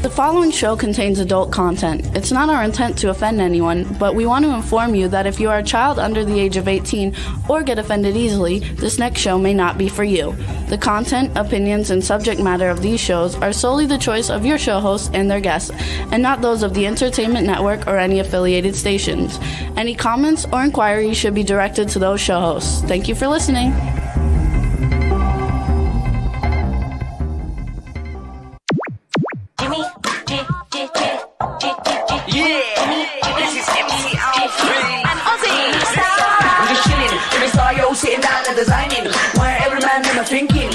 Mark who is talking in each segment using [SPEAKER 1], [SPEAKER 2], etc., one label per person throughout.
[SPEAKER 1] The following show contains adult content. It's not our intent to offend anyone, but we want to inform you that if you are a child under the age of 18 or get offended easily, this next show may not be for you. The content, opinions, and subject matter of these shows are solely the choice of your show hosts and their guests, and not those of the Entertainment Network or any affiliated stations. Any comments or inquiries should be directed to those show hosts. Thank you for listening.
[SPEAKER 2] Sitting down and designing, where every man them are thinking,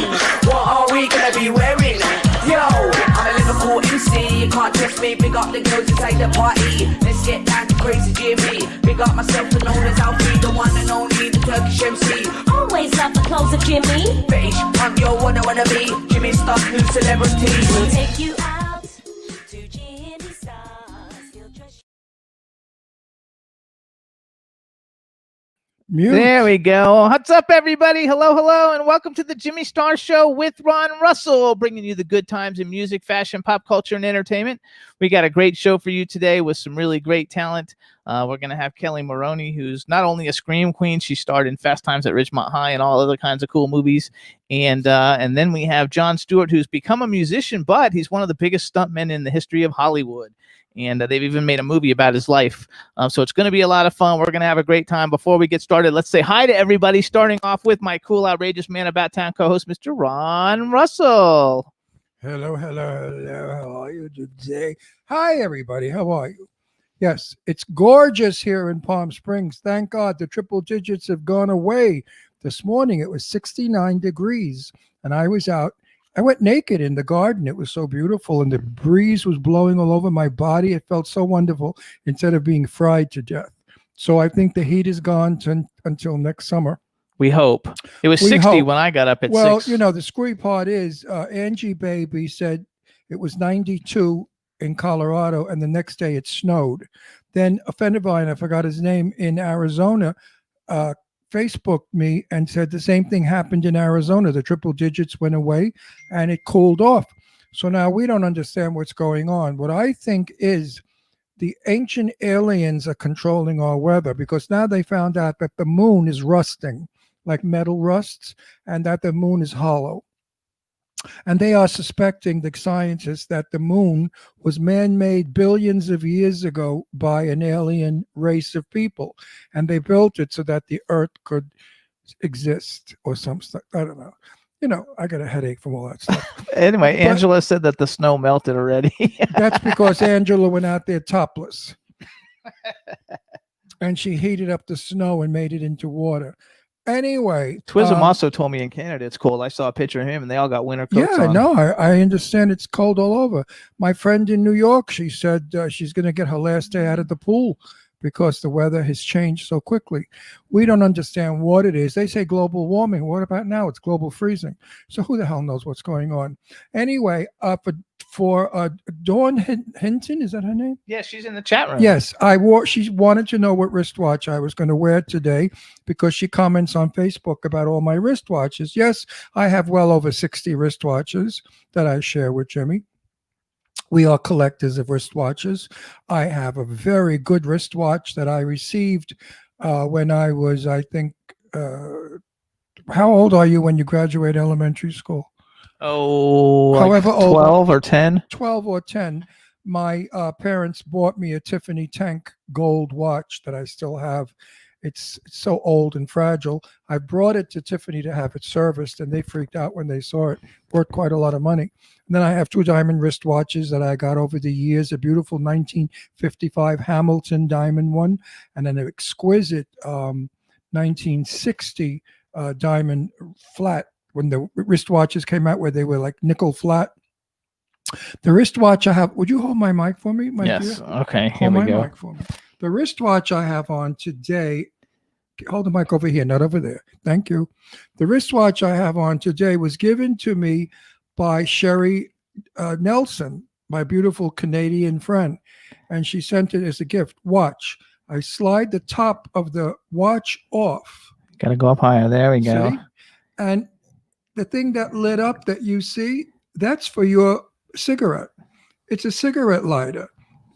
[SPEAKER 2] what are we gonna be wearing? Yo, I'm a Liverpool MC, you can't trust me. Big up the girls inside the party, let's get down to Crazy Jimmy. Big up myself and known as Alfie, the one and only, the Turkish MC.
[SPEAKER 3] Always love the clothes of Jimmy.
[SPEAKER 2] Bitch, I'm your wanna be, Jimmy Star, new celebrity.
[SPEAKER 3] We'll take you out to Jimmy Stars. He'll trust
[SPEAKER 4] Mute.
[SPEAKER 5] There we go. What's up, everybody? Hello, and welcome to the Jimmy Star Show with Ron Russell, bringing you the good times in music, fashion, pop culture, and entertainment. We got a great show for you today with some really great talent. We're going to have Kelly Maroney, who's not only a scream queen, she starred in Fast Times at Ridgemont High and all other kinds of cool movies. And then we have Jon Stewart, who's become a musician, but he's one of the biggest stuntmen in the history of Hollywood. And they've even made a movie about his life. So it's going to be a lot of fun. We're going to have a great time. Before we get started, let's say hi to everybody, starting off with my cool, outrageous man about town co-host, Mr. Ron Russell.
[SPEAKER 4] Hello. How are you today? Hi, everybody. How are you? Yes, it's gorgeous here in Palm Springs. Thank God the triple digits have gone away. This morning it was 69 degrees, and I was out. I went naked in the garden. It was so beautiful, and the breeze was blowing all over my body. It felt so wonderful instead of being fried to death. So I think the heat is gone until next summer.
[SPEAKER 5] We hope. It was 60 when I got up at 6.
[SPEAKER 4] Well, you know, the screwy part is Angie Baby said it was 92 in Colorado, and the next day it snowed. Then a friend of mine, I forgot his name, in Arizona, Facebooked me and said the same thing happened in Arizona. The triple digits went away and it cooled off. So now we don't understand what's going on. What I think is the ancient aliens are controlling our weather, because now they found out that the moon is rusting like metal rusts, and that the moon is hollow. And they are suspecting, the scientists, that the moon was man-made billions of years ago by an alien race of people. And they built it so that the earth could exist or something. I don't know. You know, I got a headache from all that stuff.
[SPEAKER 5] Anyway, Angela said that the snow melted already.
[SPEAKER 4] That's because Angela went out there topless. And she heated up the snow and made it into water. Anyway,
[SPEAKER 5] Twism also told me in Canada it's cold. I saw a picture of him, and they all got winter coats on.
[SPEAKER 4] Yeah, no, I understand it's cold all over. My friend in New York, she said she's going to get her last day out of the pool because the weather has changed so quickly. We don't understand what it is. They say global warming. What about now? It's global freezing. So who the hell knows what's going on? Anyway, for Dawn Hinton, is that her name?
[SPEAKER 5] Yeah, she's in the chat room.
[SPEAKER 4] Yes, she wanted to know what wristwatch I was going to wear today, because she comments on Facebook about all my wristwatches. Yes, I have well over 60 wristwatches that I share with Jimmy. We are collectors of wristwatches. I have a very good wristwatch that I received when I was, I think, how old are you when you graduate elementary school?
[SPEAKER 5] Oh,
[SPEAKER 4] however
[SPEAKER 5] like 12 or 10?
[SPEAKER 4] 12 or 10. My parents bought me a Tiffany Tank gold watch that I still have. It's so old and fragile. I brought it to Tiffany to have it serviced, and they freaked out when they saw it. Worth quite a lot of money. And then I have 2 diamond wristwatches that I got over the years, a beautiful 1955 Hamilton diamond one, and then an exquisite 1960 diamond flat, when the wristwatches came out where they were like nickel flat. The wristwatch I have, would you hold my mic for me, my
[SPEAKER 5] yes.
[SPEAKER 4] dear?
[SPEAKER 5] Okay, here we go.
[SPEAKER 4] Mic for me. The wristwatch I have on today, hold the mic over here, not over there. Thank you. The wristwatch I have on today was given to me by Sherry Nelson, my beautiful Canadian friend, and she sent it as a gift. Watch. I slide the top of the watch off.
[SPEAKER 5] Got to go up higher. There we go.
[SPEAKER 4] See? And the thing that lit up that you see, that's for your cigarette. It's a cigarette lighter,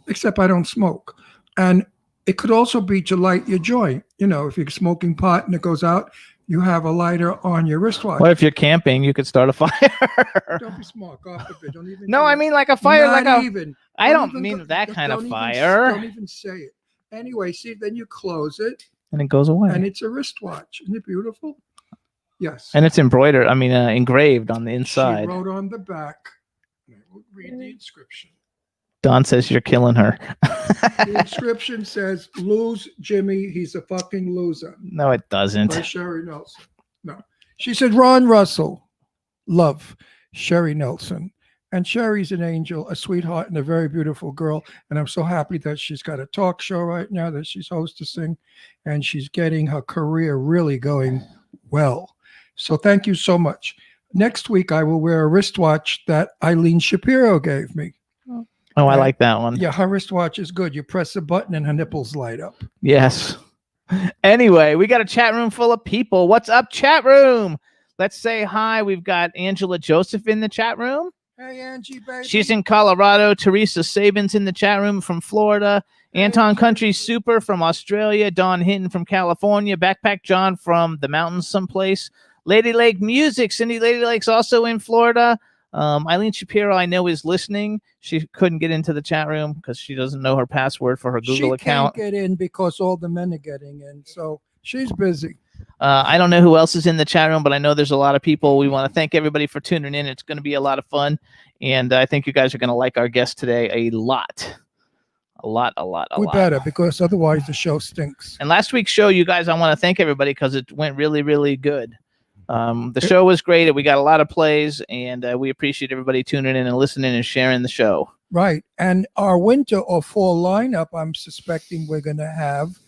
[SPEAKER 4] except I don't smoke. And it could also be to light your joint. You know, if you're smoking pot and it goes out, you have a lighter on your wristwatch.
[SPEAKER 5] What if you're camping? You could start a fire.
[SPEAKER 4] Don't be smart. God forbid. Don't even.
[SPEAKER 5] No,
[SPEAKER 4] do
[SPEAKER 5] I
[SPEAKER 4] it.
[SPEAKER 5] mean like a fire,
[SPEAKER 4] Not
[SPEAKER 5] like a.
[SPEAKER 4] even.
[SPEAKER 5] I don't
[SPEAKER 4] even
[SPEAKER 5] mean
[SPEAKER 4] go-
[SPEAKER 5] that kind of
[SPEAKER 4] don't even-
[SPEAKER 5] fire.
[SPEAKER 4] Don't even say it. Anyway, see, then you close it,
[SPEAKER 5] And it goes away.
[SPEAKER 4] and it's a wristwatch. Isn't it beautiful? Yes.
[SPEAKER 5] And it's embroidered. I mean, engraved on the
[SPEAKER 4] She
[SPEAKER 5] inside.
[SPEAKER 4] wrote on the back. I will read the inscription.
[SPEAKER 5] Don says you're killing her.
[SPEAKER 4] The inscription says, "Lose Jimmy. He's a fucking loser."
[SPEAKER 5] No, it doesn't.
[SPEAKER 4] By Sherry Nelson. No. She said, "Ron Russell, love, Sherry Nelson." And Sherry's an angel, a sweetheart, and a very beautiful girl. And I'm so happy that she's got a talk show right now that she's hosting, and she's getting her career really going well. So thank you so much. Next week, I will wear a wristwatch that Eileen Shapiro gave me.
[SPEAKER 5] Oh, I like that one.
[SPEAKER 4] Yeah, her wristwatch is good. You press a button and her nipples light up.
[SPEAKER 5] Yes. Anyway, we got a chat room full of people. What's up, chat room? Let's say hi. We've got Angela Joseph in the chat room.
[SPEAKER 4] Hey, Angie, baby.
[SPEAKER 5] She's in Colorado. Teresa Sabin's in the chat room from Florida. Anton Country Super from Australia. Don Hinton from California. Backpack John from the mountains someplace. Lady Lake Music. Cindy Lady Lake's also in Florida. Eileen Shapiro, I know, is listening. She couldn't get into the chat room because she doesn't know her password for her Google account.
[SPEAKER 4] She can't get in because all the men are getting in. So she's busy.
[SPEAKER 5] I don't know who else is in the chat room, but I know there's a lot of people. We want to thank everybody for tuning in. It's going to be a lot of fun. And I think you guys are going to like our guest today a lot. A lot.
[SPEAKER 4] We better, because otherwise the show stinks.
[SPEAKER 5] And last week's show, you guys, I want to thank everybody because it went really, really good. The show was great. We got a lot of plays, and we appreciate everybody tuning in and listening and sharing the show.
[SPEAKER 4] Right. And our winter or fall lineup, I'm suspecting we're going to have,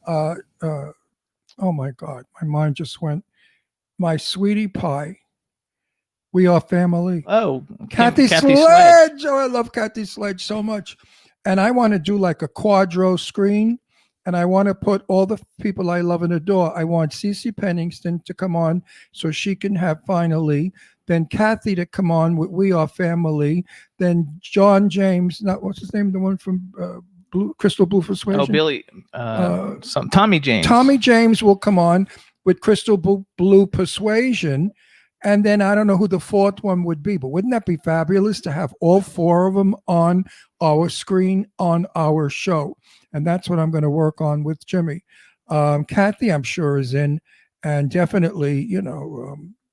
[SPEAKER 4] oh my God, my mind just went. My Sweetie Pie. We Are Family.
[SPEAKER 5] Oh,
[SPEAKER 4] Kathy Sledge. Oh, I love Kathy Sledge so much. And I want to do like a quadro screen. And I want to put all the people I love and adore. I want Cece Penningston to come on so she can have Finally. Then Kathy to come on with We Are Family. Then John James, not what's his name, the one from Crystal Blue Persuasion.
[SPEAKER 5] Oh, Billy. Tommy James.
[SPEAKER 4] Tommy James will come on with Crystal Blue Persuasion. And then I don't know who the fourth one would be, but wouldn't that be fabulous to have all four of them on our screen on our show? And that's what I'm going to work on with Jimmy. Kathy, I'm sure, is in, and definitely,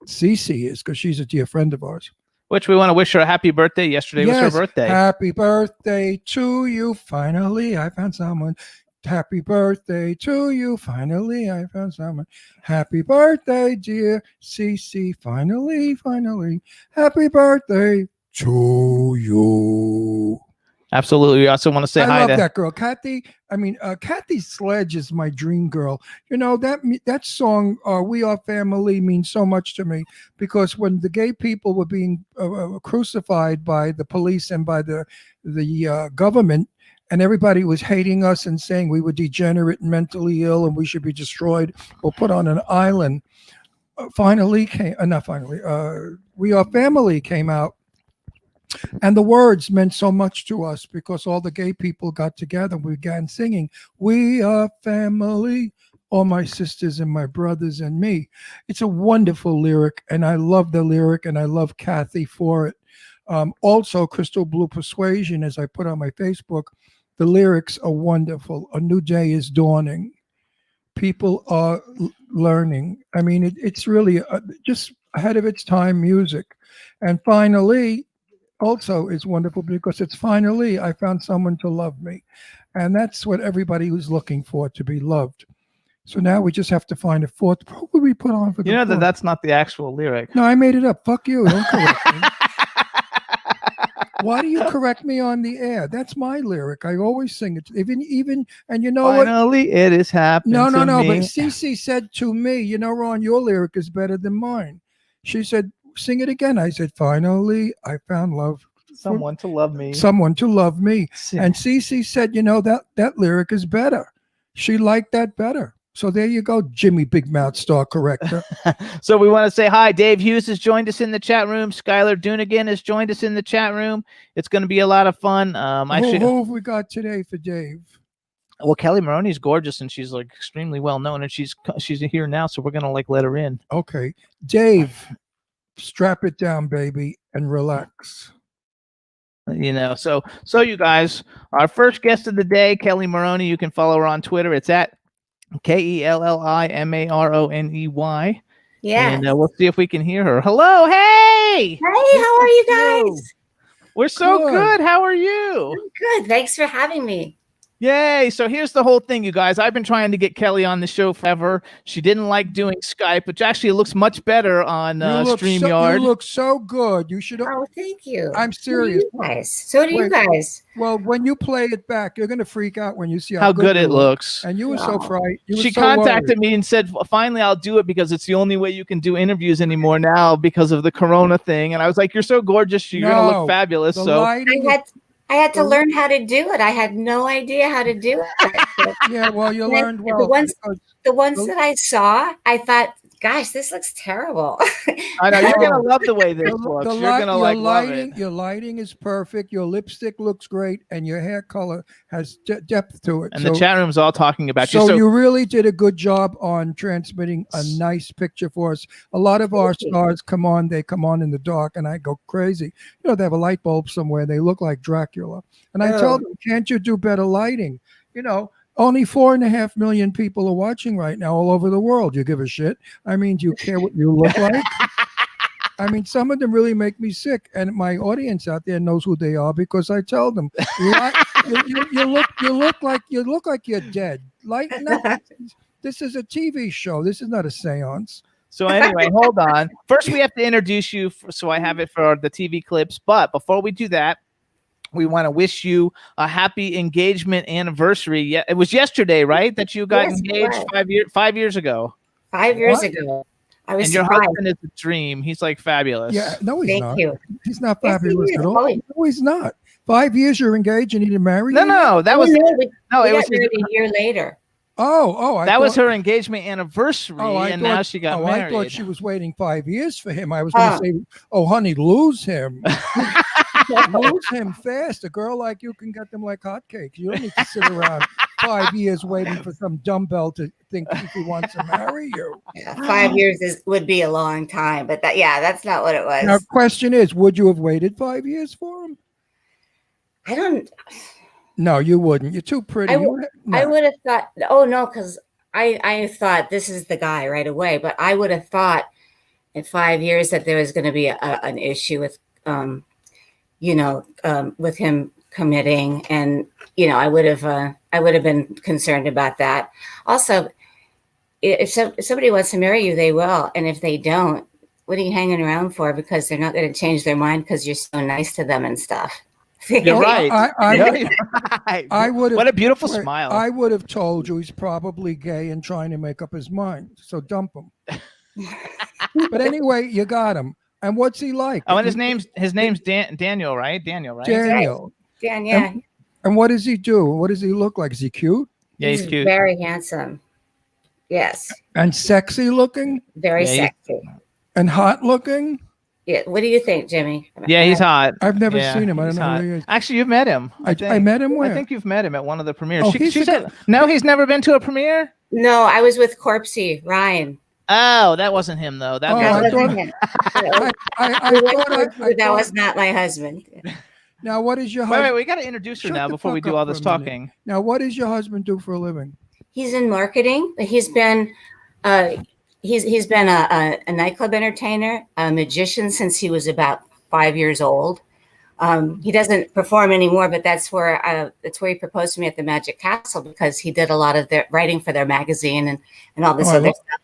[SPEAKER 4] Cece is, because she's a dear friend of ours.
[SPEAKER 5] Which we want to wish her a happy birthday. Yesterday was her birthday.
[SPEAKER 4] Happy birthday to you. Finally, I found someone. Happy birthday to you. Finally, I found someone. Happy birthday, dear Cece. Finally. Happy birthday to you.
[SPEAKER 5] Absolutely. We also want to say
[SPEAKER 4] I
[SPEAKER 5] hi
[SPEAKER 4] love
[SPEAKER 5] to
[SPEAKER 4] that girl, Kathy. Kathy Sledge is my dream girl. You know, that song, We Are Family, means so much to me, because when the gay people were being crucified by the police and by the government, and everybody was hating us and saying we were degenerate and mentally ill and we should be destroyed or put on an island, We Are Family came out. And the words meant so much to us because all the gay people got together. We began singing, "We are family, all my sisters and my brothers and me." It's a wonderful lyric, and I love the lyric, and I love Kathy for it. Also, Crystal Blue Persuasion, as I put on my Facebook, the lyrics are wonderful. A new day is dawning. People are learning. I mean, it's really just ahead of its time music. And finally, also is wonderful because it's finally I found someone to love me. And that's what everybody was looking for, to be loved. So now we just have to find a fourth. Who would we put on for the fourth?
[SPEAKER 5] that's not the actual lyric.
[SPEAKER 4] No, I made it up. Fuck you. Don't correct me. Why do you correct me on the air? That's my lyric. I always sing it. Even and you know
[SPEAKER 5] Finally,
[SPEAKER 4] what?
[SPEAKER 5] it is happening.
[SPEAKER 4] No.
[SPEAKER 5] Me.
[SPEAKER 4] But Cece said to me, Ron, your lyric is better than mine. She said, sing it again. I said, finally, I found love.
[SPEAKER 5] Someone to love me.
[SPEAKER 4] Someone to love me.
[SPEAKER 5] Sing.
[SPEAKER 4] And Cece said, that lyric is better. She liked that better. So there you go, Jimmy Big Mouth Star Corrector.
[SPEAKER 5] So we want to say hi. Dave Hughes has joined us in the chat room. Skylar Dunigan has joined us in the chat room. It's going to be a lot of fun.
[SPEAKER 4] Who have we got today for Dave?
[SPEAKER 5] Well, Kelly Maroney's gorgeous and she's like extremely well known, and she's here now, so we're gonna like let her in.
[SPEAKER 4] Okay, Dave, strap it down, baby, and relax.
[SPEAKER 5] You know, so you guys, our first guest of the day, Kelly Maroney. You can follow her on Twitter. It's at KELLIMARONEY.
[SPEAKER 6] Yeah.
[SPEAKER 5] And we'll see if we can hear her. Hello, hey!
[SPEAKER 6] Hey, how are you guys?
[SPEAKER 5] We're so
[SPEAKER 4] Good.
[SPEAKER 5] good. How are you?
[SPEAKER 6] I'm good. Thanks for having me.
[SPEAKER 5] Yay. So here's the whole thing, you guys. I've been trying to get Kelly on the show forever. She didn't like doing Skype, which actually looks much better on StreamYard.
[SPEAKER 4] You look so good. You should.
[SPEAKER 6] Oh, thank you.
[SPEAKER 4] I'm
[SPEAKER 6] So do
[SPEAKER 4] serious.
[SPEAKER 6] you guys. So do you
[SPEAKER 4] Wait.
[SPEAKER 6] guys.
[SPEAKER 4] Well, when you play it back, you're gonna freak out when you see
[SPEAKER 5] How good
[SPEAKER 4] you
[SPEAKER 5] it
[SPEAKER 4] look.
[SPEAKER 5] looks.
[SPEAKER 4] And you were so
[SPEAKER 6] Wow.
[SPEAKER 4] frightened.
[SPEAKER 5] She contacted me and said, finally, I'll do it because it's the only way you can do interviews anymore now because of the Corona thing. And I was like, you're so gorgeous. You're going to
[SPEAKER 4] No,
[SPEAKER 5] look fabulous.
[SPEAKER 4] The
[SPEAKER 5] So
[SPEAKER 4] lighting.
[SPEAKER 6] I had to learn how to do it. I had no idea how to do it.
[SPEAKER 4] Yeah, well, you
[SPEAKER 6] And then
[SPEAKER 4] learned
[SPEAKER 6] the
[SPEAKER 4] well.
[SPEAKER 6] ones-
[SPEAKER 4] because
[SPEAKER 6] The ones that I saw, I thought, gosh, this looks terrible.
[SPEAKER 5] I know you're going to
[SPEAKER 4] Oh.
[SPEAKER 5] love the way this looks. You're going to like love it.
[SPEAKER 4] Your lighting is perfect. Your lipstick looks great, and your hair color has depth to it.
[SPEAKER 5] And the chat room's all talking about
[SPEAKER 4] So
[SPEAKER 5] you.
[SPEAKER 4] you really did a good job on transmitting a nice picture for us. A lot of our
[SPEAKER 6] Thank you.
[SPEAKER 4] stars come on, they come on in the dark, and I go crazy. You know, they have a light bulb somewhere. They look like Dracula. And I
[SPEAKER 6] Oh.
[SPEAKER 4] told them, can't you do better lighting? You know, only 4.5 million people are watching right now all over the world. You give a shit? I mean, do you care what you look like? I mean, some of them really make me sick, and my audience out there knows who they are because I tell them, you look like you're dead. Lighten up. This is a TV show. This is not a séance.
[SPEAKER 5] So anyway, hold on. First, we have to introduce you. So I have it for the TV clips. But before we do that, we want to wish you a happy engagement anniversary. Yeah, it was yesterday, right? That you got
[SPEAKER 6] Yes, it
[SPEAKER 5] engaged
[SPEAKER 6] was.
[SPEAKER 5] 5 years ago.
[SPEAKER 6] 5 years
[SPEAKER 4] What?
[SPEAKER 6] ago. I was
[SPEAKER 5] And your
[SPEAKER 6] surprised.
[SPEAKER 5] husband is a dream. He's like fabulous.
[SPEAKER 4] Yeah, no, he's
[SPEAKER 6] Thank
[SPEAKER 4] not.
[SPEAKER 6] you.
[SPEAKER 4] He's not
[SPEAKER 6] Yes, he
[SPEAKER 4] fabulous
[SPEAKER 6] is.
[SPEAKER 4] at all.
[SPEAKER 6] Oh,
[SPEAKER 4] No, he's not. 5 years you're engaged and he didn't marry
[SPEAKER 5] No,
[SPEAKER 4] you?
[SPEAKER 5] no, that
[SPEAKER 6] Oh,
[SPEAKER 5] was
[SPEAKER 6] we
[SPEAKER 5] it was
[SPEAKER 6] got married a year later.
[SPEAKER 4] Oh,
[SPEAKER 5] that was her engagement anniversary, and now she got
[SPEAKER 4] I
[SPEAKER 5] married.
[SPEAKER 4] thought she was waiting 5 years for him. I was going to
[SPEAKER 6] Oh.
[SPEAKER 4] say, oh, honey, lose him. Lose him fast. A girl like you can get them like hotcakes. You don't need to sit around 5 years waiting for some dumbbell to think if he wants to marry you.
[SPEAKER 6] Yeah, 5 years would be a long time, but that's not what it was.
[SPEAKER 4] Now, question is, would you have waited 5 years for him?
[SPEAKER 6] I don't.
[SPEAKER 4] No, you wouldn't. You're too pretty.
[SPEAKER 6] I
[SPEAKER 4] You
[SPEAKER 6] would-
[SPEAKER 4] no.
[SPEAKER 6] I would have thought. Oh no, because I thought this is the guy right away. But I would have thought in 5 years that there was going to be an issue with, with him committing, and I would have been concerned about that. Also, if somebody wants to marry you, they will, and if they don't, what are you hanging around for? Because they're not going to change their mind because you're so nice to them and stuff.
[SPEAKER 5] You're right.
[SPEAKER 4] I
[SPEAKER 5] No,
[SPEAKER 4] would-
[SPEAKER 5] you're right.
[SPEAKER 4] I would have.
[SPEAKER 5] What a beautiful
[SPEAKER 4] Wait,
[SPEAKER 5] smile.
[SPEAKER 4] I would have told you he's probably gay and trying to make up his mind. So dump him. But anyway, you got him. And what's he like?
[SPEAKER 5] Oh, and his name's Daniel, right? Daniel, right?
[SPEAKER 4] Daniel.
[SPEAKER 6] Dan, yeah,
[SPEAKER 4] And what does he do? What does he look like? Is he cute
[SPEAKER 5] Yeah, he's cute.
[SPEAKER 6] very handsome. Yes,
[SPEAKER 4] and sexy looking
[SPEAKER 6] very
[SPEAKER 5] Yeah,
[SPEAKER 6] sexy.
[SPEAKER 4] and hot looking?
[SPEAKER 6] Yeah, what do you think, Jimmy?
[SPEAKER 5] Yeah, he's hot.
[SPEAKER 4] I've never
[SPEAKER 5] Yeah,
[SPEAKER 4] seen him. I don't
[SPEAKER 5] he's
[SPEAKER 4] know
[SPEAKER 5] hot.
[SPEAKER 4] who he is.
[SPEAKER 5] Actually, you've met him.
[SPEAKER 4] I
[SPEAKER 5] think.
[SPEAKER 4] met him where?
[SPEAKER 5] I think you've met him at one of the premieres.
[SPEAKER 4] Oh,
[SPEAKER 5] She
[SPEAKER 4] he's the
[SPEAKER 5] said, no, he's never been to a premiere?
[SPEAKER 6] No, I was with Corpsey Ryan.
[SPEAKER 5] Oh, that wasn't him, though. That
[SPEAKER 4] Oh,
[SPEAKER 5] wasn't
[SPEAKER 4] I
[SPEAKER 6] That
[SPEAKER 4] thought-
[SPEAKER 6] wasn't him.
[SPEAKER 4] I
[SPEAKER 6] We went
[SPEAKER 4] thought
[SPEAKER 6] Corpsey,
[SPEAKER 4] I
[SPEAKER 6] but that
[SPEAKER 4] thought-
[SPEAKER 6] was not my husband.
[SPEAKER 4] Now, what is your
[SPEAKER 5] Wait,
[SPEAKER 4] husband?
[SPEAKER 5] we got to introduce her
[SPEAKER 4] Shut
[SPEAKER 5] now
[SPEAKER 4] the
[SPEAKER 5] before we
[SPEAKER 4] fuck
[SPEAKER 5] do
[SPEAKER 4] up
[SPEAKER 5] all
[SPEAKER 4] for
[SPEAKER 5] this
[SPEAKER 4] a minute.
[SPEAKER 5] talking.
[SPEAKER 4] Now, what does your husband do for a living?
[SPEAKER 6] He's in marketing. He's been he's been a nightclub entertainer, a magician since he was about 5 years old. He doesn't perform anymore, but that's where he proposed to me at the Magic Castle because he did a lot of their writing for their magazine and all this
[SPEAKER 4] Oh, I
[SPEAKER 6] other
[SPEAKER 4] love-
[SPEAKER 6] stuff.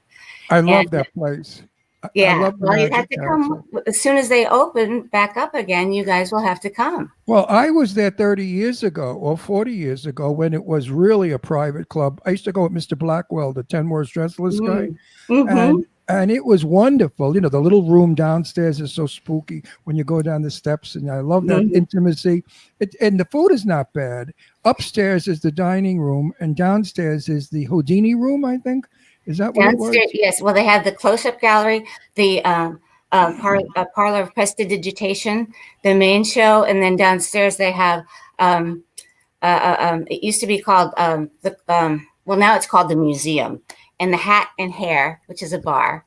[SPEAKER 4] I love
[SPEAKER 6] And-
[SPEAKER 4] that place. I
[SPEAKER 6] Yeah,
[SPEAKER 4] love the
[SPEAKER 6] well, you
[SPEAKER 4] Magic
[SPEAKER 6] have to
[SPEAKER 4] Castle.
[SPEAKER 6] come as soon as they open back up again. You guys will have to come.
[SPEAKER 4] Well, I was there 30 years ago or 40 years ago when it was really a private club. I used to go with Mr. Blackwell, the 10 Worst Dressed List guy.
[SPEAKER 6] Mhm.
[SPEAKER 4] And And it was wonderful. You know, the little room downstairs is so spooky when you go down the steps, and I love that intimacy. And the food is not bad. Upstairs is the dining room, and downstairs is the Houdini room, I think. Is that what it was?
[SPEAKER 6] Downstairs, yes. Well, they have the close-up gallery, the parlor of prestidigitation, the main show, and then downstairs they have. It used to be called well, now it's called the museum, and the Hat and Hair, which is a bar.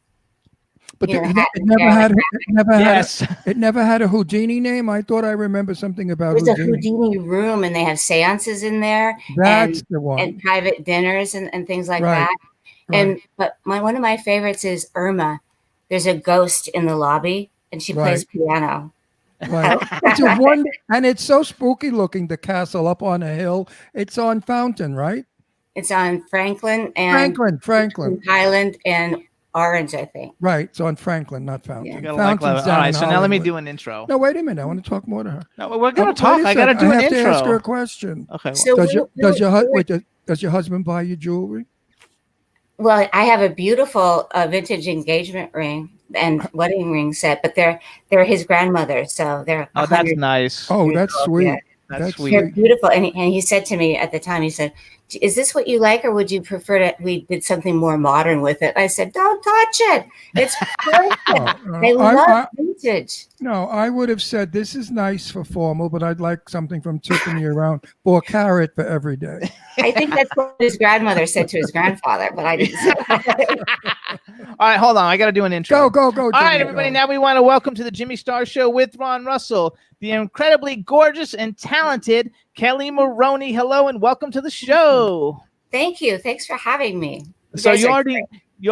[SPEAKER 4] But
[SPEAKER 6] You know,
[SPEAKER 4] it,
[SPEAKER 6] hat
[SPEAKER 4] it
[SPEAKER 6] and
[SPEAKER 4] never
[SPEAKER 6] hair.
[SPEAKER 4] had. It never had.
[SPEAKER 5] Yes.
[SPEAKER 4] It never had a Houdini name. I thought I remember something about
[SPEAKER 6] There's a
[SPEAKER 4] Houdini.
[SPEAKER 6] Houdini room, and they have seances in there,
[SPEAKER 4] That's the one.
[SPEAKER 6] and private dinners and things like
[SPEAKER 4] Right,
[SPEAKER 6] that.
[SPEAKER 4] right.
[SPEAKER 6] But one of my favorites is Irma. There's a ghost in the lobby, and she plays piano.
[SPEAKER 4] Right. It's a wonder, and it's so spooky looking. The castle up on a hill. It's on Fountain, right?
[SPEAKER 6] It's on Franklin and
[SPEAKER 4] Franklin.
[SPEAKER 6] Highland and Orange, I think.
[SPEAKER 4] Right. It's on Franklin, not Fountain.
[SPEAKER 6] Yeah.
[SPEAKER 5] You gotta like
[SPEAKER 4] Fountain's
[SPEAKER 5] love it.
[SPEAKER 4] down
[SPEAKER 5] All right,
[SPEAKER 4] in
[SPEAKER 5] so now let me
[SPEAKER 4] Hollywood.
[SPEAKER 5] do an intro.
[SPEAKER 4] No, wait a minute. I want to talk more to her.
[SPEAKER 5] No, we're gonna
[SPEAKER 4] Wait a
[SPEAKER 5] talk. I gotta
[SPEAKER 4] second.
[SPEAKER 5] do an
[SPEAKER 4] I have to ask her a
[SPEAKER 5] intro.
[SPEAKER 4] question.
[SPEAKER 5] Okay.
[SPEAKER 6] So
[SPEAKER 4] Does
[SPEAKER 6] we-
[SPEAKER 4] your
[SPEAKER 6] we
[SPEAKER 4] does your
[SPEAKER 6] were-
[SPEAKER 4] husband wait, does your husband buy you jewelry?
[SPEAKER 6] Well, I have a beautiful vintage engagement ring and wedding ring set, but they're his grandmother's, so they're
[SPEAKER 5] Oh, that's
[SPEAKER 6] 100
[SPEAKER 5] nice.
[SPEAKER 4] Oh, that's sweet.
[SPEAKER 6] Yeah.
[SPEAKER 5] That's sweet.
[SPEAKER 6] They're beautiful. And he said to me at the time, he said, "Is this what you like, or would you prefer that we did something more modern with it?" I said, "Don't touch it. It's perfect. I love vintage."
[SPEAKER 4] No, I would have said this is nice for formal, but I'd like something from Tiffany around 4 carat for every day.
[SPEAKER 6] I think that's what his grandmother said to his grandfather, but I didn't say that.
[SPEAKER 5] All right, hold on. I gotta do an intro.
[SPEAKER 4] Go.
[SPEAKER 5] All right,
[SPEAKER 4] Jimmy,
[SPEAKER 5] everybody.
[SPEAKER 4] go.
[SPEAKER 5] Now we want to welcome to the Jimmy Star Show with Ron Russell, the incredibly gorgeous and talented Kelly Maroney. Hello and welcome to the show.
[SPEAKER 6] Thank you. Thanks for having me.
[SPEAKER 5] So
[SPEAKER 6] guys
[SPEAKER 5] you
[SPEAKER 6] are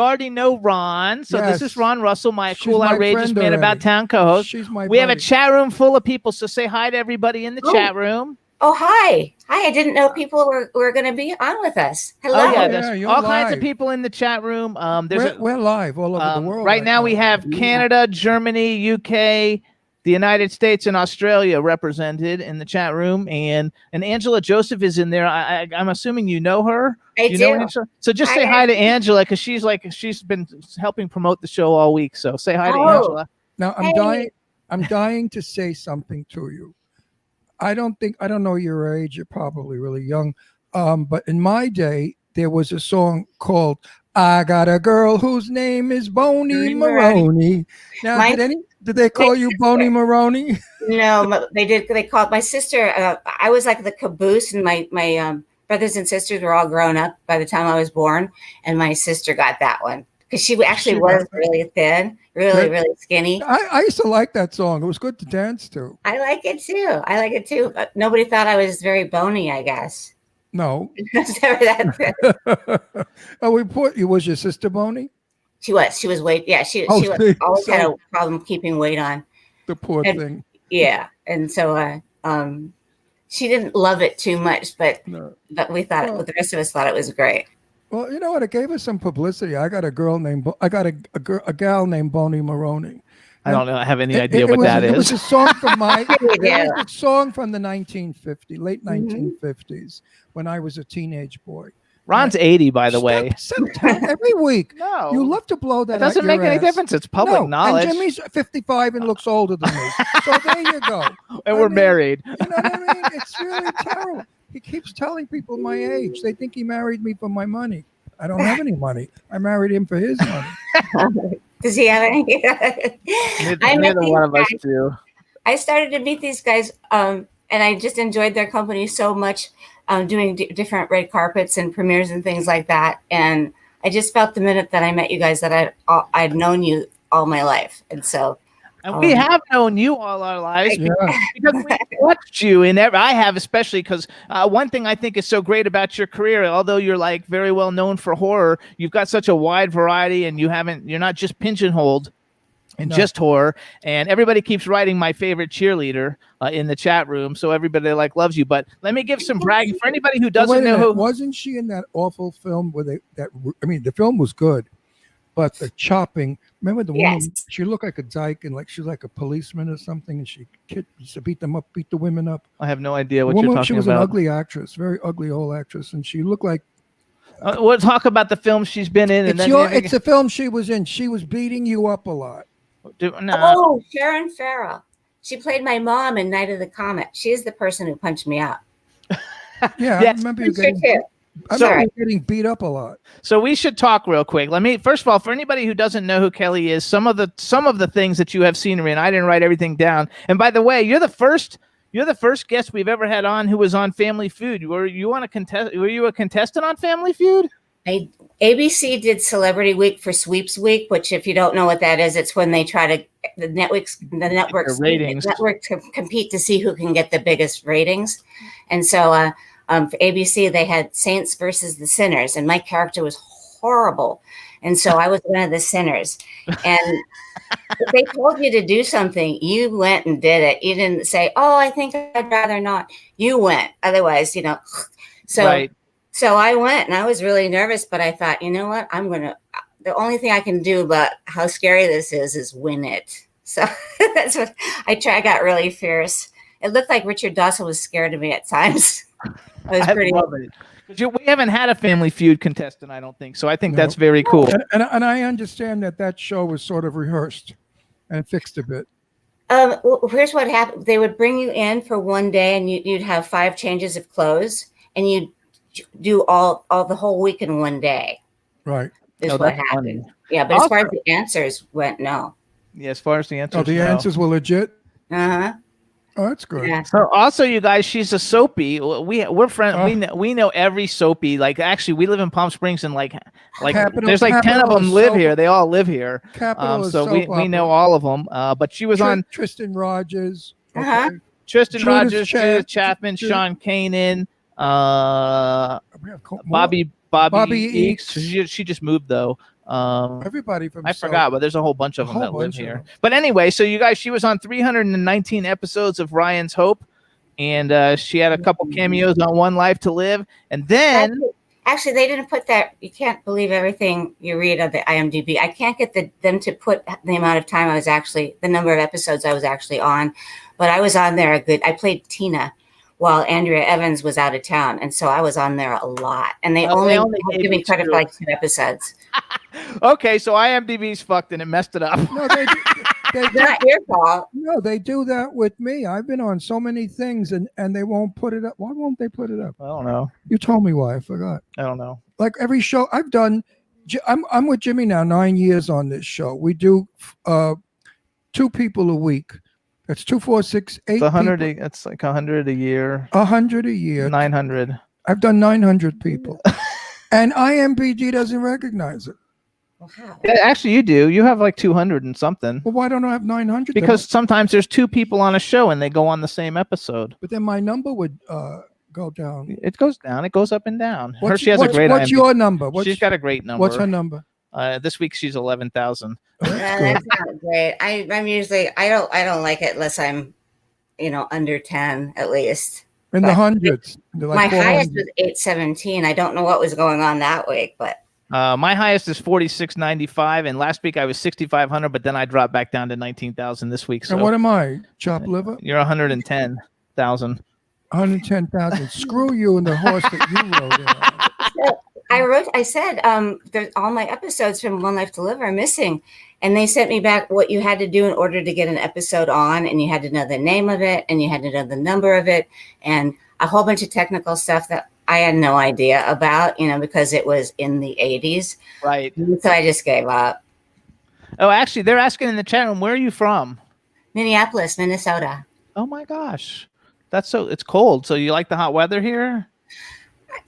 [SPEAKER 5] already know Ron. So this
[SPEAKER 4] Yes.
[SPEAKER 5] is Ron Russell, my
[SPEAKER 4] She's
[SPEAKER 5] cool,
[SPEAKER 4] my
[SPEAKER 5] outrageous
[SPEAKER 4] friend
[SPEAKER 5] man about
[SPEAKER 4] already.
[SPEAKER 5] town co-host.
[SPEAKER 4] She's my
[SPEAKER 5] We have a
[SPEAKER 4] buddy.
[SPEAKER 5] chat room full of people. So say hi to everybody in the
[SPEAKER 6] Oh.
[SPEAKER 5] chat room.
[SPEAKER 6] Oh, hi. I didn't know people were going to be on with us. Hello.
[SPEAKER 5] Oh yeah,
[SPEAKER 4] Yeah,
[SPEAKER 5] there's
[SPEAKER 4] you're
[SPEAKER 5] all kinds of
[SPEAKER 4] live.
[SPEAKER 5] people in the chat room.
[SPEAKER 4] We're live all over the world.
[SPEAKER 5] Right now we have Canada, Germany, UK, the United States, and Australia represented in the chat room, and Angela Joseph is in there. I'm assuming you know her.
[SPEAKER 6] I
[SPEAKER 5] You
[SPEAKER 6] do.
[SPEAKER 5] know Angela? So just say hi to Angela because she's been helping promote the show all week. So say hi to
[SPEAKER 6] Oh.
[SPEAKER 5] Angela.
[SPEAKER 4] Now
[SPEAKER 6] Hey.
[SPEAKER 4] I'm dying to say something to you. I don't know your age. You're probably really young. But in my day, there was a song called "I Got a Girl Whose Name Is Boney Maroney." Now,
[SPEAKER 6] Mine-
[SPEAKER 4] did they call you Boney Maroney?
[SPEAKER 6] No, they did. They called my sister. I was like the caboose, and my brothers and sisters were all grown up by the time I was born, and my sister got that one because she actually
[SPEAKER 4] She
[SPEAKER 6] was
[SPEAKER 4] got that.
[SPEAKER 6] really thin, really skinny.
[SPEAKER 4] I used to like that song. It was good to dance to.
[SPEAKER 6] I like it too. But nobody thought I was very bony, I guess.
[SPEAKER 4] No.
[SPEAKER 6] That's never that.
[SPEAKER 4] Oh, was your sister Boney?
[SPEAKER 6] She was weight. Yeah, she
[SPEAKER 4] Oh,
[SPEAKER 6] was
[SPEAKER 4] see,
[SPEAKER 6] always had a
[SPEAKER 4] so-
[SPEAKER 6] problem keeping weight on.
[SPEAKER 4] The poor
[SPEAKER 6] And-
[SPEAKER 4] thing.
[SPEAKER 6] Yeah, and so she didn't love it too much, but
[SPEAKER 4] No.
[SPEAKER 6] we thought
[SPEAKER 4] Well-
[SPEAKER 6] the rest of us thought it was great.
[SPEAKER 4] Well, you know what? It gave us some publicity. I got a gal named Boney Maroney.
[SPEAKER 5] I don't know. I have any
[SPEAKER 4] It-
[SPEAKER 5] idea
[SPEAKER 4] it
[SPEAKER 5] what
[SPEAKER 4] was-
[SPEAKER 5] that
[SPEAKER 4] It was
[SPEAKER 5] is.
[SPEAKER 4] a song from
[SPEAKER 6] Yeah.
[SPEAKER 4] it was a song from the late
[SPEAKER 6] Mm-hmm.
[SPEAKER 4] 1950s, when I was a teenage boy.
[SPEAKER 5] Ron's 80, by the way.
[SPEAKER 4] Sometime every week.
[SPEAKER 5] No,
[SPEAKER 4] You love to blow that.
[SPEAKER 5] that doesn't
[SPEAKER 4] out
[SPEAKER 5] make
[SPEAKER 4] your
[SPEAKER 5] any
[SPEAKER 4] ass.
[SPEAKER 5] difference. It's public
[SPEAKER 4] No,
[SPEAKER 5] knowledge,
[SPEAKER 4] And Jimmy's 55 and looks older than me. So there you go.
[SPEAKER 5] and
[SPEAKER 4] I
[SPEAKER 5] we're
[SPEAKER 4] mean,
[SPEAKER 5] married.
[SPEAKER 4] You know what I mean? It's really terrible. He keeps telling people my age. They think he married me for my money. I don't have any money. I married him for his money.
[SPEAKER 6] Does he have any? I met
[SPEAKER 5] Neither
[SPEAKER 6] these
[SPEAKER 5] one of us
[SPEAKER 6] guys.
[SPEAKER 5] do.
[SPEAKER 6] I started to meet these guys, and I just enjoyed their company so much, doing different red carpets and premieres and things like that. And I just felt the minute that I met you guys that I'd known you all my life, and so
[SPEAKER 5] And we
[SPEAKER 6] Um,
[SPEAKER 5] have known you all our lives
[SPEAKER 4] Yeah.
[SPEAKER 5] because we watched you in every. I have especially because one thing I think is so great about your career, although you're like very well known for horror, you've got such a wide variety, and you're not just pigeonholed and
[SPEAKER 4] No.
[SPEAKER 5] just horror. And everybody keeps writing my favorite cheerleader in the chat room, so everybody like loves you. But let me give some bragging for anybody who
[SPEAKER 4] Wait
[SPEAKER 5] doesn't
[SPEAKER 4] a
[SPEAKER 5] know
[SPEAKER 4] minute.
[SPEAKER 5] who.
[SPEAKER 4] Wasn't she in that awful film where the film was good, but the chopping. Remember the woman?
[SPEAKER 6] Yes.
[SPEAKER 4] She looked like a dyke and like she was like a policeman or something, and she used to beat the women up.
[SPEAKER 5] I have no idea what
[SPEAKER 4] The
[SPEAKER 5] you're
[SPEAKER 4] woman,
[SPEAKER 5] talking
[SPEAKER 4] she was
[SPEAKER 5] about.
[SPEAKER 4] an ugly actress, very ugly old actress, and she looked like
[SPEAKER 5] We'll talk about the film she's been in, and
[SPEAKER 4] It's
[SPEAKER 5] then
[SPEAKER 4] your.
[SPEAKER 5] maybe-
[SPEAKER 4] It's the film she was in. She was beating you up a lot.
[SPEAKER 5] Nah.
[SPEAKER 6] Oh, Sharon Farrell. She played my mom in Night of the Comet. She is the person who punched me out.
[SPEAKER 4] Yeah, I
[SPEAKER 5] Yes.
[SPEAKER 4] remember you
[SPEAKER 6] Her
[SPEAKER 4] getting.
[SPEAKER 6] too.
[SPEAKER 4] I
[SPEAKER 6] Sorry.
[SPEAKER 4] remember you getting beat up a lot.
[SPEAKER 5] So we should talk real quick. Let me first of all, for anybody who doesn't know who Kelly is, some of the things that you have seen her in. I didn't write everything down. And by the way, you're the first guest we've ever had on who was on Family Feud. Were you a contestant on Family Feud?
[SPEAKER 6] ABC did Celebrity Week for Sweeps Week, which, if you don't know what that is, it's when they try to the networks
[SPEAKER 5] ratings.
[SPEAKER 6] compete to see who can get the biggest ratings. And so for ABC, they had Saints versus the Sinners, and my character was horrible. And so I was one of the sinners. And if they told you to do something, you went and did it. You didn't say, "Oh, I think I'd rather not." You went. Otherwise, So,
[SPEAKER 5] Right.
[SPEAKER 6] so I went, and I was really nervous, but I thought, you know what? The only thing I can do about how scary this is win it. So that's what I tried. I got really fierce. It looked like Richard Dawson was scared of me at times. I was pretty.
[SPEAKER 5] love it. 'Cause we haven't had a Family Feud contestant, I don't think. So I think
[SPEAKER 4] No.
[SPEAKER 5] that's very cool.
[SPEAKER 4] And I understand that show was sort of rehearsed and fixed a bit.
[SPEAKER 6] Well, here's what happened. They would bring you in for one day, and you'd have 5 changes of clothes, and you'd do all the whole week in one day.
[SPEAKER 4] Right.
[SPEAKER 6] Is
[SPEAKER 5] Oh,
[SPEAKER 6] what
[SPEAKER 5] that's
[SPEAKER 6] happened.
[SPEAKER 5] funny.
[SPEAKER 6] Yeah, but as far as
[SPEAKER 5] Also-
[SPEAKER 6] the answers went, no.
[SPEAKER 5] Yeah, as far as the answers.
[SPEAKER 4] Oh, the
[SPEAKER 5] go.
[SPEAKER 4] answers were legit.
[SPEAKER 6] Uh-huh.
[SPEAKER 4] Oh, that's good.
[SPEAKER 6] Yeah.
[SPEAKER 5] So also, you guys, she's a soapy. We're friends. We know every soapy. Like, actually, we live in Palm Springs, and like
[SPEAKER 4] Capital-
[SPEAKER 5] there's like 10 of
[SPEAKER 4] Capital
[SPEAKER 5] them live
[SPEAKER 4] soap-
[SPEAKER 5] here. They all live here.
[SPEAKER 4] Capital is
[SPEAKER 5] So
[SPEAKER 4] soap
[SPEAKER 5] we know
[SPEAKER 4] opera.
[SPEAKER 5] all of them. But she was on
[SPEAKER 4] Tristan Rogers.
[SPEAKER 6] Uh-huh.
[SPEAKER 5] Tristan
[SPEAKER 4] Judith
[SPEAKER 5] Rogers, Judith Chapman,
[SPEAKER 4] Judith-
[SPEAKER 5] Sean Kanan,
[SPEAKER 4] We have more.
[SPEAKER 5] Bobby
[SPEAKER 4] Bobby
[SPEAKER 5] Eakes. She just moved though.
[SPEAKER 4] Everybody from
[SPEAKER 5] I
[SPEAKER 4] Soap.
[SPEAKER 5] forgot, but there's a whole bunch of
[SPEAKER 4] A
[SPEAKER 5] them
[SPEAKER 4] whole
[SPEAKER 5] that live
[SPEAKER 4] bunch of
[SPEAKER 5] here.
[SPEAKER 4] them.
[SPEAKER 5] But anyway, so you guys, she was on 319 episodes of Ryan's Hope, and she had a couple cameos on One Life to Live, and then
[SPEAKER 6] Actually, they didn't put that. You can't believe everything you read on the IMDb. I can't get them to put the amount of time the number of episodes I was actually on, but I was on there I played Tina while Andrea Evans was out of town, and so I was on there a lot. And they
[SPEAKER 5] Oh, they
[SPEAKER 6] only
[SPEAKER 5] only
[SPEAKER 6] give
[SPEAKER 5] gave
[SPEAKER 6] me
[SPEAKER 5] you
[SPEAKER 6] credit
[SPEAKER 5] 2.
[SPEAKER 6] for like 2 episodes.
[SPEAKER 5] okay, so IMDb's fucked and it messed it up.
[SPEAKER 4] No, they
[SPEAKER 6] It's not your fault.
[SPEAKER 4] no, they do that with me. I've been on so many things and they won't put it up. Why won't they put it up?
[SPEAKER 5] I don't know.
[SPEAKER 4] You told me why. I forgot.
[SPEAKER 5] I don't know.
[SPEAKER 4] Like every show I've done, I'm with Jimmy now 9 years on this show. We do 2 people a week. That's 2, 4, 6, 8.
[SPEAKER 5] It's 100. It's like 100 a year.
[SPEAKER 4] 100 a year.
[SPEAKER 5] 900.
[SPEAKER 4] I've done 900 people, and IMBD doesn't recognize it.
[SPEAKER 6] Wow.
[SPEAKER 5] Yeah, actually, you do. You have like 200 and something.
[SPEAKER 4] Well, why don't I have 900?
[SPEAKER 5] Because sometimes there's 2 people on a show and they go on the same episode.
[SPEAKER 4] But then my number would go down.
[SPEAKER 5] It goes down. It goes up and down. She has
[SPEAKER 4] what's,
[SPEAKER 5] a great
[SPEAKER 4] what's
[SPEAKER 5] IMDb.
[SPEAKER 4] your number?
[SPEAKER 5] She's got a great number.
[SPEAKER 4] What's her number?
[SPEAKER 5] This week she's 11,000.
[SPEAKER 6] That's not great. I'm usually I don't like it unless I'm, under 10 at least.
[SPEAKER 4] In the
[SPEAKER 6] but-
[SPEAKER 4] hundreds. They're like
[SPEAKER 6] My highest
[SPEAKER 4] 400.
[SPEAKER 6] was 817. I don't know what was going on that week, but
[SPEAKER 5] My highest is 46.95, and last week I was 6,500, but then I dropped back down to 19,000 this week. So
[SPEAKER 4] And what am I? Chopped liver?
[SPEAKER 5] you're 110,000.
[SPEAKER 4] 110,000. Screw you and the horse that you rode in on.
[SPEAKER 6] I said, all my episodes from One Life to Live are missing. And they sent me back what you had to do in order to get an episode on. And you had to know the name of it, and you had to know the number of it, and a whole bunch of technical stuff that I had no idea about, because it was in the 80s.
[SPEAKER 5] Right.
[SPEAKER 6] So I just gave up.
[SPEAKER 5] Oh, actually, they're asking in the chat room, where are you from?
[SPEAKER 6] Minneapolis, Minnesota.
[SPEAKER 5] Oh my gosh. It's cold. So you like the hot weather here?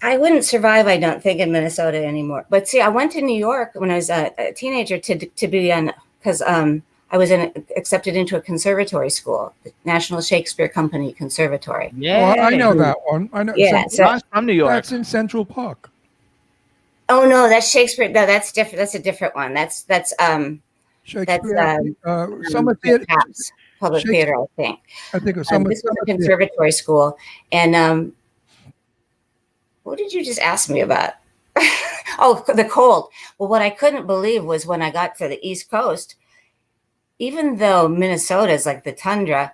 [SPEAKER 6] I wouldn't survive, I don't think, in Minnesota anymore. But see, I went to New York when I was a teenager to be on, because I was accepted into a conservatory school, the National Shakespeare Company Conservatory.
[SPEAKER 5] Yeah.
[SPEAKER 4] Well, I know that one. I know.
[SPEAKER 6] Yeah, so-
[SPEAKER 5] Ron's from New York.
[SPEAKER 4] That's in Central Park.
[SPEAKER 6] Oh no, that's Shakespeare. No, that's different. That's a different one. That's
[SPEAKER 4] Shakespeare. Summer theater.
[SPEAKER 6] Taps Public
[SPEAKER 4] Shakespeare.
[SPEAKER 6] Theater, I think.
[SPEAKER 4] I think it was Summer
[SPEAKER 6] This was a
[SPEAKER 4] Theater.
[SPEAKER 6] conservatory school, and what did you just ask me about? Oh, the cold. Well, what I couldn't believe was when I got to the East Coast, even though Minnesota is like the tundra,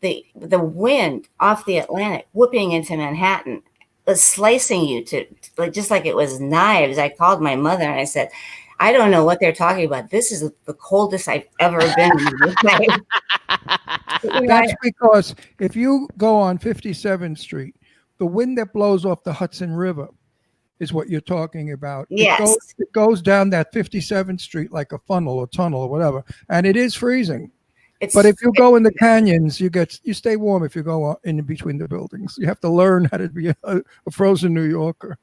[SPEAKER 6] the wind off the Atlantic whooping into Manhattan, was slicing you like just like it was knives. I called my mother and I said, I don't know what they're talking about. This is the coldest I've ever been in my life. But, you know,
[SPEAKER 4] That's because if you go on 57th Street, the wind that blows off the Hudson River is what you're talking about.
[SPEAKER 6] Yes.
[SPEAKER 4] It goes down that 57th Street like a funnel or tunnel or whatever, and it is freezing. But if you go in the canyons, you stay warm if you go in between the buildings. You have to learn how to be a frozen New Yorker.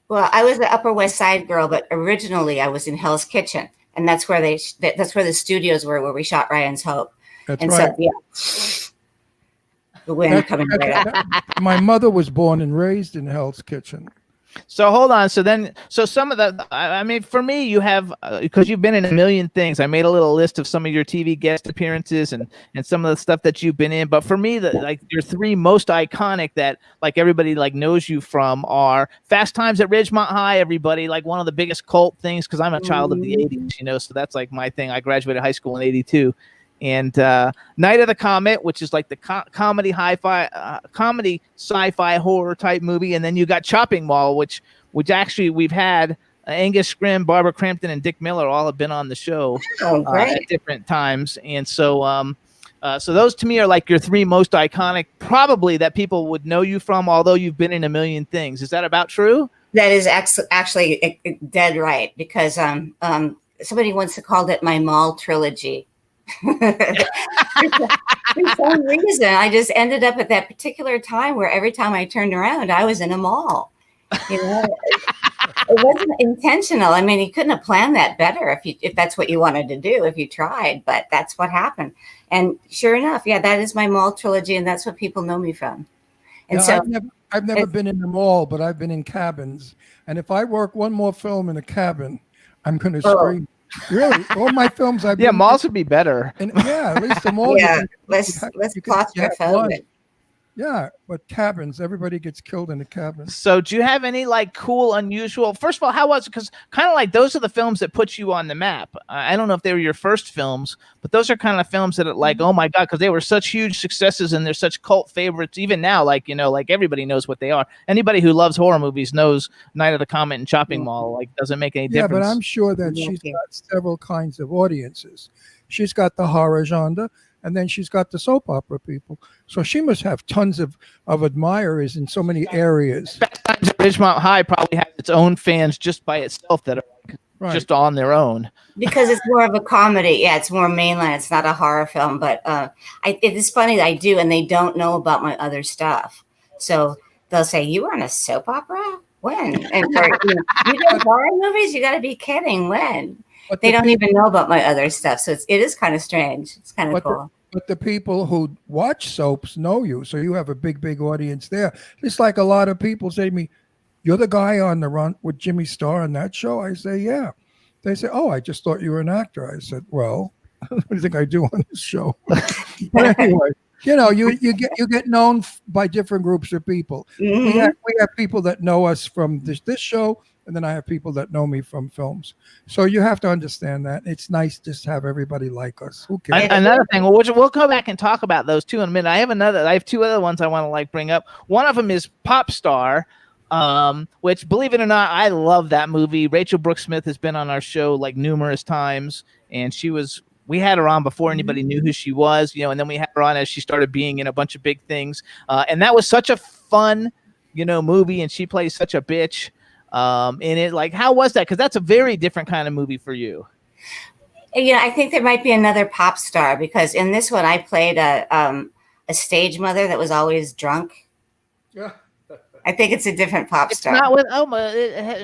[SPEAKER 6] Well, I was the Upper West Side girl, but originally I was in Hell's Kitchen, and that's where that's where the studios were where we shot Ryan's Hope.
[SPEAKER 4] That's
[SPEAKER 6] And
[SPEAKER 4] right.
[SPEAKER 6] so, yeah, the wind coming right up.
[SPEAKER 4] My mother was born and raised in Hell's Kitchen.
[SPEAKER 5] So hold on. So some of the, I mean, for me, you have, because you've been in a million things. I made a little list of some of your TV guest appearances and some of the stuff that you've been in. But for me, like your three most iconic that like everybody like knows you from are Fast Times at Ridgemont High. Everybody, like one of the biggest cult things, because I'm a child of the '80s, you know, so that's like my thing. I graduated high school in '82. And Night of the Comet, which is like the comedy comedy sci-fi horror type movie, and then you got Chopping Mall, which actually we've had Angus Scrimm, Barbara Crampton, and Dick Miller all have been on the show at different times, and so so those to me are like your three most iconic, probably that people would know you from, although you've been in a million things. Is that about true?
[SPEAKER 6] That is actually dead right, because somebody once called it my mall trilogy. For some reason, I just ended up at that particular time where every time I turned around, I was in a mall. You know, it wasn't intentional. I mean, you couldn't have planned that better if that's what you wanted to do, if you tried, but that's what happened. And sure enough, yeah, that is my mall trilogy, and that's what people know me from. And
[SPEAKER 4] Now,
[SPEAKER 6] so
[SPEAKER 4] I've never been in the mall, but I've been in cabins. And if I work one more film in a cabin, I'm going to scream. Really, all my films I've been
[SPEAKER 5] malls would be better.
[SPEAKER 4] And yeah, at least the mall.
[SPEAKER 6] Yeah, let's claustrophobic.
[SPEAKER 4] Yeah, but cabins, everybody gets killed in a cabin.
[SPEAKER 5] So do you have any like cool, unusual, first of all, how was it? Because kind of like those are the films that put you on the map. I don't know if they were your first films, but those are kind of films that are like, oh my God, because they were such huge successes and they're such cult favorites. Even now, like, you know, like everybody knows what they are. Anybody who loves horror movies knows Night of the Comet and Chopping Mall. Like, doesn't make any difference.
[SPEAKER 4] Yeah, but I'm sure that she's got several kinds of audiences. She's got the horror genre, and then she's got the soap opera people. So she must have tons of admirers in so many areas.
[SPEAKER 5] Fast Times at Ridgemont High probably has its own fans just by itself that are just on their own.
[SPEAKER 6] Because it's more of a comedy. Yeah, it's more mainline. It's not a horror film. But it is funny that I do, and they don't know about my other stuff. So they'll say, you were on a soap opera? When? And you do horror movies? You got to be kidding. When? But they don't even know about my other stuff. So it is kind of strange. It's kind of cool.
[SPEAKER 4] But the people who watch soaps know you. So you have a big audience there. It's like a lot of people say to me, you're the guy on the run with Jimmy Star on that show? I say, yeah. They say, oh, I just thought you were an actor. I said, well, what do you think I do on this show? But anyway, you know, you get known by different groups of people. Mm-hmm. We have people that know us from this show, and then I have people that know me from films. So you have to understand that. It's nice just to have everybody like us. Who cares?
[SPEAKER 5] Another thing, we'll go back and talk about those two in a minute. I have two other ones I want to like bring up. One of them is Pop Star, which, believe it or not, I love that movie. Rachel Brooks Smith has been on our show like numerous times, and we had her on before anybody knew who she was, you know, and then we had her on as she started being in a bunch of big things. And that was such a fun, you know, movie, and she plays such a bitch in it. Like, how was that? Because that's a very different kind of movie for you.
[SPEAKER 6] Yeah, I think there might be another Pop Star, because in this one I played a stage mother that was always drunk. Yeah. I think it's a different Pop Star.
[SPEAKER 5] It's not with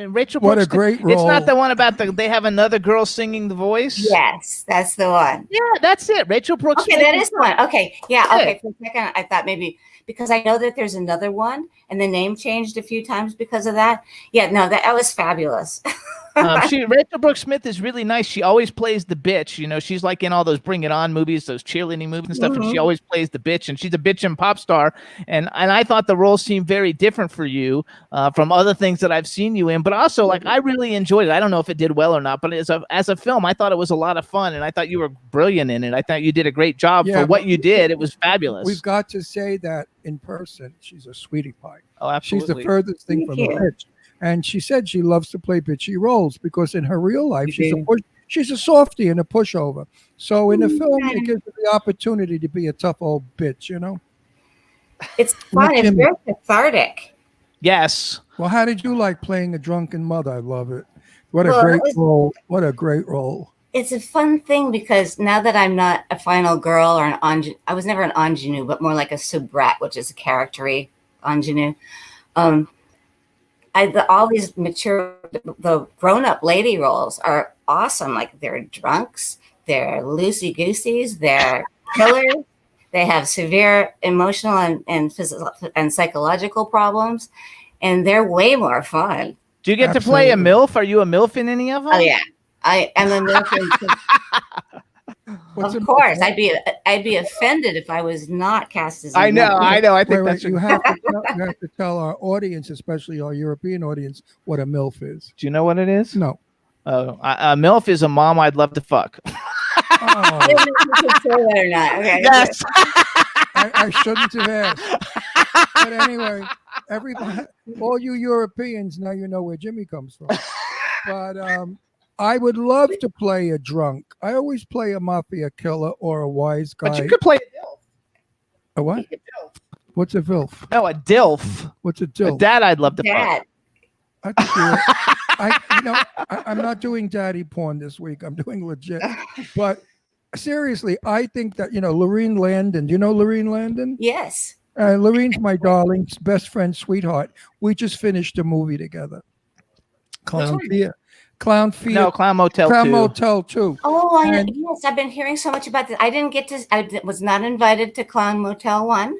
[SPEAKER 5] Rachel Brooks.
[SPEAKER 4] What a great role.
[SPEAKER 5] It's not the one about they have another girl singing the voice.
[SPEAKER 6] Yes, that's the one.
[SPEAKER 5] Yeah, that's it. Rachel Brooks.
[SPEAKER 6] Okay, that is the one. Okay, yeah. Okay, for a second I thought maybe, because I know that there's another one and the name changed a few times because of that. Yeah, no, that was fabulous.
[SPEAKER 5] Rachel Brooks Smith is really nice. She always plays the bitch. You know, she's like in all those Bring It On movies, those cheerleading movies and stuff, and she always plays the bitch. And she's a bitch and pop star. And I thought the role seemed very different for you from other things that I've seen you in. But also, like, I really enjoyed it. I don't know if it did well or not, but as a film, I thought it was a lot of fun, and I thought you were brilliant in it. I thought you did a great job for what you did. It was fabulous.
[SPEAKER 4] We've got to say that in person, she's a sweetie pie.
[SPEAKER 5] Oh, absolutely.
[SPEAKER 4] She's the furthest thing from a bitch. And she said she loves to play bitchy roles because in her real life, she's a softie and a pushover. So in a film, it gives her the opportunity to be a tough old bitch, you know?
[SPEAKER 6] It's fun. It's very cathartic.
[SPEAKER 5] Yes.
[SPEAKER 4] Well, how did you like playing a drunken mother? I love it. What a great role. What a great role.
[SPEAKER 6] It's a fun thing because now that I'm not a final girl or an ingenue, I was never an ingenue, but more like a soubrette, which is a character-y ingenue. All these mature, the grown-up lady roles are awesome. Like they're drunks, they're loosey-gooseys, they're killers. They have severe emotional and physical and psychological problems, and they're way more fun.
[SPEAKER 5] Do you get to play a MILF? Are you a MILF in any of them?
[SPEAKER 6] Oh yeah, I am a MILF. Of course, I'd be offended if I was not cast as.
[SPEAKER 5] I know. I think
[SPEAKER 4] Wait,
[SPEAKER 5] that's
[SPEAKER 4] you have to tell our audience, especially our European audience, what a MILF is.
[SPEAKER 5] Do you know what it is?
[SPEAKER 4] No.
[SPEAKER 5] A MILF is a mom I'd love to fuck.
[SPEAKER 6] I don't know if you can say that or not. Okay.
[SPEAKER 5] Yes.
[SPEAKER 4] I shouldn't have asked. But anyway, everybody, all you Europeans, now you know where Jimmy comes from. But I would love to play a drunk. I always play a mafia killer or a wise guy.
[SPEAKER 5] But you could play a DILF.
[SPEAKER 4] A what? What's a VILF?
[SPEAKER 5] No, a DILF.
[SPEAKER 4] What's a DILF?
[SPEAKER 5] A dad I'd love to
[SPEAKER 6] Dad.
[SPEAKER 4] fuck. I'm not doing daddy porn this week. I'm doing legit. But seriously, I think that, Lorene Landon. Do you know Lorene Landon?
[SPEAKER 6] Yes.
[SPEAKER 4] Lorene's my darling's best friend, sweetheart. We just finished a movie together. Clown Fear.
[SPEAKER 5] No, Clown Motel 2.
[SPEAKER 4] Clown Motel 2.
[SPEAKER 6] Oh, yes. I've been hearing so much about this. I was not invited to Clown Motel 1.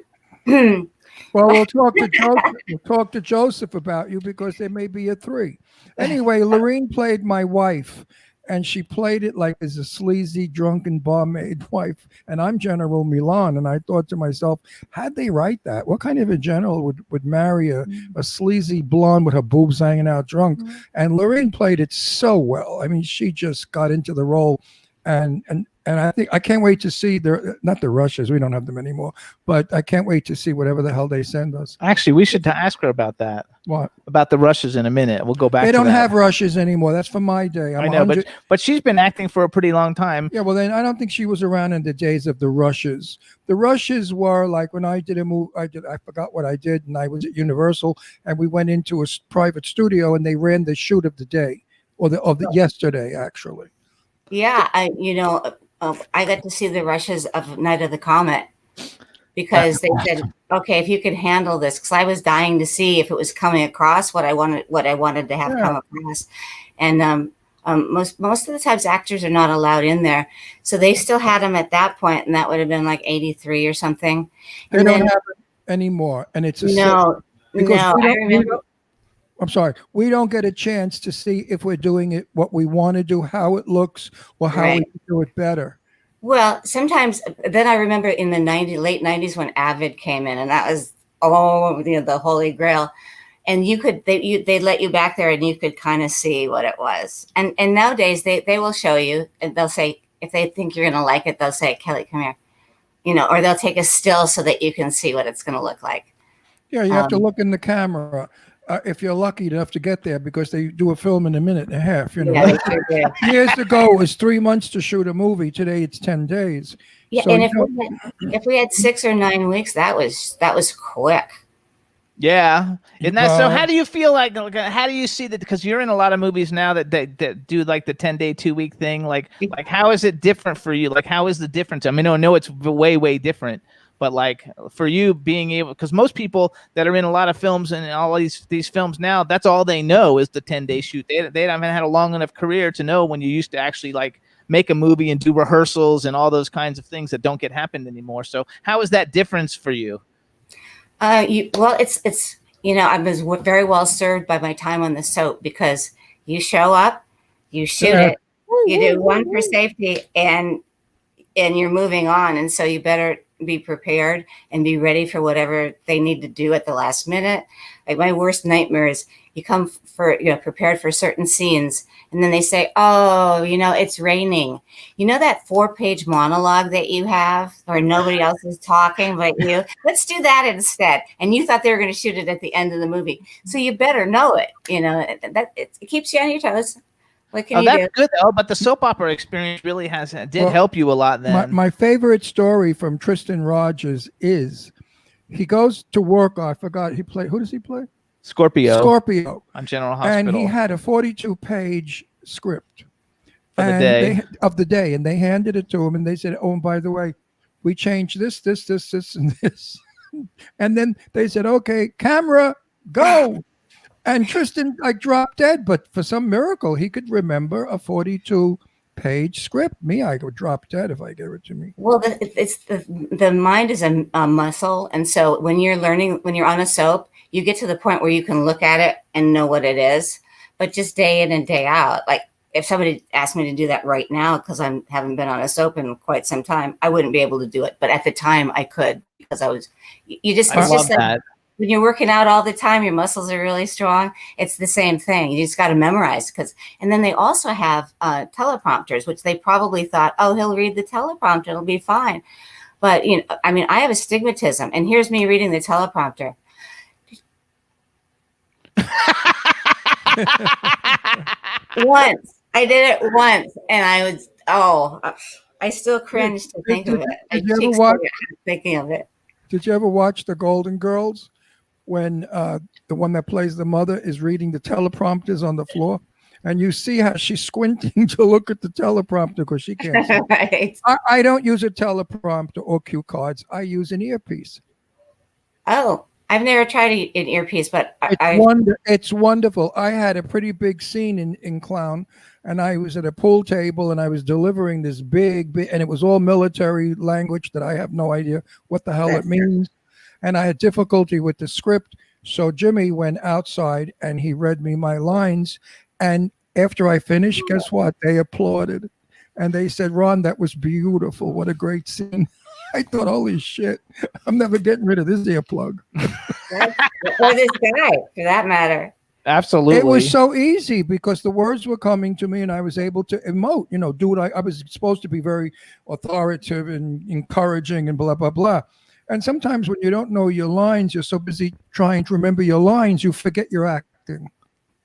[SPEAKER 4] Well, we'll talk to Joseph. We'll talk to Joseph about you because there may be a 3. Anyway, Lorene played my wife, and she played it like as a sleazy, drunken barmaid wife. And I'm General Milan, and I thought to myself, how'd they write that? What kind of a general would marry a sleazy blonde with her boobs hanging out drunk? And Lorene played it so well. I mean, she just got into the role, and I think I can't wait to see not the Rushes. We don't have them anymore, but I can't wait to see whatever the hell they send us.
[SPEAKER 5] Actually, we should ask her about that.
[SPEAKER 4] What?
[SPEAKER 5] About the Rushes in a minute. We'll go back
[SPEAKER 4] They
[SPEAKER 5] to
[SPEAKER 4] don't
[SPEAKER 5] that.
[SPEAKER 4] have Rushes anymore. That's from my day.
[SPEAKER 5] I know, but she's been acting for a pretty long time.
[SPEAKER 4] Yeah, well, then I don't think she was around in the days of the Rushes. The Rushes were like when I did a movie. I forgot what I did, and I was at Universal, and we went into a private studio, and they ran the shoot of the day, or the yesterday actually.
[SPEAKER 6] Yeah, I got to see the rushes of Night of the Comet because they said, okay, if you could handle this, because I was dying to see if it was coming across what I wanted to have come across. And most of the times actors are not allowed in there. So they still had them at that point, and that would have been like 83 or something.
[SPEAKER 4] They don't have it anymore. And it's
[SPEAKER 6] I remember.
[SPEAKER 4] I'm sorry. We don't get a chance to see if we're doing it, what we want to do, how it looks, or how we can do it better.
[SPEAKER 6] Well, sometimes then I remember in the late 90s when Avid came in, and that was the holy grail. And they'd let you back there and you could kind of see what it was. And nowadays they will show you, and they'll say, if they think you're going to like it, they'll say, Kelly, come here, or they'll take a still so that you can see what it's going to look like.
[SPEAKER 4] Yeah, you have to look in the camera. If you're lucky enough to get there, because they do a film in a minute and a half.
[SPEAKER 6] Yeah, they sure do.
[SPEAKER 4] Years ago, it was 3 months to shoot a movie. Today, it's 10 days.
[SPEAKER 6] Yeah,
[SPEAKER 4] so,
[SPEAKER 6] and if we had 6 or 9 weeks, that was quick.
[SPEAKER 5] Yeah, isn't that so? How do you feel like? How do you see that? Because you're in a lot of movies now that do like the 10-day, 2-week thing. Like how is it different for you? Like how is the difference? I mean, I know it's way different. But like for you being able, because most people that are in a lot of films and all these films now, that's all they know is the 10-day shoot. They haven't had a long enough career to know when you used to actually like make a movie and do rehearsals and all those kinds of things that don't get happened anymore. So how is that difference for you?
[SPEAKER 6] It's I was very well served by my time on the soap because you show up You shoot
[SPEAKER 4] Yeah.
[SPEAKER 6] it. You do one for safety, and you're moving on. And so you better be prepared and be ready for whatever they need to do at the last minute. Like my worst nightmare is you come for, prepared for certain scenes, and then they say, oh, it's raining. That 4-page monologue that you have where nobody else is talking but you? Let's do that instead. And you thought they were going to shoot it at the end of the movie. So you better know it. It keeps you on your toes. What can you do?
[SPEAKER 5] That's good though, but the soap opera experience really did help you a lot then.
[SPEAKER 4] My favorite story from Tristan Rogers is he goes to work. I forgot who does he play?
[SPEAKER 5] Scorpio
[SPEAKER 4] on
[SPEAKER 5] General Hospital.
[SPEAKER 4] And he had a 42-page script
[SPEAKER 5] For the day.
[SPEAKER 4] of the day, and they handed it to him, and they said, oh, and by the way, we changed this, and this. And then they said, okay, camera, go. And Tristan dropped dead, but for some miracle, he could remember a 42-page script. I would drop dead if I gave it to me.
[SPEAKER 6] Well, the mind is a muscle. And so when you're on a soap, you get to the point where you can look at it and know what it is. But just day in and day out, like if somebody asked me to do that right now, because I haven't been on a soap in quite some time, I wouldn't be able to do it. But at the time I could, because I love
[SPEAKER 5] that.
[SPEAKER 6] When you're working out all the time, your muscles are really strong. It's the same thing. You just got to memorize and then they also have teleprompters, which they probably thought, oh, he'll read the teleprompter, it'll be fine. But I have astigmatism, and here's me reading the teleprompter. Once I did it once, and I still cringe to think of it.
[SPEAKER 4] Did you ever watch
[SPEAKER 6] thinking of it?
[SPEAKER 4] Did you ever watch The Golden Girls when the one that plays the mother is reading the teleprompters on the floor? And you see how she's squinting to look at the teleprompter because she can't see.
[SPEAKER 6] Right.
[SPEAKER 4] I don't use a teleprompter or cue cards. I use an earpiece.
[SPEAKER 6] Oh, I've never tried an earpiece, but
[SPEAKER 4] it's wonderful. I had a pretty big scene in Clown, and I was at a pool table, and I was delivering this big, and it was all military language that I have no idea what the hell it means. And I had difficulty with the script. So Jimmy went outside, and he read me my lines. And after I finished, guess what? They applauded. And they said, Ron, that was beautiful. What a great scene. I thought, holy shit, I'm never getting rid of this earplug.
[SPEAKER 6] Or this guy, for that matter.
[SPEAKER 5] Absolutely.
[SPEAKER 4] It was so easy because the words were coming to me and I was able to emote, do what I was supposed to be very authoritative and encouraging and blah, blah, blah. And sometimes when you don't know your lines, you're so busy trying to remember your lines, you forget your acting.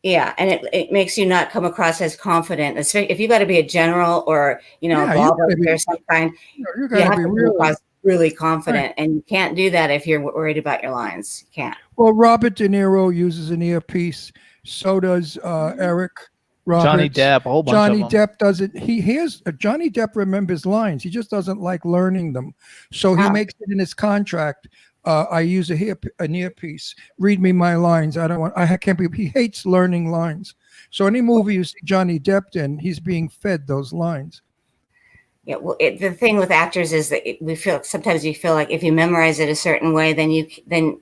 [SPEAKER 6] Yeah, and it makes you not come across as confident. If you got to be a general or a ball or some kind, you have to come across really confident, right. And you can't do that if you're worried about your lines. You can't.
[SPEAKER 4] Well, Robert De Niro uses an earpiece. So does Eric Roberts.
[SPEAKER 5] Johnny Depp, a whole bunch
[SPEAKER 4] Johnny
[SPEAKER 5] of them.
[SPEAKER 4] Depp does it. Johnny Depp remembers lines. He just doesn't like learning them, so he makes it in his contract. I use an earpiece. Read me my lines. I can't be. He hates learning lines. So any movie you see Johnny Depp in, he's being fed those lines.
[SPEAKER 6] Yeah. Well, the thing with actors is that sometimes you feel like if you memorize it a certain way, then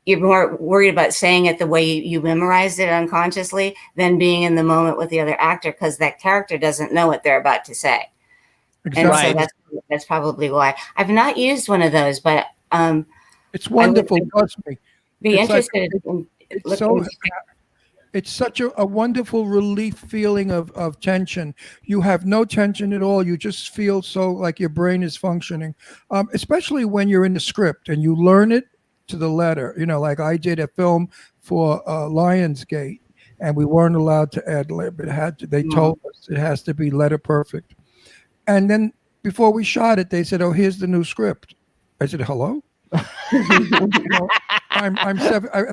[SPEAKER 6] you're more worried about saying it the way you memorized it unconsciously than being in the moment with the other actor, because that character doesn't know what they're about to say.
[SPEAKER 4] Exactly.
[SPEAKER 6] And so that's probably why. I've not used one of those, but
[SPEAKER 4] it's wonderful. Trust me.
[SPEAKER 6] Be interested in looking.
[SPEAKER 4] It's such a wonderful relief feeling of tension. You have no tension at all. You just feel so like your brain is functioning, especially when you're in the script and you learn it to the letter. Like I did a film for Lionsgate, and we weren't allowed to ad lib. They told us it has to be letter perfect. And then before we shot it, they said, "Oh, here's the new script." I said, "Hello." At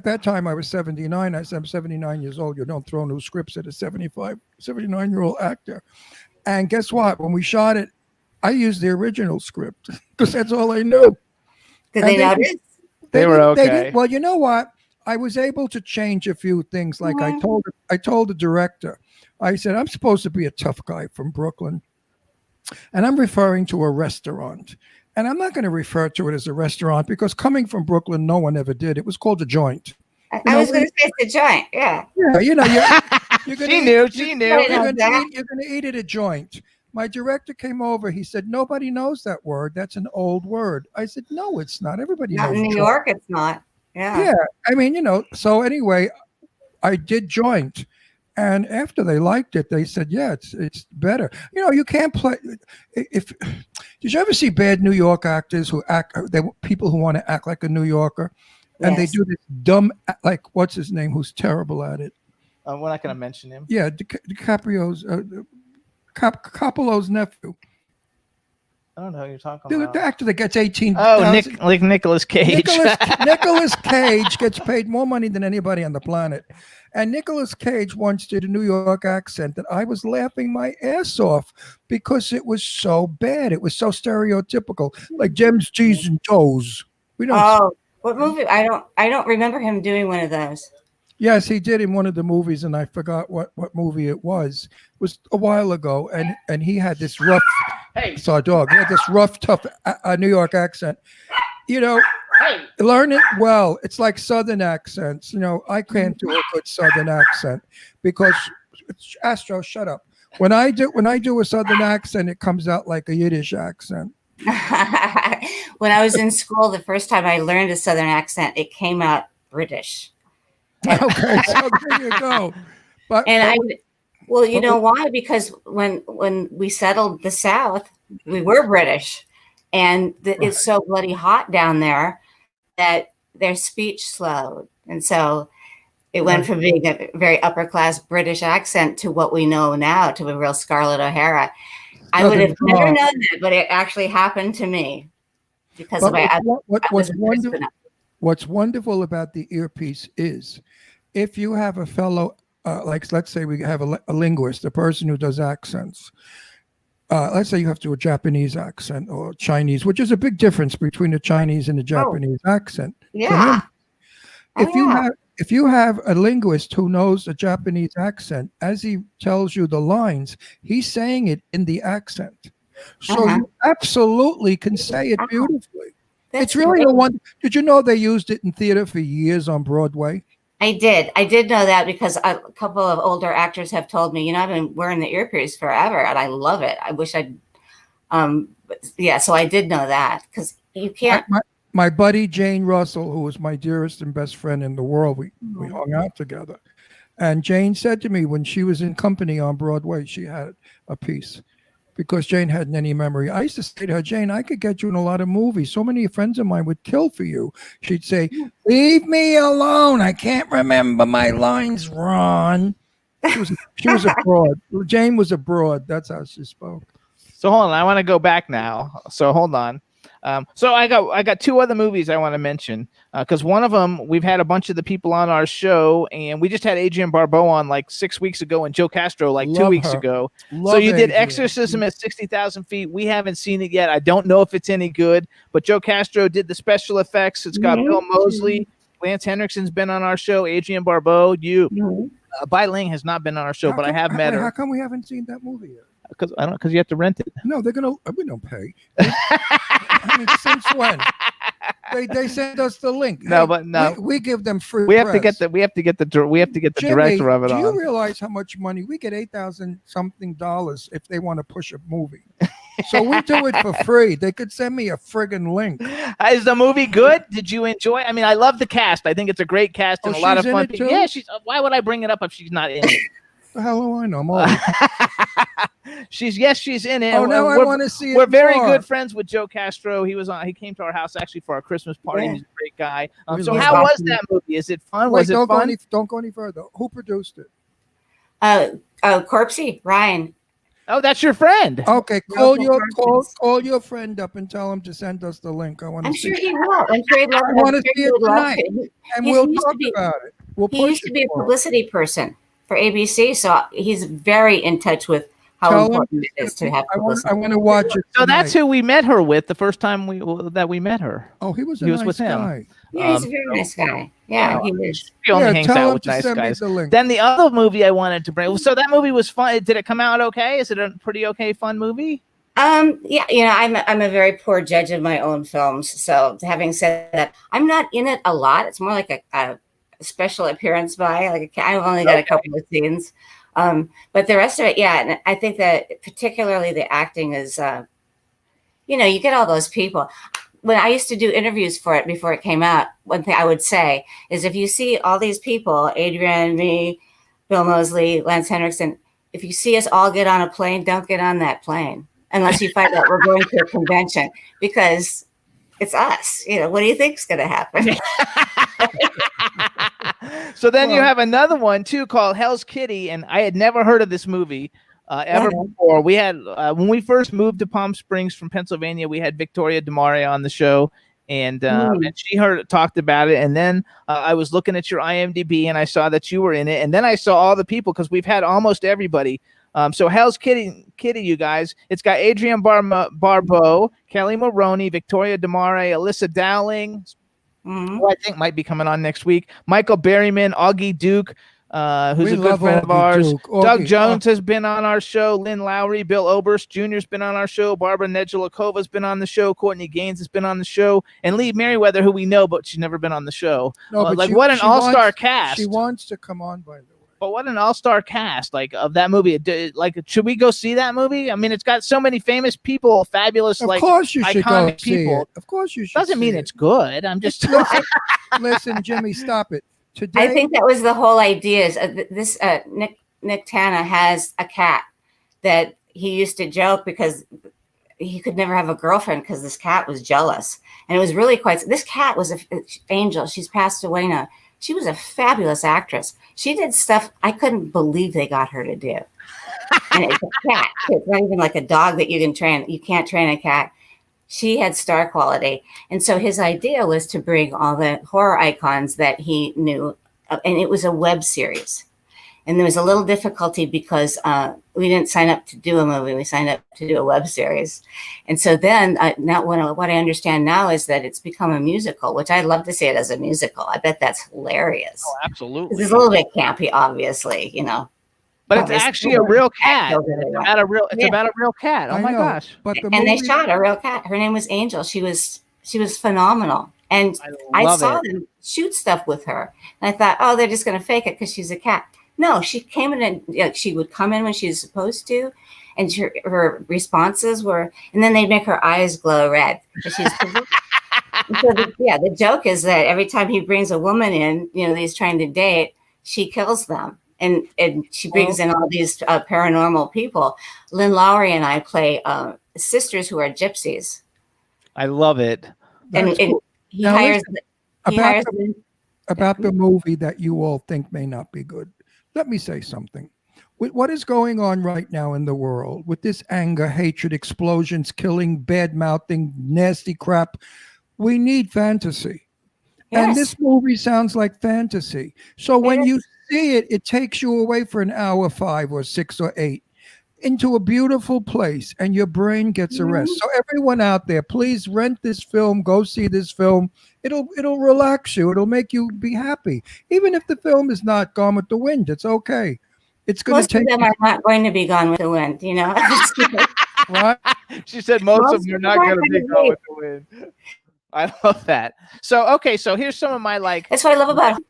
[SPEAKER 4] that time I was 79. I said, I'm 79 years old. You don't throw new scripts at a 79-year-old actor. And guess what? When we shot it, I used the original script because that's all I knew.
[SPEAKER 6] Did they notice?
[SPEAKER 5] They were okay.
[SPEAKER 4] Well, you know what? I was able to change a few things. Like I told the director, I said, I'm supposed to be a tough guy from Brooklyn, and I'm referring to a restaurant. And I'm not going to refer to it as a restaurant because coming from Brooklyn, no one ever did. It was called a joint.
[SPEAKER 6] I was going to say it's a joint. Yeah.
[SPEAKER 4] Yeah, You're gonna
[SPEAKER 5] She
[SPEAKER 4] eat-
[SPEAKER 5] knew.
[SPEAKER 4] you-
[SPEAKER 5] She
[SPEAKER 6] I
[SPEAKER 5] knew.
[SPEAKER 6] know
[SPEAKER 4] You're
[SPEAKER 6] that.
[SPEAKER 4] gonna eat at a joint. My director came over. He said, "Nobody knows that word. That's an old word." I said, "No, it's not. Everybody
[SPEAKER 6] Not
[SPEAKER 4] knows
[SPEAKER 6] in New
[SPEAKER 4] joint."
[SPEAKER 6] York, it's not. Yeah.
[SPEAKER 4] Yeah, I mean, So anyway, I did joint, and after they liked it, they said, "Yeah, it's better." You can't play. If did you ever see bad New York actors who act? They people who want to act like a New Yorker, and they
[SPEAKER 6] Yes.
[SPEAKER 4] do this dumb, like what's his name, who's terrible at it.
[SPEAKER 5] We're not going to mention him.
[SPEAKER 4] Yeah, DiCaprio's Coppolo's nephew,
[SPEAKER 5] I don't know who you're talking
[SPEAKER 4] the
[SPEAKER 5] about.
[SPEAKER 4] actor that gets 18.
[SPEAKER 5] Oh, Nicolas Cage.
[SPEAKER 4] Nicolas Cage gets paid more money than anybody on the planet. And Nicolas Cage once did a New York accent that I was laughing my ass off because it was so bad. It was so stereotypical, like gems, cheese, and toes. We don't.
[SPEAKER 6] Oh, what movie? I don't remember him doing one of those.
[SPEAKER 4] Yes, he did in one of the movies, and I forgot what movie it was. It was a while ago, and he had this rough.
[SPEAKER 5] Hey.
[SPEAKER 4] Saw a dog. He had this rough, tough New York accent. Learn it well. It's like Southern accents. I can't do a good Southern accent because Astro, shut up. When I do a Southern accent, it comes out like a Yiddish accent.
[SPEAKER 6] When I was in school, the first time I learned a Southern accent, it came out British.
[SPEAKER 4] Okay, so there you go. But
[SPEAKER 6] Well, you know why? Because when we settled the South, we were British, and it's so bloody hot down there that their speech slowed, and so it went from being a very upper class British accent to what we know now, to a real Scarlett O'Hara. I would have never known that, but it actually happened to me because of
[SPEAKER 4] what's wonderful about the earpiece is if you have a fellow, like let's say we have a linguist, a person who does accents. Let's say you have to do a Japanese accent or Chinese, which is a big difference between a Chinese and a Japanese accent.
[SPEAKER 6] Yeah.
[SPEAKER 4] If you have a linguist who knows a Japanese accent, as he tells you the lines, he's saying it in the accent. So you absolutely can say it beautifully. It's really a wonder. Did you know they used it in theater for years on Broadway?
[SPEAKER 6] I did know that because a couple of older actors have told me, I've been wearing the earpiece forever and I love it. I wish I'd, so I did know that because you can't.
[SPEAKER 4] My buddy Jane Russell, who was my dearest and best friend in the world, we hung out together. And Jane said to me when she was in company on Broadway, she had a piece because Jane hadn't any memory. I used to say to her, Jane, I could get you in a lot of movies. So many friends of mine would kill for you. She'd say, leave me alone. I can't remember my lines, Ron. She was a broad. Jane was a broad. That's how she spoke.
[SPEAKER 5] So hold on. I want to go back now. So hold on. So I got two other movies I want to mention because one of them we've had a bunch of the people on our show, and we just had Adrienne Barbeau on like 6 weeks ago, and Joe Castro like 2 weeks ago. So you did Exorcism at 60,000 feet. We haven't seen it yet. I don't know if it's any good, but Joe Castro did the special effects. It's got Bill Moseley, Lance Henriksen's been on our show, Adrienne Barbeau. Bai Ling has not been on our show, but I have met her.
[SPEAKER 4] How come we haven't seen that movie yet?
[SPEAKER 5] Because you have to rent it.
[SPEAKER 4] No, we don't pay. I mean, since when? They send us the link.
[SPEAKER 5] No, but no,
[SPEAKER 4] we give them free.
[SPEAKER 5] We have to get the
[SPEAKER 4] Jimmy,
[SPEAKER 5] director of it
[SPEAKER 4] do
[SPEAKER 5] on.
[SPEAKER 4] you realize how much money we get? $8,000 something if they want to push a movie. So we do it for free. They could send me a friggin' link.
[SPEAKER 5] Is the movie good? Did you enjoy? I mean, I love the cast. I think it's a great cast and a lot of fun. Yeah, why would I bring it up if she's not in it?
[SPEAKER 4] The hell do I know? I'm old.
[SPEAKER 5] She's in it.
[SPEAKER 4] Oh, now I want to see it.
[SPEAKER 5] We're very good friends with Joe Castro. He came to our house actually for our Christmas party.
[SPEAKER 6] Yeah.
[SPEAKER 5] He's a great guy.
[SPEAKER 4] We
[SPEAKER 5] So
[SPEAKER 4] love
[SPEAKER 5] how
[SPEAKER 4] him.
[SPEAKER 5] was that movie? Is it fun?
[SPEAKER 4] Wait,
[SPEAKER 5] Was it fun?
[SPEAKER 4] don't go any further. Who produced it?
[SPEAKER 6] Corpsey, Ryan.
[SPEAKER 5] Oh, that's your friend.
[SPEAKER 4] Okay,
[SPEAKER 6] Local
[SPEAKER 4] call your friend up and tell him to send us the link. I want to
[SPEAKER 6] I'm
[SPEAKER 4] see
[SPEAKER 6] sure he will. I'm sure he'd love
[SPEAKER 4] I want to see it tonight.
[SPEAKER 6] it.
[SPEAKER 4] and
[SPEAKER 6] He
[SPEAKER 4] we'll
[SPEAKER 6] used to
[SPEAKER 4] talk
[SPEAKER 6] be-
[SPEAKER 4] about it. We'll
[SPEAKER 6] He
[SPEAKER 4] push
[SPEAKER 6] used to
[SPEAKER 4] it
[SPEAKER 6] be a
[SPEAKER 4] for him.
[SPEAKER 6] publicity person for ABC, so he's very in touch with how
[SPEAKER 4] Tell him
[SPEAKER 6] important it is to have
[SPEAKER 4] I
[SPEAKER 6] publicity.
[SPEAKER 4] want to watch it.
[SPEAKER 5] So that's
[SPEAKER 4] tonight.
[SPEAKER 5] who we met her with the first time we met her.
[SPEAKER 4] Oh, he was
[SPEAKER 5] he was
[SPEAKER 4] nice
[SPEAKER 5] with him.
[SPEAKER 4] guy.
[SPEAKER 6] Yeah, he's a very nice guy. Yeah, he is.
[SPEAKER 5] She only
[SPEAKER 4] Yeah,
[SPEAKER 5] hangs
[SPEAKER 4] tell
[SPEAKER 5] out
[SPEAKER 4] him
[SPEAKER 5] with
[SPEAKER 4] to
[SPEAKER 5] nice
[SPEAKER 4] send me
[SPEAKER 5] guys.
[SPEAKER 4] the link.
[SPEAKER 5] Then the other movie I wanted to bring. So that movie was fun. Did it come out okay? Is it a pretty okay, fun movie?
[SPEAKER 6] Yeah, I'm a very poor judge of my own films. So having said that, I'm not in it a lot. It's more like special appearance by. Like I've only got a couple of scenes, but the rest of it, yeah. And I think that particularly the acting is, you get all those people. When I used to do interviews for it before it came out, one thing I would say is if you see all these people, Adrian, me, Bill Moseley, Lance Henriksen, if you see us all get on a plane, don't get on that plane unless you find out we're going to a convention, because it's us. What do you think's going to happen?
[SPEAKER 5] So then you have another one too called Hell's Kitty, and I had never heard of this movie ever before. We had when we first moved to Palm Springs from Pennsylvania, we had Victoria DeMaria on the show, and she talked about it. And then I was looking at your IMDb, and I saw that you were in it, and then I saw all the people because we've had almost everybody. So Hell's Kitty, you guys. It's got Adrienne Barbeau, Kelly Maroney, Victoria DeMaria, Alyssa Dowling, who I think might be coming on next week, Michael Berryman, Augie Duke, who's a good friend of ours. Doug Jones has been on our show. Lynn Lowry, Bill Oberst Jr.'s been on our show. Barbara Nedjelakova's been on the show. Courtney Gaines has been on the show. And Lee Merriweather, who we know, but she's never been on the show.
[SPEAKER 4] No, but
[SPEAKER 5] what an all-star cast.
[SPEAKER 4] She wants to come on, by the way.
[SPEAKER 5] But what an all-star cast of that movie. Should we go see that movie? I mean, it's got so many famous people, fabulous,
[SPEAKER 4] of course you should go see
[SPEAKER 5] people.
[SPEAKER 4] It. Of course you should.
[SPEAKER 5] Doesn't mean it's good. I'm just
[SPEAKER 4] listen, Jimmy, stop it. Today,
[SPEAKER 6] I think that was the whole idea. Is this Nick Tana has a cat that he used to joke because he could never have a girlfriend because this cat was jealous, and it was really quite. This cat was an angel. She's passed away now. She was a fabulous actress. She did stuff I couldn't believe they got her to do. And it's a cat. It's not even like a dog that you can train. You can't train a cat. She had star quality. And so his idea was to bring all the horror icons that he knew. And it was a web series. And there was a little difficulty because we didn't sign up to do a movie. We signed up to do a web series. And so then now what I understand now is that it's become a musical, which I'd love to see it as a musical. I bet that's hilarious.
[SPEAKER 5] Oh, absolutely.
[SPEAKER 6] It's a little bit campy, obviously,
[SPEAKER 5] But it's actually a real cat. It's about a real cat. Oh my gosh.
[SPEAKER 4] But
[SPEAKER 6] they shot a real cat. Her name was Angel. She was phenomenal. And I saw them shoot stuff with her. And I thought, oh, they're just going to fake it because she's a cat. No, she came in and she would come in when she was supposed to. And her responses were, and then they'd make her eyes glow red. The joke is that every time he brings a woman in, that he's trying to date, she kills them. And she brings in all these paranormal people. Lynn Lowry and I play sisters who are gypsies.
[SPEAKER 5] I love it.
[SPEAKER 6] And he hires
[SPEAKER 4] about the movie that you all think may not be good. Let me say something. With what is going on right now in the world, with this anger, hatred, explosions, killing, bad-mouthing, nasty crap, we need fantasy. Yes. And this movie sounds like fantasy. So when you see it, it takes you away for an hour, 5 or 6 or 8, into a beautiful place, and your brain gets a rest. So everyone out there, please rent this film, go see this film. It'll relax you. It'll make you be happy. Even if the film is not Gone with the Wind, it's okay. It's going to take.
[SPEAKER 6] Most of them are not going to be Gone with the Wind,
[SPEAKER 4] Right?
[SPEAKER 5] She said most of them are not going to be Gone with the Wind. I love that. So here's some of my
[SPEAKER 6] That's what I love about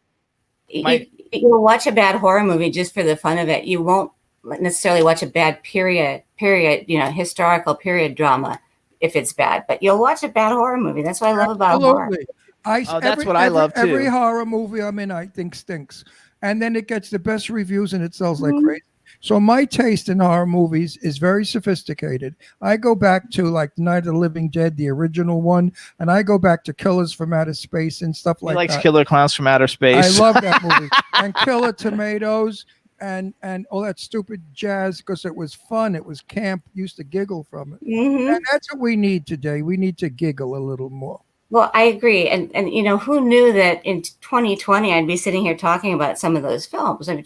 [SPEAKER 6] you'll watch a bad horror movie just for the fun of it. You won't necessarily watch a bad period, historical period drama if it's bad, but you'll watch a bad horror movie. That's what I love about horror.
[SPEAKER 5] That's what I love too.
[SPEAKER 4] Every horror movie I'm in, I think stinks. And then it gets the best reviews and it sells like crazy. So my taste in horror movies is very sophisticated. I go back to like Night of the Living Dead, the original one, and I go back to Killers from Outer Space and stuff like that.
[SPEAKER 5] He likes Killer Clowns from Outer Space.
[SPEAKER 4] I love that movie. And Killer Tomatoes and all that stupid jazz because it was fun. It was camp. Used to giggle from it.
[SPEAKER 6] Mm-hmm.
[SPEAKER 4] And that's what we need today. We need to giggle a little more.
[SPEAKER 6] Well, I agree. And who knew that in 2020 I'd be sitting here talking about some of those films? I mean,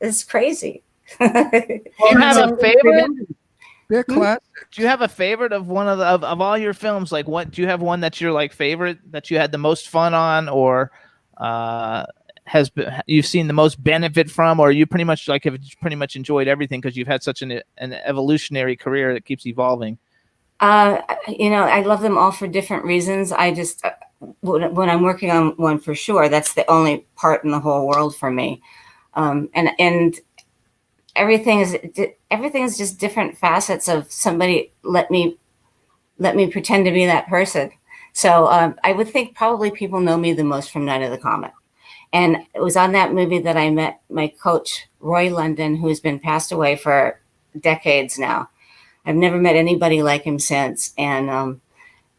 [SPEAKER 6] it's crazy.
[SPEAKER 5] Do you have a favorite?
[SPEAKER 4] They're classic.
[SPEAKER 5] Do you have a favorite of one of all your films? Like, what do you have one that's your like favorite that you had the most fun on, or you've seen the most benefit from, or you pretty much have pretty much enjoyed everything because you've had such an evolutionary career that keeps evolving?
[SPEAKER 6] I love them all for different reasons. I just when I'm working on one for sure, that's the only part in the whole world for me. And everything is just different facets of somebody let me pretend to be that person. So I would think probably people know me the most from Night of the Comet. And it was on that movie that I met my coach, Roy London, who's been passed away for decades now. I've never met anybody like him since. And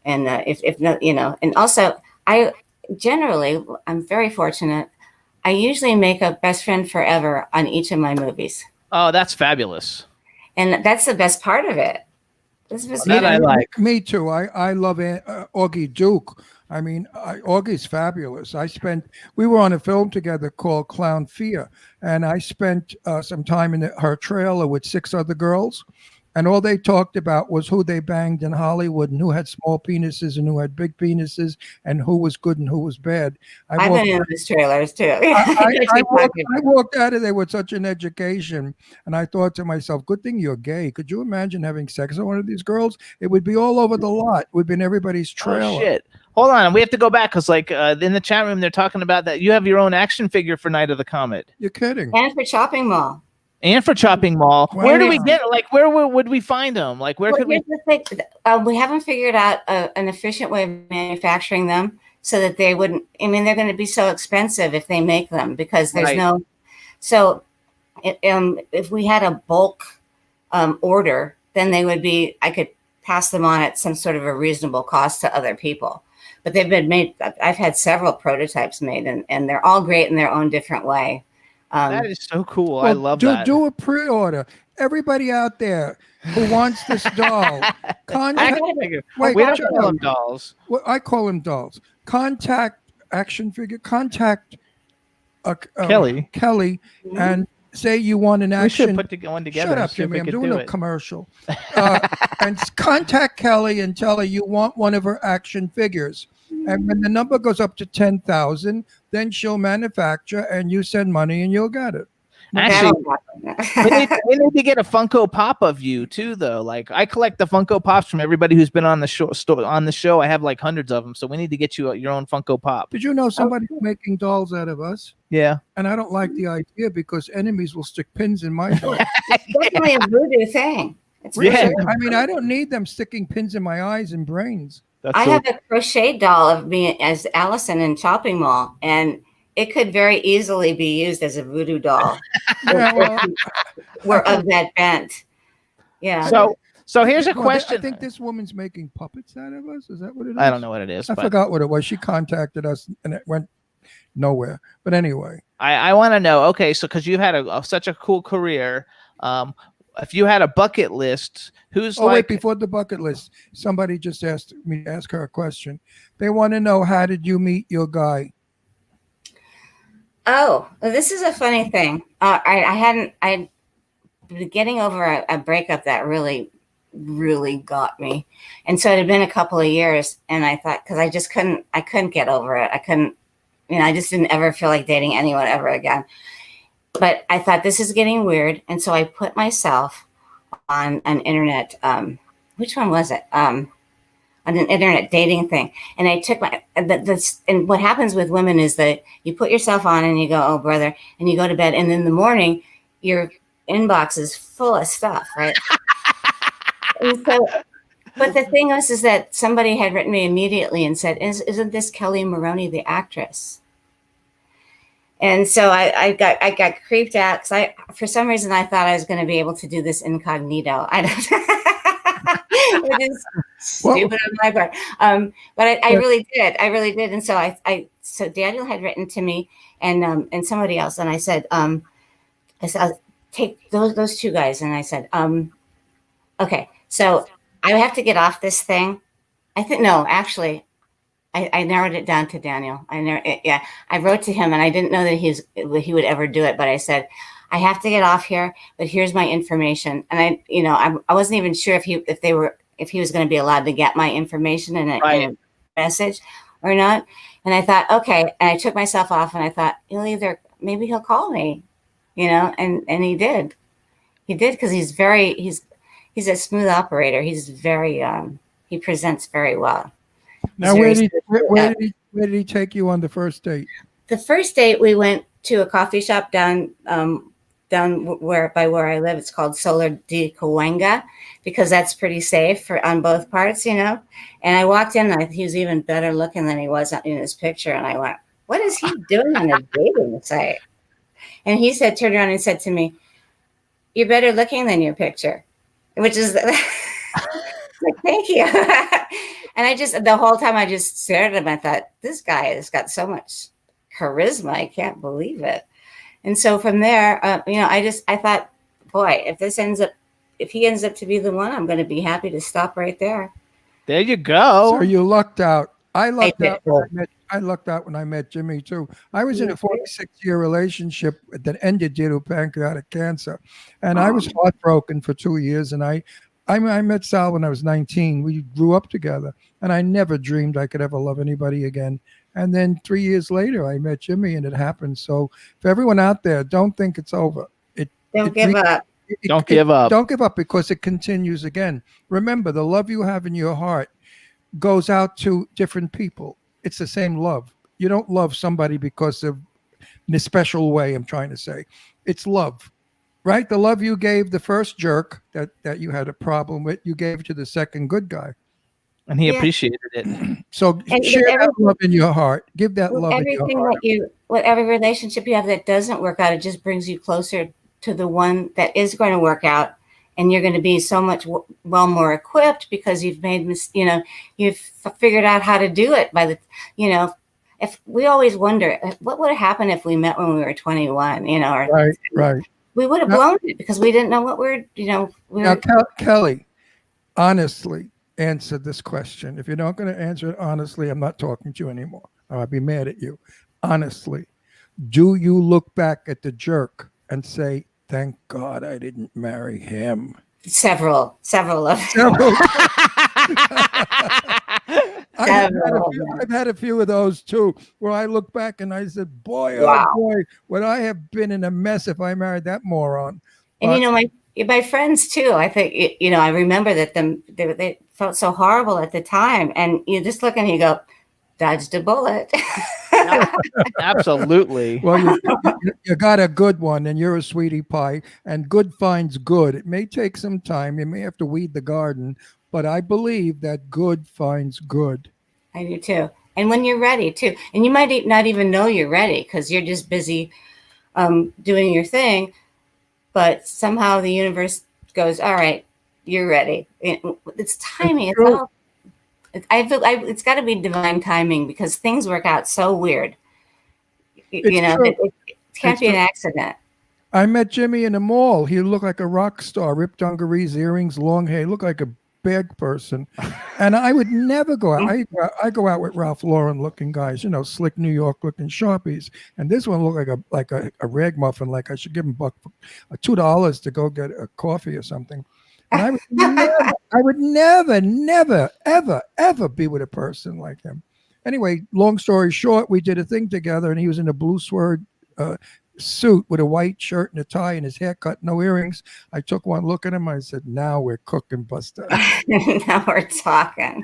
[SPEAKER 6] if not, and also I'm very fortunate. I usually make a best friend forever on each of my movies.
[SPEAKER 5] Oh, that's fabulous.
[SPEAKER 6] And that's the best part of it.
[SPEAKER 5] That I like.
[SPEAKER 4] Me too. I love Augie Duke. I mean, Augie's fabulous. We were on a film together called Clown Fear, and I spent some time in her trailer with 6 other girls, and all they talked about was who they banged in Hollywood and who had small penises and who had big penises and who was good and who was bad.
[SPEAKER 6] I've been in those trailers too.
[SPEAKER 4] I walked out of there with such an education, and I thought to myself, good thing you're gay. Could you imagine having sex with one of these girls? It would be all over the lot. It would be in everybody's trailer.
[SPEAKER 5] Oh, shit. Hold on. We have to go back because in the chat room, they're talking about that you have your own action figure for Night of the Comet.
[SPEAKER 4] You're kidding.
[SPEAKER 6] And for Chopping Mall.
[SPEAKER 5] And for Chopping Mall.
[SPEAKER 4] Wow.
[SPEAKER 5] Where do we get where would we find them? Where could we?
[SPEAKER 6] We haven't figured out an efficient way of manufacturing them so that they wouldn't. I mean, they're going to be so expensive if they make them because there's no. So, if we had a bulk order, then they would be. I could pass them on at some sort of a reasonable cost to other people. But they've been made. I've had several prototypes made, and they're all great in their own different way.
[SPEAKER 5] That is so cool. I love that.
[SPEAKER 4] Do a pre-order. Everybody out there who wants this doll, contact.
[SPEAKER 5] We don't call them dolls.
[SPEAKER 4] Well, I call them dolls. Contact Action Figure. Contact
[SPEAKER 5] Kelly.
[SPEAKER 4] And say you want an action.
[SPEAKER 5] We should put one together.
[SPEAKER 4] Shut up, Jimmy. I'm doing a commercial. And contact Kelly and tell her you want one of her action figures. And when the number goes up to 10,000, then she'll manufacture and you send money and you'll get it.
[SPEAKER 5] Actually, we need to get a Funko Pop of you too, though. Like I collect the Funko Pops from everybody who's been on the show. I have like hundreds of them, so we need to get you your own Funko Pop.
[SPEAKER 4] Did you know somebody's making dolls out of us?
[SPEAKER 5] Yeah.
[SPEAKER 4] And I don't like the idea because enemies will stick pins in my doll.
[SPEAKER 6] It's definitely a voodoo thing. It's
[SPEAKER 4] Really? I mean, I don't need them sticking pins in my eyes and brains.
[SPEAKER 6] I have a crochet doll of me as Allison in Chopping Mall, and it could very easily be used as a voodoo doll. We're of that bent. Yeah.
[SPEAKER 5] So here's a question.
[SPEAKER 4] I think this woman's making puppets out of us. Is that what it is?
[SPEAKER 5] I don't know what it is.
[SPEAKER 4] I forgot what it was. She contacted us and it went nowhere. But anyway.
[SPEAKER 5] I want to know, okay, so because you've had such a cool career, if you had a bucket list, wait,
[SPEAKER 4] before the bucket list, somebody just asked me to ask her a question. They want to know, how did you meet your guy?
[SPEAKER 6] Oh, well, this is a funny thing. I'd been getting over a breakup that really, really got me. And so it had been a couple of years, and I thought, because I couldn't get over it. I just didn't ever feel like dating anyone ever again. But I thought, this is getting weird. And so I put myself on an internet, which one was it? On an internet dating thing. And I took and what happens with women is that you put yourself on and you go, oh, brother, and you go to bed. And in the morning, your inbox is full of stuff, right? And so, but the thing is that somebody had written me immediately and said, isn't this Kelly Maroney, the actress? And so I got creeped out because for some reason I thought I was going to be able to do this incognito. Which is stupid on my part. But I really did. I really did. And so so Daniel had written to me and somebody else, and I said, I'll take those two guys, and I said, okay, so I have to get off this thing. I narrowed it down to Daniel. I wrote to him, and I didn't know that he would ever do it. But I said, I have to get off here, but here's my information. And I wasn't even sure if he was going to be allowed to get my information in a message or not. And I thought, okay. And I took myself off, and I thought, maybe he'll call me, and he did. He did, because he's a smooth operator. He's very he presents very well.
[SPEAKER 4] Now,
[SPEAKER 6] Missouri.
[SPEAKER 4] where did he take you on the first date?
[SPEAKER 6] The first date we went to a coffee shop down where I live. It's called Solar de Cahuenga because that's pretty safe on both parts, you know. And I walked in, and he was even better looking than he was in his picture. And I went, "What is he doing on a dating site?" And he turned around and said to me, "You're better looking than your picture," which is like, thank you. And the whole time I just stared at him. I thought, this guy has got so much charisma. I can't believe it. And so from there, I thought, boy, if he ends up to be the one, I'm going to be happy to stop right there.
[SPEAKER 5] There you go.
[SPEAKER 4] So you lucked out. I lucked
[SPEAKER 6] did.
[SPEAKER 4] out. I lucked out when I met Jimmy too. I was in a 46-year relationship that ended due to pancreatic cancer, and I was heartbroken for 2 years. And I met Sal when I was 19. We grew up together, and I never dreamed I could ever love anybody again. And then 3 years later, I met Jimmy, and it happened. So for everyone out there, don't think it's over.
[SPEAKER 6] Don't give up.
[SPEAKER 5] Don't give up.
[SPEAKER 4] Don't give up because it continues again. Remember, the love you have in your heart goes out to different people. It's the same love. You don't love somebody because of in a special way, I'm trying to say. It's love, right? The love you gave the first jerk that you had a problem with, you gave to the second good guy.
[SPEAKER 5] And he appreciated it.
[SPEAKER 4] So share that love in your heart. Give that love in your heart.
[SPEAKER 6] Whatever relationship you have that doesn't work out, it just brings you closer to the one that is going to work out. And you're going to be so much more equipped because you've you've figured out how to do it if we always wonder what would have happened if we met when we were 21,
[SPEAKER 4] right.
[SPEAKER 6] We would have blown it because we didn't know what
[SPEAKER 4] Now, Kelly, honestly, answer this question. If you're not going to answer it honestly, I'm not talking to you anymore. I'll be mad at you. Honestly, do you look back at the jerk and say, thank God I didn't marry him?
[SPEAKER 6] Several of them.
[SPEAKER 4] Several. I've had a few of those too, where I look back and I said, boy,
[SPEAKER 6] wow.
[SPEAKER 4] Oh boy, would I have been in a mess if I married that moron.
[SPEAKER 6] And my friends too, I think, I remember that they felt so horrible at the time. And you just look and you go, dodged a bullet.
[SPEAKER 5] Absolutely.
[SPEAKER 4] Well, you got a good one, and you're a sweetie pie, and good finds good. It may take some time. You may have to weed the garden, but I believe that good finds good.
[SPEAKER 6] I do too. And when you're ready too, and you might not even know you're ready because you're just busy doing your thing, but somehow the universe goes, all right, you're ready. It's timing. It's got to be divine timing because things work out so weird. It can't be an accident.
[SPEAKER 4] I met Jimmy in the mall. He looked like a rock star, ripped dungarees, earrings, long hair. He looked like a bad person. And I would never go out. I go out with Ralph Lauren looking guys, slick New York looking Sharpies. And this one looked like a ragamuffin, like I should give him $2 to go get a coffee or something. And I would never, ever be with a person like him. Anyway, long story short, we did a thing together, and he was in a blue suede suit with a white shirt and a tie and his haircut, no earrings. I took one look at him. I said, now we're cooking, Buster.
[SPEAKER 6] Now we're talking.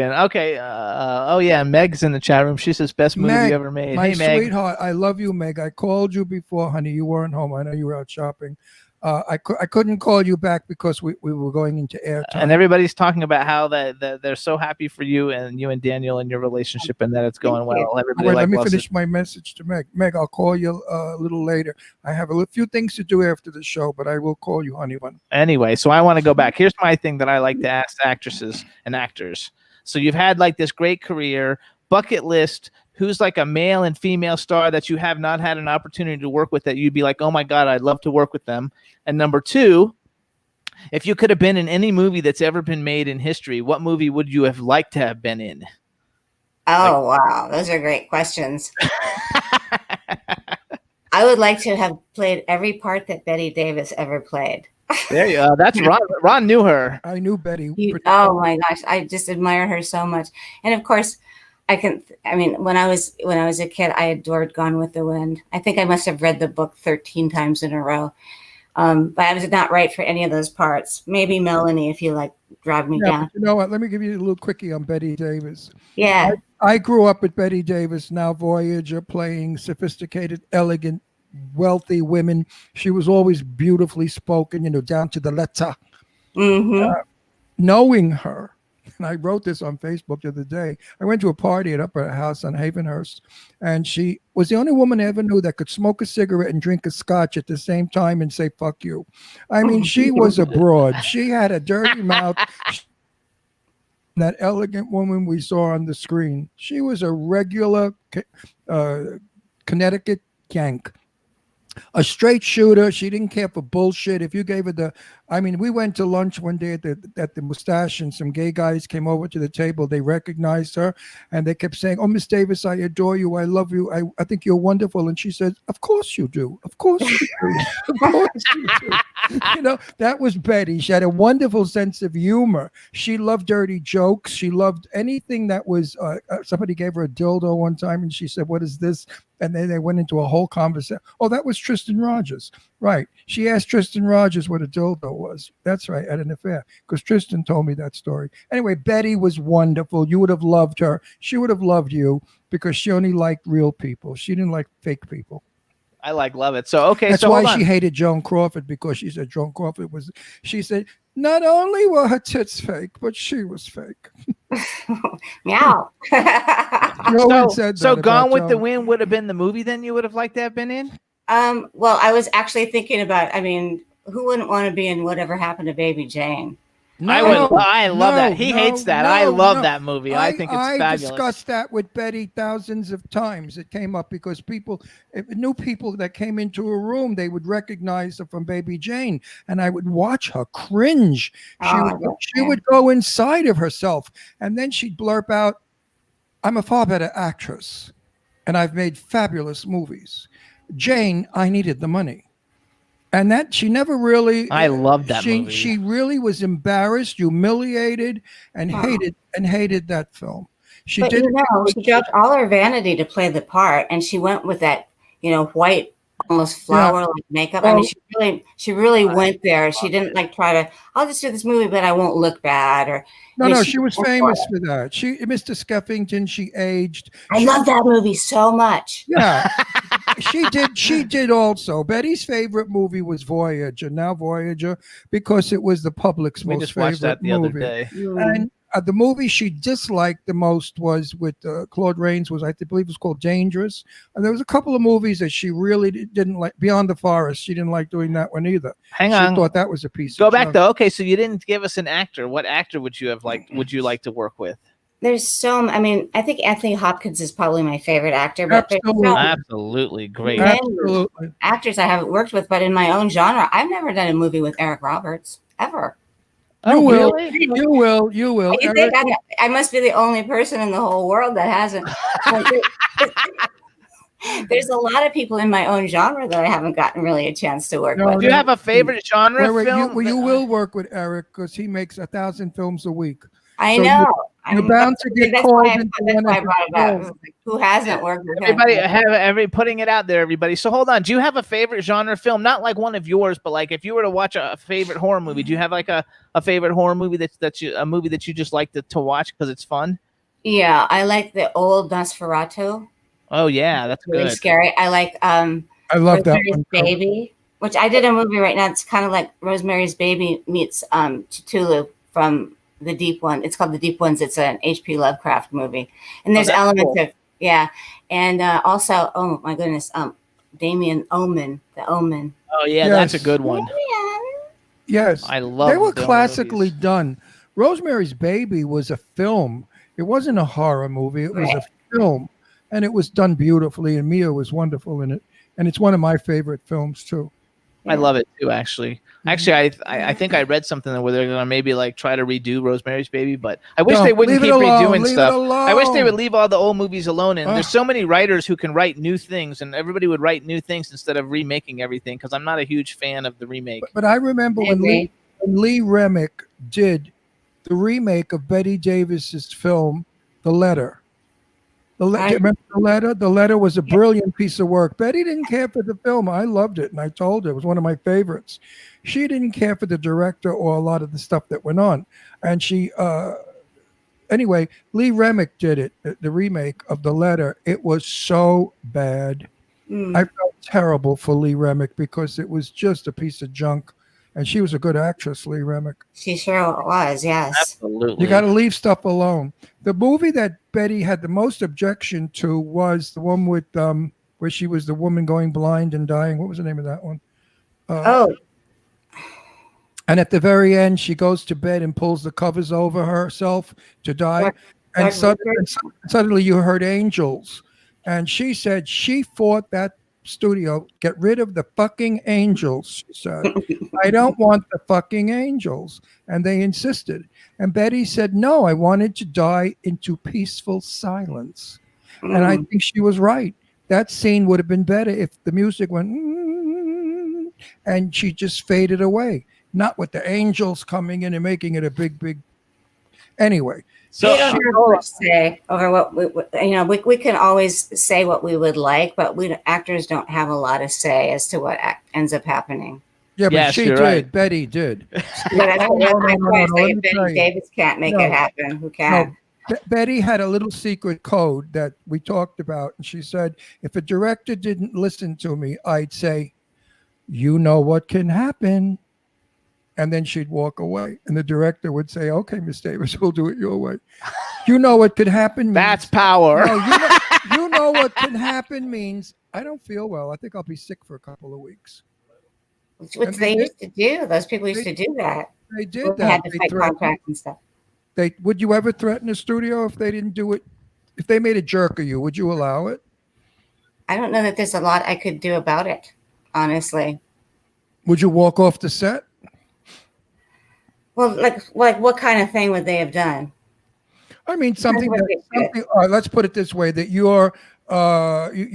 [SPEAKER 5] Okay. Oh, yeah. Meg's in the chat room. She says, best movie you ever made.
[SPEAKER 4] My
[SPEAKER 5] hey, Meg.
[SPEAKER 4] sweetheart, I love you, Meg. I called you before, honey. You weren't home. I know you were out shopping. I couldn't call you back because we were going into airtime.
[SPEAKER 5] And everybody's talking about how that they're so happy for you and Daniel and your relationship and that it's going well. Everybody
[SPEAKER 4] let me finish my message to Meg. Meg, I'll call you a little later. I have a few things to do after the show, but I will call you, honey.
[SPEAKER 5] Anyway, so I want to go back. Here's my thing that I like to ask actresses and actors. So you've had like this great career, bucket list. Who's like a male and female star that you have not had an opportunity to work with that you'd be like, oh my God, I'd love to work with them. And number two, if you could have been in any movie that's ever been made in history, what movie would you have liked to have been in?
[SPEAKER 6] Oh, wow. Those are great questions. I would like to have played every part that Bette Davis ever played.
[SPEAKER 5] There you go. That's Ron. Ron knew her.
[SPEAKER 4] I knew Betty.
[SPEAKER 6] Oh my gosh. I just admire her so much. And of course, when I was a kid, I adored Gone with the Wind. I think I must have read the book 13 times in a row. But I was not right for any of those parts. Maybe Melanie, if you like, drag me
[SPEAKER 4] Yeah,
[SPEAKER 6] down.
[SPEAKER 4] but you know what? Let me give you a little quickie on Betty Davis.
[SPEAKER 6] Yeah.
[SPEAKER 4] I grew up with Betty Davis, now Voyager, playing sophisticated, elegant, wealthy women. She was always beautifully spoken, down to the letter.
[SPEAKER 6] Mm-hmm.
[SPEAKER 4] Knowing her, and I wrote this on Facebook the other day. I went to a party at her house on Havenhurst, and she was the only woman I ever knew that could smoke a cigarette and drink a scotch at the same time and say "fuck you." I mean, she was a broad. She had a dirty mouth. That elegant woman we saw on the screen, she was a regular Connecticut Yank. A straight shooter. She didn't care for bullshit. If you gave her we went to lunch one day at the Mustache, and some gay guys came over to the table. They recognized her, and they kept saying, "Oh, Miss Davis, I adore you. I love you. I think you're wonderful." And she said, "Of course you do. Of course you do. Of course you do." That was Betty. She had a wonderful sense of humor. She loved dirty jokes. She loved anything that was. Somebody gave her a dildo one time, and she said, "What is this?" And then they went into a whole conversation. Oh, that was Tristan Rogers. Right. She asked Tristan Rogers what a dildo was. That's right, at an affair, because Tristan told me that story. Anyway, Betty was wonderful. You would have loved her. She would have loved you because she only liked real people. She didn't like fake people.
[SPEAKER 5] I love it. So, okay.
[SPEAKER 4] That's
[SPEAKER 5] so
[SPEAKER 4] why
[SPEAKER 5] hold on.
[SPEAKER 4] she hated Joan Crawford, because she said Joan Crawford she said, not only were her tits fake, but she was fake.
[SPEAKER 6] Meow.
[SPEAKER 4] Rowan said that
[SPEAKER 5] So
[SPEAKER 4] about
[SPEAKER 5] Gone with the
[SPEAKER 4] Joan.
[SPEAKER 5] Wind would have been the movie then you would have liked to have been in?
[SPEAKER 6] Well, I was actually thinking about, who wouldn't want to be in Whatever Happened to Baby Jane?
[SPEAKER 5] I love that. He hates that. I love that movie. I think it's
[SPEAKER 4] I
[SPEAKER 5] fabulous.
[SPEAKER 4] discussed that with Betty thousands of times. It came up because new people that came into a room, they would recognize her from Baby Jane, and I would watch her cringe. She would go inside of herself, and then she'd blurp out, "I'm a far better actress, and I've made fabulous movies. Jane, I needed the money." And that she never really.
[SPEAKER 5] I love that movie.
[SPEAKER 4] She really was embarrassed, humiliated, and hated that film. She
[SPEAKER 6] dropped all her vanity to play the part, and she went with that, white, almost flower-like makeup. She really went there. She didn't try to. I'll just do this movie, but I won't look bad. Or
[SPEAKER 4] she was famous for that. Mr. Skeffington, she aged.
[SPEAKER 6] I love that movie so much.
[SPEAKER 4] Yeah. She did also. Betty's favorite movie was Voyager, because it was the public's
[SPEAKER 5] We
[SPEAKER 4] most
[SPEAKER 5] just
[SPEAKER 4] favorite
[SPEAKER 5] watched that the
[SPEAKER 4] movie.
[SPEAKER 5] other day.
[SPEAKER 4] And the movie she disliked the most was with Claude Rains, I believe it was called Dangerous. And there was a couple of movies that she really didn't like. Beyond the Forest, she didn't like doing that one either.
[SPEAKER 5] Hang
[SPEAKER 4] she
[SPEAKER 5] on.
[SPEAKER 4] thought that was a piece
[SPEAKER 5] Go
[SPEAKER 4] of
[SPEAKER 5] back
[SPEAKER 4] junk.
[SPEAKER 5] though. Okay, so you didn't give us an actor. What actor would you like to work with?
[SPEAKER 6] There's I think Anthony Hopkins is probably my favorite actor, but
[SPEAKER 5] Absolutely great.
[SPEAKER 4] Absolutely.
[SPEAKER 6] actors I haven't worked with, but in my own genre, I've never done a movie with Eric Roberts ever.
[SPEAKER 4] You will.
[SPEAKER 5] Really?
[SPEAKER 4] You will. You will.
[SPEAKER 6] You think I must be the only person in the whole world that hasn't. There's a lot of people in my own genre that I haven't gotten really a chance to work with.
[SPEAKER 5] Do you have a favorite genre film?
[SPEAKER 4] You will work with Eric because he makes 1,000 films a week.
[SPEAKER 6] I
[SPEAKER 4] So
[SPEAKER 6] know.
[SPEAKER 4] You're bound to get
[SPEAKER 6] That's
[SPEAKER 4] called
[SPEAKER 6] why
[SPEAKER 4] into
[SPEAKER 6] I
[SPEAKER 4] one
[SPEAKER 6] brought
[SPEAKER 4] of
[SPEAKER 6] it
[SPEAKER 4] the
[SPEAKER 6] up.
[SPEAKER 4] roles.
[SPEAKER 6] Who hasn't worked with him?
[SPEAKER 5] Everybody putting it out there, everybody. So hold on. Do you have a favorite genre film? Not like one of yours, but like if you were to watch a favorite horror movie, do you have like a favorite horror movie a movie that you just like to watch because it's fun?
[SPEAKER 6] Yeah, I like the old Nosferatu.
[SPEAKER 5] Oh yeah, that's
[SPEAKER 6] Really
[SPEAKER 5] good.
[SPEAKER 6] scary. I like
[SPEAKER 4] I love that
[SPEAKER 6] Rosemary's
[SPEAKER 4] one. too.
[SPEAKER 6] Baby, which I did a movie right now. It's kind of like Rosemary's Baby meets Cthulhu from the Deep One. It's called The Deep Ones. It's an H.P. Lovecraft movie, and there's
[SPEAKER 5] that's
[SPEAKER 6] elements
[SPEAKER 5] cool.
[SPEAKER 6] of and also oh my goodness, Damien Omen, The Omen.
[SPEAKER 5] Oh yeah,
[SPEAKER 4] Yes.
[SPEAKER 5] that's a good one.
[SPEAKER 4] Yes.
[SPEAKER 5] I love.
[SPEAKER 4] They were
[SPEAKER 5] the
[SPEAKER 4] classically
[SPEAKER 5] movies.
[SPEAKER 4] done. Rosemary's Baby was a film. It wasn't a horror movie. It was a film, and it was done beautifully. And Mia was wonderful in it. And it's one of my favorite films too.
[SPEAKER 5] I love it too. Actually, I think I read something where they're gonna maybe like try to redo Rosemary's Baby, but I wish
[SPEAKER 4] No,
[SPEAKER 5] they wouldn't
[SPEAKER 4] leave
[SPEAKER 5] keep
[SPEAKER 4] it alone,
[SPEAKER 5] redoing
[SPEAKER 4] leave it
[SPEAKER 5] stuff. I wish they
[SPEAKER 4] alone.
[SPEAKER 5] would leave all the old movies alone. And there's
[SPEAKER 4] Ugh.
[SPEAKER 5] so many writers who can write new things, and everybody would write new things instead of remaking everything. Because I'm not a huge fan of the remake.
[SPEAKER 4] But I remember
[SPEAKER 6] I
[SPEAKER 4] when
[SPEAKER 6] agree.
[SPEAKER 4] Lee Remick did the remake of Betty Davis's film, The Letter. Do you remember The Letter? The Letter was a brilliant piece of work. Betty didn't care for the film. I loved it, and I told her it was one of my favorites. She didn't care for the director or a lot of the stuff that went on. And she, anyway, Lee Remick did it, the remake of The Letter. It was so bad. I felt terrible for Lee Remick because it was just a piece of junk. And she was a good actress, Lee Remick.
[SPEAKER 6] She sure was, yes.
[SPEAKER 5] Absolutely.
[SPEAKER 4] You got to leave stuff alone. The movie that Betty had the most objection to was the one with where she was the woman going blind and dying. What was the name of that one? And at the very end, she goes to bed and pulls the covers over herself to die. And suddenly you heard angels. And she said she fought that studio, get rid of the fucking angels, she said. I don't want the fucking angels. And they insisted. And Betty said, no, I wanted to die into peaceful silence. And I think she was right. That scene would have been better if the music went, and she just faded away. Not with the angels coming in and making it a big. Anyway.
[SPEAKER 6] So we don't have much say over what we can always say what we would like, but actors don't have a lot of say as to what ends up happening.
[SPEAKER 4] Yeah, but
[SPEAKER 5] Yes,
[SPEAKER 4] she
[SPEAKER 5] you're
[SPEAKER 4] did.
[SPEAKER 5] right.
[SPEAKER 4] Betty did.
[SPEAKER 6] But that's why I say
[SPEAKER 4] let me
[SPEAKER 6] if Betty
[SPEAKER 4] tell you.
[SPEAKER 6] Davis can't make it happen, who can?
[SPEAKER 4] Betty had a little secret code that we talked about, and she said, if a director didn't listen to me, I'd say, you know what can happen. And then she'd walk away. And the director would say, okay, Miss Davis, we'll do it your way. You know what could happen means,
[SPEAKER 5] That's power.
[SPEAKER 4] No, you know what can happen means, I don't feel well. I think I'll be sick for a couple of weeks.
[SPEAKER 6] Which they used to do. Those people used to do that.
[SPEAKER 4] They did
[SPEAKER 6] They
[SPEAKER 4] that.
[SPEAKER 6] had to
[SPEAKER 4] They
[SPEAKER 6] fight
[SPEAKER 4] threatened-
[SPEAKER 6] contracts and stuff.
[SPEAKER 4] Would you ever threaten a studio if they didn't do it? If they made a jerk of you, would you allow it?
[SPEAKER 6] I don't know that there's a lot I could do about it, honestly.
[SPEAKER 4] Would you walk off the set?
[SPEAKER 6] Well, like what kind of thing would they have done?
[SPEAKER 4] I mean, something.
[SPEAKER 6] what they did.
[SPEAKER 4] All right, let's put it this way: that you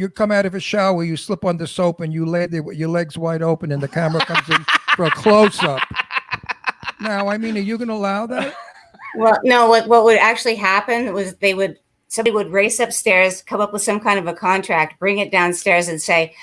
[SPEAKER 4] come out of a shower, you slip on the soap, and you lay there with your legs wide open, and the camera comes in for a close up. Now, I mean, are you going to allow that?
[SPEAKER 6] Well, no. What would actually happen was somebody would race upstairs, come up with some kind of a contract, bring it downstairs, and say,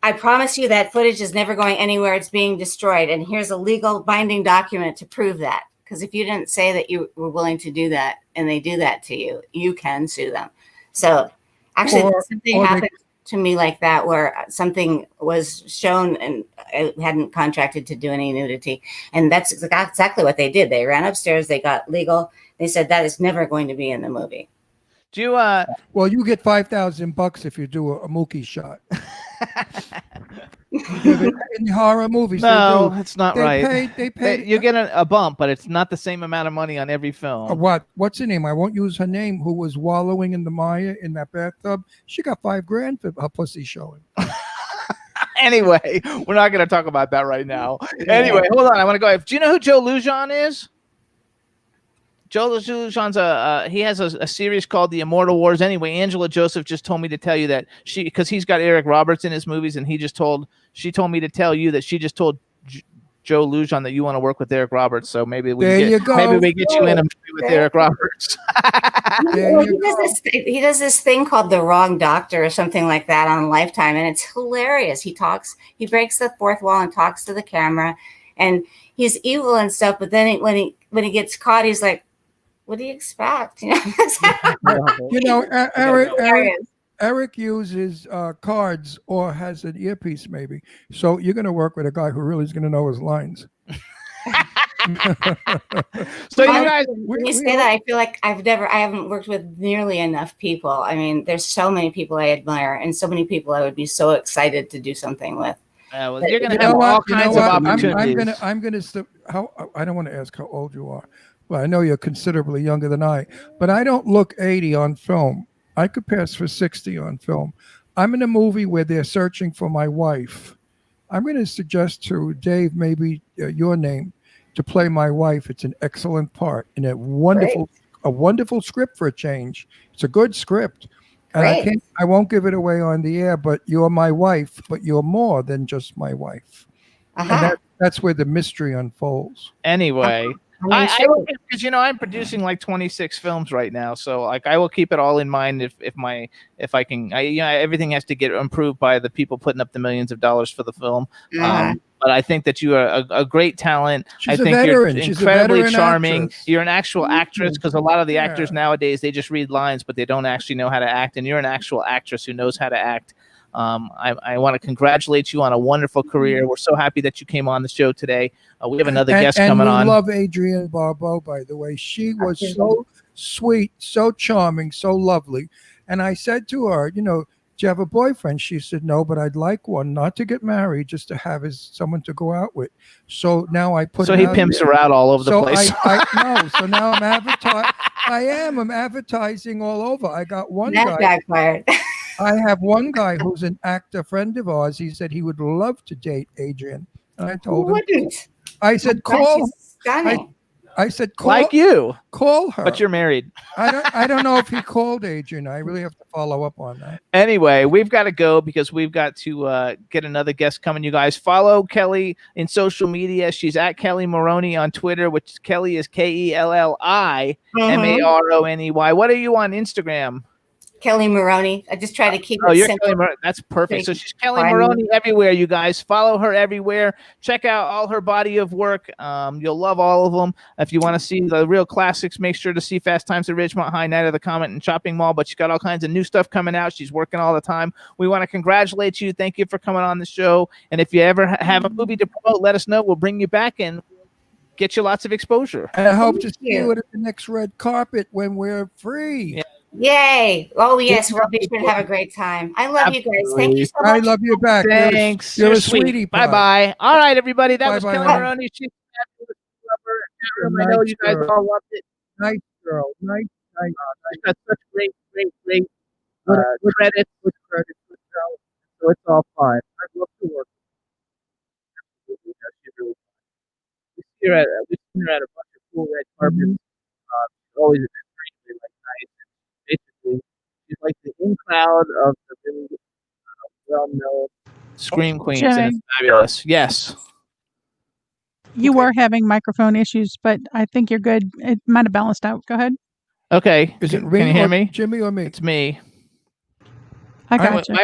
[SPEAKER 6] I promise you that footage is never going anywhere. It's being destroyed. And here's a legal binding document to prove that. Because if you didn't say that you were willing to do that and they do that to you, you can sue them. So actually, something happened to me like that where something was shown and I hadn't contracted to do any nudity. And that's exactly what they did. They ran upstairs. They got legal. They said that is never going to be in the movie.
[SPEAKER 5] Do you
[SPEAKER 4] Well, you get $5,000 if you do a Mookie shot. In horror movies,
[SPEAKER 5] no,
[SPEAKER 4] they do.
[SPEAKER 5] it's not
[SPEAKER 4] They
[SPEAKER 5] right.
[SPEAKER 4] paid.
[SPEAKER 5] You get a bump, but it's not the same amount of money on every film.
[SPEAKER 4] What's her name? I won't use her name. Who was wallowing in the mire in that bathtub? She got $5,000 for her pussy showing.
[SPEAKER 5] Anyway, we're not going to talk about that right now. Anyway, hold on. I want to go. Do you know who Joe Lujan is? Joe Lujan's he has a series called The Immortal Wars. Anyway, Angela Joseph just told me to tell you that because he's got Eric Roberts in his movies, and she told me to tell you that she just told Joe Lujan that you want to work with Eric Roberts. So maybe we get you in a movie with Eric Roberts.
[SPEAKER 6] He does this thing called The Wrong Doctor or something like that on Lifetime, and it's hilarious. He breaks the fourth wall and talks to the camera, and he's evil and stuff. But then when he gets caught, he's like, what do you expect?
[SPEAKER 4] Eric uses cards or has an earpiece maybe. So you're going to work with a guy who really is going to know his lines.
[SPEAKER 5] So you guys,
[SPEAKER 6] when you say that, I feel like I haven't worked with nearly enough people. I mean, there's so many people I admire and so many people I would be so excited to do something with.
[SPEAKER 5] Well, you're going to have all kinds of opportunities.
[SPEAKER 4] I'm going to. I don't want to ask how old you are. Well, I know you're considerably younger than I, but I don't look 80 on film. I could pass for 60 on film. I'm in a movie where they're searching for my wife. I'm going to suggest to Dave, maybe your name, to play my wife. It's an excellent part and a wonderful script for a change. It's a good script. And I won't give it away on the air, but you're my wife, but you're more than just my wife. And that's where the mystery unfolds.
[SPEAKER 5] Anyway,
[SPEAKER 6] I mean,
[SPEAKER 5] Because I'm producing like 26 films right now, so like I will keep it all in mind if I can. Everything has to get improved by the people putting up the millions of dollars for the film. But I think that you are a great talent.
[SPEAKER 4] She's
[SPEAKER 5] I
[SPEAKER 4] a
[SPEAKER 5] think
[SPEAKER 4] veteran.
[SPEAKER 5] you're
[SPEAKER 4] She's a
[SPEAKER 5] incredibly
[SPEAKER 4] veteran
[SPEAKER 5] charming.
[SPEAKER 4] actress.
[SPEAKER 5] You're an actual actress, because a lot of the actors
[SPEAKER 4] Yeah.
[SPEAKER 5] nowadays, they just read lines, but they don't actually know how to act. And you're an actual actress who knows how to act. I want to congratulate you on a wonderful career. We're so happy that you came on the show today. We have another guest coming
[SPEAKER 4] we
[SPEAKER 5] on.
[SPEAKER 4] love Adrienne Barbeau, by the way. She was so sweet, so charming, so lovely. And I said to her, do you have a boyfriend? She said, no, but I'd like one, not to get married, just to have as someone to go out with. So now I put
[SPEAKER 5] So
[SPEAKER 4] it
[SPEAKER 5] he
[SPEAKER 4] out
[SPEAKER 5] pimps
[SPEAKER 4] there.
[SPEAKER 5] her out all over the place.
[SPEAKER 4] So now I'm advertising. I'm advertising all over. I got one
[SPEAKER 6] that
[SPEAKER 4] guy.
[SPEAKER 6] backfired.
[SPEAKER 4] I have one guy who's an actor friend of ours. He said he would love to date Adrienne. And I
[SPEAKER 6] Who
[SPEAKER 4] told him,
[SPEAKER 6] wouldn't?
[SPEAKER 4] I said,
[SPEAKER 6] God,
[SPEAKER 4] call.
[SPEAKER 6] she's stunning.
[SPEAKER 4] I said, call.
[SPEAKER 5] Like you,
[SPEAKER 4] Call her.
[SPEAKER 5] but you're married.
[SPEAKER 4] I don't know if he called Adrienne. I really have to follow up on that.
[SPEAKER 5] Anyway, we've got to go because we've got to get another guest coming. You guys follow Kelly in social media. She's at Kelly Maroney on Twitter, which Kelly is KELLI MARONEY. What are you on Instagram?
[SPEAKER 6] Kelly Maroney. I just try to keep
[SPEAKER 5] Oh,
[SPEAKER 6] it
[SPEAKER 5] you're
[SPEAKER 6] simple.
[SPEAKER 5] Kelly Maroney. That's perfect. So she's Kelly
[SPEAKER 6] Fine.
[SPEAKER 5] Maroney everywhere, you guys. Follow her everywhere. Check out all her body of work. You'll love all of them. If you want to see the real classics, make sure to see Fast Times at Ridgemont High, Night of the Comet, and Shopping Mall. But she's got all kinds of new stuff coming out. She's working all the time. We want to congratulate you. Thank you for coming on the show. And if you ever have a movie to promote, let us know. We'll bring you back and get you lots of exposure.
[SPEAKER 4] And I hope to see
[SPEAKER 6] you.
[SPEAKER 4] you at the next red carpet when we're free.
[SPEAKER 5] Yeah.
[SPEAKER 6] Yay. Oh, yes. We'll be sure to have a great time. I love you guys. Thank you so much.
[SPEAKER 4] I love you back.
[SPEAKER 5] Thanks.
[SPEAKER 4] You're a
[SPEAKER 5] sweet.
[SPEAKER 4] sweetie pie.
[SPEAKER 5] Bye-bye. All right, everybody. That was
[SPEAKER 4] Bye-bye,
[SPEAKER 5] Kelly
[SPEAKER 4] honey.
[SPEAKER 5] Maroney. She's a fabulous lover. I know you guys all loved it.
[SPEAKER 4] Nice girl. Nice.
[SPEAKER 5] She's got such great credits. Good credits. Good talent. So it's all fine. I'd love to work with her. She's really fun. We've seen her at a bunch of cool red carpets. She's always been really nice. Basically, she's like the in crowd of the really well-known scream queens, and
[SPEAKER 7] Jimmy.
[SPEAKER 5] it's fabulous. Yes.
[SPEAKER 7] You were having microphone issues, but I think you're good. It might have balanced out. Go ahead.
[SPEAKER 5] Okay.
[SPEAKER 4] Is it
[SPEAKER 5] Can
[SPEAKER 4] Ring
[SPEAKER 5] you hear
[SPEAKER 4] or
[SPEAKER 5] me?
[SPEAKER 4] Jimmy or me?
[SPEAKER 5] It's me.
[SPEAKER 7] I
[SPEAKER 5] Mine
[SPEAKER 7] got you.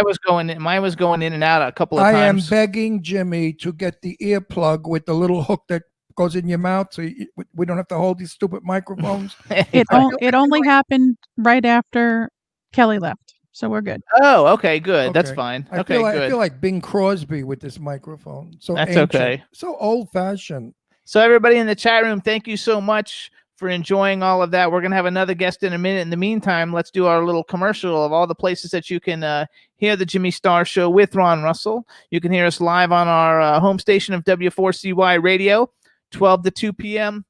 [SPEAKER 5] Mine was going in and out a couple of
[SPEAKER 4] I am
[SPEAKER 5] times.
[SPEAKER 4] begging Jimmy to get the earplug with the little hook that goes in your mouth, so we don't have to hold these stupid microphones.
[SPEAKER 7] It only happened right after Kelly left, so we're good.
[SPEAKER 5] Oh, okay, good. That's
[SPEAKER 4] Okay.
[SPEAKER 5] fine.
[SPEAKER 4] I
[SPEAKER 5] Okay, good.
[SPEAKER 4] feel like Bing Crosby with this microphone. So
[SPEAKER 5] That's
[SPEAKER 4] ancient,
[SPEAKER 5] okay.
[SPEAKER 4] So old fashioned.
[SPEAKER 5] So everybody in the chat room, thank you so much for enjoying all of that. We're going to have another guest in a minute. In the meantime, let's do our little commercial of all the places that you can hear the Jimmy Star Show with Ron Russell. You can hear us live on our home station of W4CY Radio, 12 to 2 p.m.